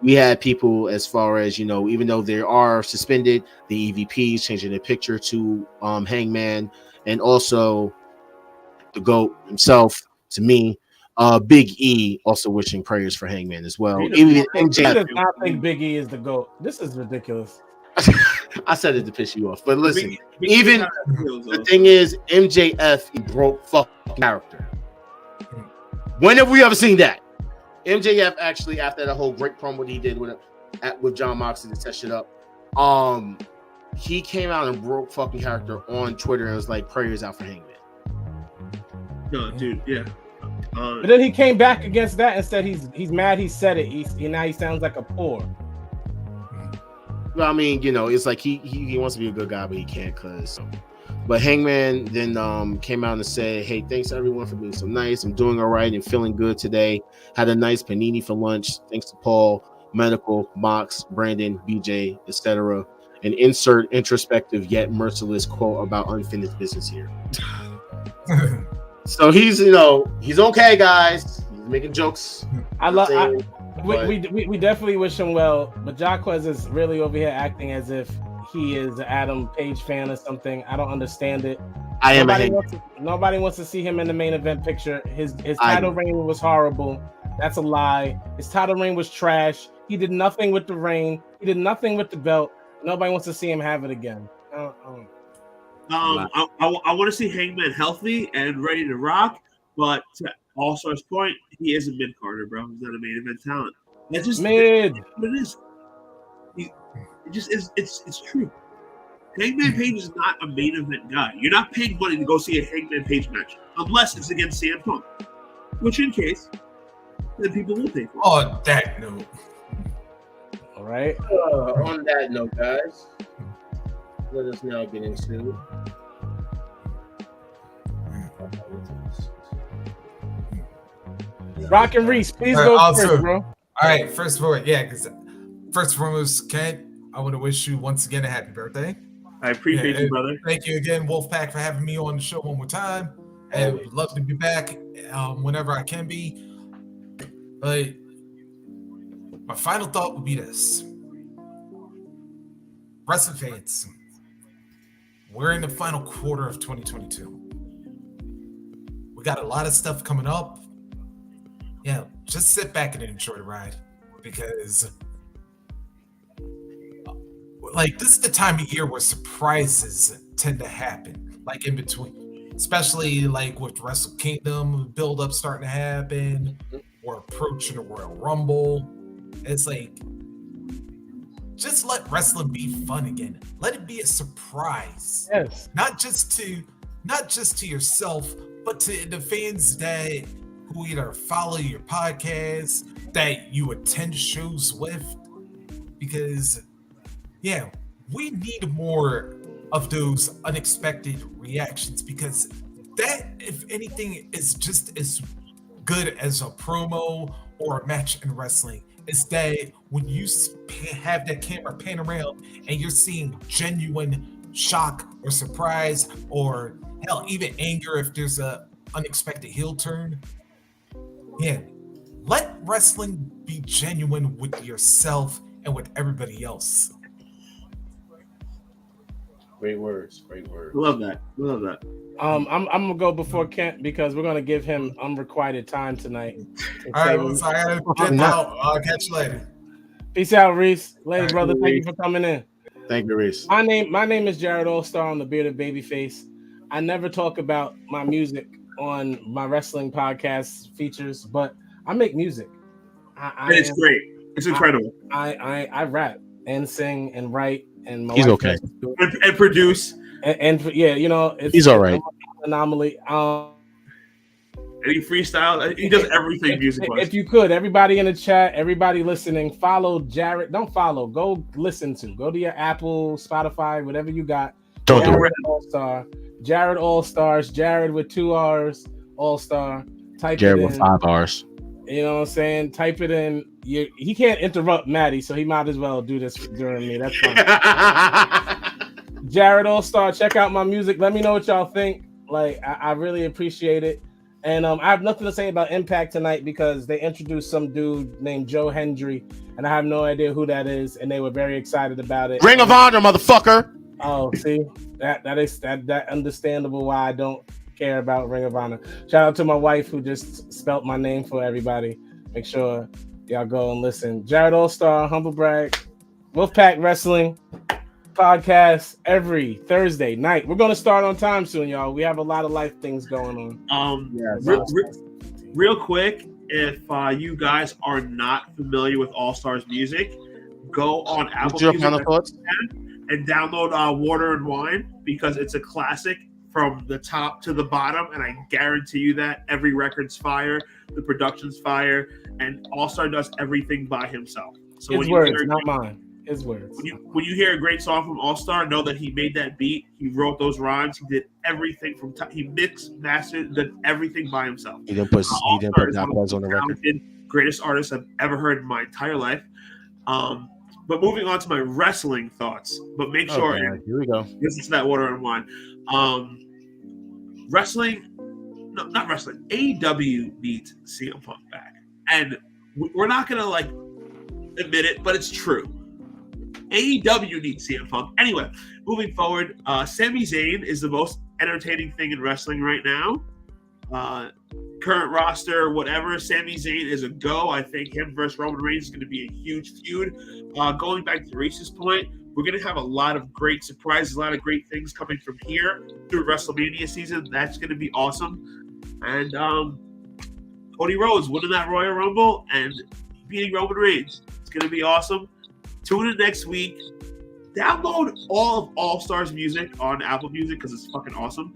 We had people, as far as, you know, even though they are suspended, the EVPs changing their picture to Hangman, and also the GOAT himself, to me, Big E also wishing prayers for Hangman as well. Even MJF does not think Big E is the GOAT. This is ridiculous. I said it to piss you off, but listen, even the thing is, MJF, he broke fucking character. When have we ever seen that? MJF actually, after that whole great promo he did with Jon Moxley to set shit up, he came out and broke fucking character on Twitter and was like, prayers out for Hangman. No, dude, yeah. But then he came back against that and said he's mad he said it. Now he sounds like a poor. Well, I mean, you know, it's like he wants to be a good guy, but he can't because. But Hangman then came out and said, hey, thanks everyone for being so nice. I'm doing all right and feeling good today. Had a nice panini for lunch. Thanks to Paul, Medical, Mox, Brandon, BJ, etc. And insert introspective yet merciless quote about unfinished business here. So he's okay, guys. He's making jokes. We definitely wish him well, but Jaquez is really over here acting as if he is an Adam Page fan or something. I don't understand it. Nobody wants to see him in the main event picture. His title reign was horrible. That's a lie. His title reign was trash. He did nothing with the reign. He did nothing with the belt. Nobody wants to see him have it again. I want to see Hangman healthy and ready to rock, but to All-Star's point, he is a mid-carder, bro. He's not a main event talent. That's just mid. What it is. It just is. It's true. Hangman Page is not a main event guy. You're not paying money to go see a Hangman Page match unless it's against CM Punk, which in case, then people will pay for it. On that note. All right. On that note, guys, let us now get into. Rock and Reese, please go first, bro. All right, first of all, because first and foremost, Kent, I want to wish you once again a happy birthday. I appreciate you, brother. Thank you again, Wolfpack, for having me on the show one more time. And would love to be back whenever I can be. But my final thought would be this. Wrestling fans, we're in the final quarter of 2022. We got a lot of stuff coming up. yeah, just sit back and enjoy the ride, because like this is the time of year where surprises tend to happen, like in between, especially like with Wrestle Kingdom build up starting to happen. We're approaching the Royal Rumble. It's like, just let wrestling be fun again. Let it be a surprise. Yes. Not just to yourself, but to the fans that who either follow your podcast, that you attend shows with. Because yeah, we need more of those unexpected reactions, because that, if anything, is just as good as a promo or a match in wrestling. Is that when you have that camera pan around and you're seeing genuine shock or surprise, or hell, even anger if there's a unexpected heel turn. Yeah, let wrestling be genuine with yourself and with everybody else. Great words. Great words. Love that. Love that. I'm gonna go before Kent because we're gonna give him unrequited time tonight. All right, well, so I gotta get out. I'll catch you later. Peace out, Reese. Ladies, brother, thank you for coming in. Thank you, Reese. My name is Jared Allstar on the Bearded Babyface. I never talk about my music on my wrestling podcast features, but I make music. It's great. It's incredible. I rap and sing and write, and my He's wife okay. And produce. And yeah, you know, He's all right. Anomaly. And he freestyle. He does everything music-wise. If you could, everybody in the chat, everybody listening, follow Jared. Don't follow. Go listen to. Go to your Apple, Spotify, whatever you got. Don't do Jared it. All-Star. Jared All-Stars. Jared with 2 R's. All-Star. Type Jared it with in. 5 R's. You know what I'm saying? Type it in. He can't interrupt Maddie, so he might as well do this during me. That's fine. Jared All-Star, check out my music. Let me know what y'all think. Like, I really appreciate it. And I have nothing to say about Impact tonight because they introduced some dude named Joe Hendry, and I have no idea who that is, and they were very excited about it. Ring of Honor, motherfucker. Oh, see, that is understandable why I don't care about Ring of Honor. Shout out to my wife who just spelt my name for everybody. Make sure y'all go and listen. Jared All-Star, Humble Brag, Wolfpack Wrestling podcast every Thursday night. We're gonna start on time soon, y'all. We have a lot of life things going on. Real quick, if you guys are not familiar with All Stars music, go on Apple Music and download Water and Wine, because it's a classic from the top to the bottom, and I guarantee you that every record's fire, the production's fire, and All Star does everything by himself. So His words, not mine. His words. When you hear a great song from All Star, know that he made that beat, he wrote those rhymes, he did everything from top. He mixed, mastered, did everything by himself. He didn't put Doc Buzz on the record. Greatest artist I've ever heard in my entire life. But moving on to my wrestling thoughts, but make sure here we go. Listen to that Water and Wine. Not wrestling. AEW needs CM Punk back, and we're not gonna admit it, but it's true. AEW needs CM Punk. Anyway, moving forward, Sami Zayn is the most entertaining thing in wrestling right now. Current roster, whatever. Sami Zayn is a go. I think him versus Roman Reigns is going to be a huge feud. Going back to Reese's point, we're going to have a lot of great surprises, a lot of great things coming from here through WrestleMania season. That's going to be awesome. And Cody Rhodes winning that Royal Rumble and beating Roman Reigns. It's going to be awesome. Tune in next week. Download all of All Stars music on Apple Music because it's fucking awesome.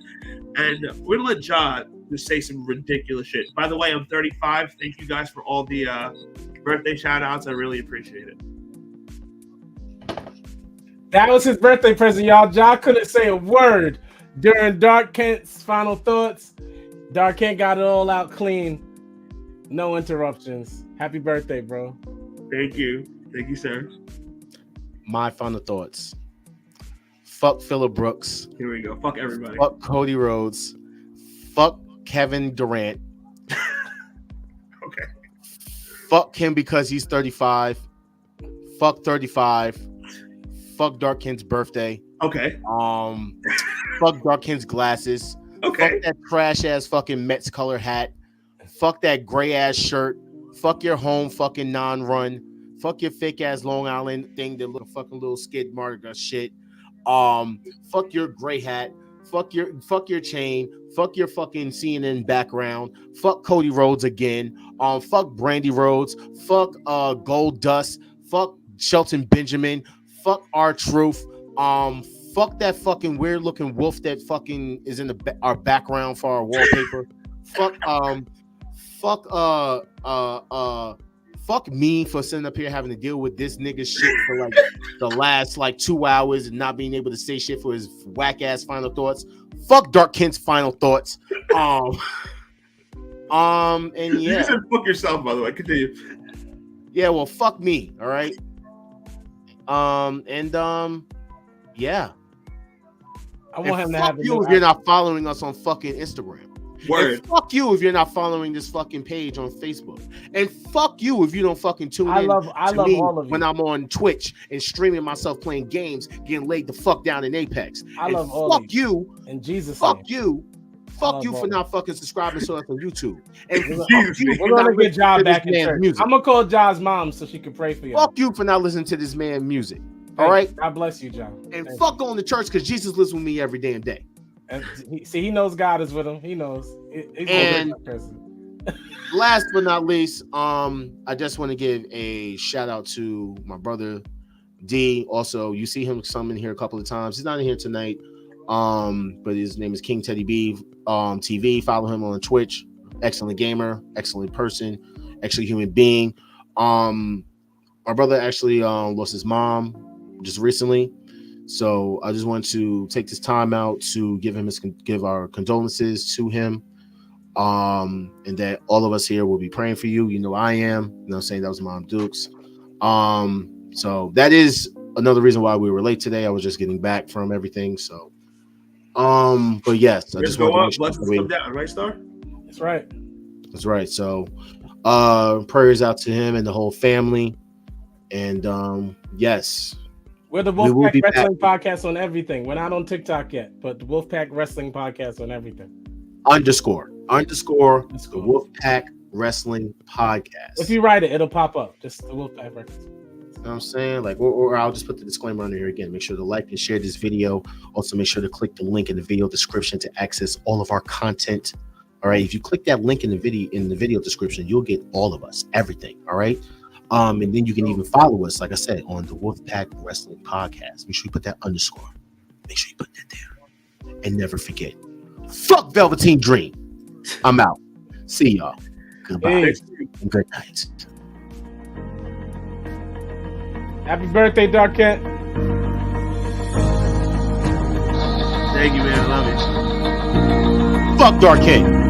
And we're going to let Ja just say some ridiculous shit. By the way, I'm 35. Thank you guys for all the birthday shout outs. I really appreciate it. That was his birthday present, y'all. Ja couldn't say a word during Dark Kent's final thoughts. Dark Kent got it all out clean. No interruptions. Happy birthday, bro. Thank you. Thank you, sir. My final thoughts. Fuck Phillip Brooks. Here we go. Fuck everybody. Fuck Cody Rhodes. Fuck Kevin Durant. Okay. Fuck him because he's 35. Fuck 35. Fuck Dark Kent's birthday. Okay. Fuck Dark Kent's glasses. Okay. Fuck that trash ass fucking Mets color hat. Fuck that gray ass shirt. Fuck your home fucking non-run. Fuck your fake ass Long Island thing that look a fucking little skid mark shit. Fuck your gray hat. Fuck your chain. Fuck your fucking CNN background. Fuck Cody Rhodes again. Fuck Brandy Rhodes. Fuck Gold Dust. Fuck Shelton Benjamin. Fuck R-Truth. Fuck that fucking weird looking wolf that fucking is in our background for our wallpaper. Fuck me for sitting up here having to deal with this nigga shit for like the last like 2 hours and not being able to say shit for his whack ass final thoughts. Fuck Dark Kent's final thoughts. And yeah. You said fuck yourself, by the way. Continue. Yeah, well, fuck me. All right. Yeah. I want him to fuck have you if you're not following us on fucking Instagram. Word. And fuck you if you're not following this fucking page on Facebook. And fuck you if you don't fucking tune in I love me all of you. when I'm on Twitch and streaming myself playing games, getting laid the fuck down in Apex. I love all fuck of you. In Jesus' fuck name. you. Fuck you for not fucking subscribing to us on YouTube. And fuck you We're for gonna not get Ja listening to back this in man's church. music. I'm gonna call Ja's mom so she can pray for you. Fuck you for not listening to this man's music. All right. God bless you, Ja. And fuck going to church because Jesus lives with me every damn day. And he knows God is with him. He knows. He's And a good person. Last but not least, I just want to give a shout out to my brother D. Also, you see him some in here a couple of times. He's not in here tonight. But his name is King Teddy B TV. Follow him on Twitch. Excellent gamer, excellent person, excellent human being. My brother actually lost his mom just recently. So I just want to take this time out to give our condolences to him. And that all of us here will be praying for you. You know I am. You know, saying that was Mom Dukes. So that is another reason why we were late today. I was just getting back from everything. So, but yes, I just want to blessings come down, right, Star? That's right. That's right. So, prayers out to him and the whole family. And yes. We're the Wolfpack Wrestling Podcast on everything. We're not on TikTok yet, but the Wolfpack Wrestling Podcast on everything. Underscore the Wolfpack Wrestling Podcast. If you write it, it'll pop up. Just the Wolfpack Wrestling. You know what I'm saying? Like, or I'll just put the disclaimer under here again. Make sure to like and share this video. Also, make sure to click the link in the video description to access all of our content. All right. If you click that link in the video description, you'll get all of us, everything. All right. And then you can even follow us, like I said, on the Wolfpack Wrestling Podcast. Make sure you put that underscore. Make sure you put that there. And never forget, fuck Velveteen Dream. I'm out. See y'all. Goodbye. Hey. And good night. Happy birthday, Dark Kent. Thank you, man. I love you. Fuck Dark Kent.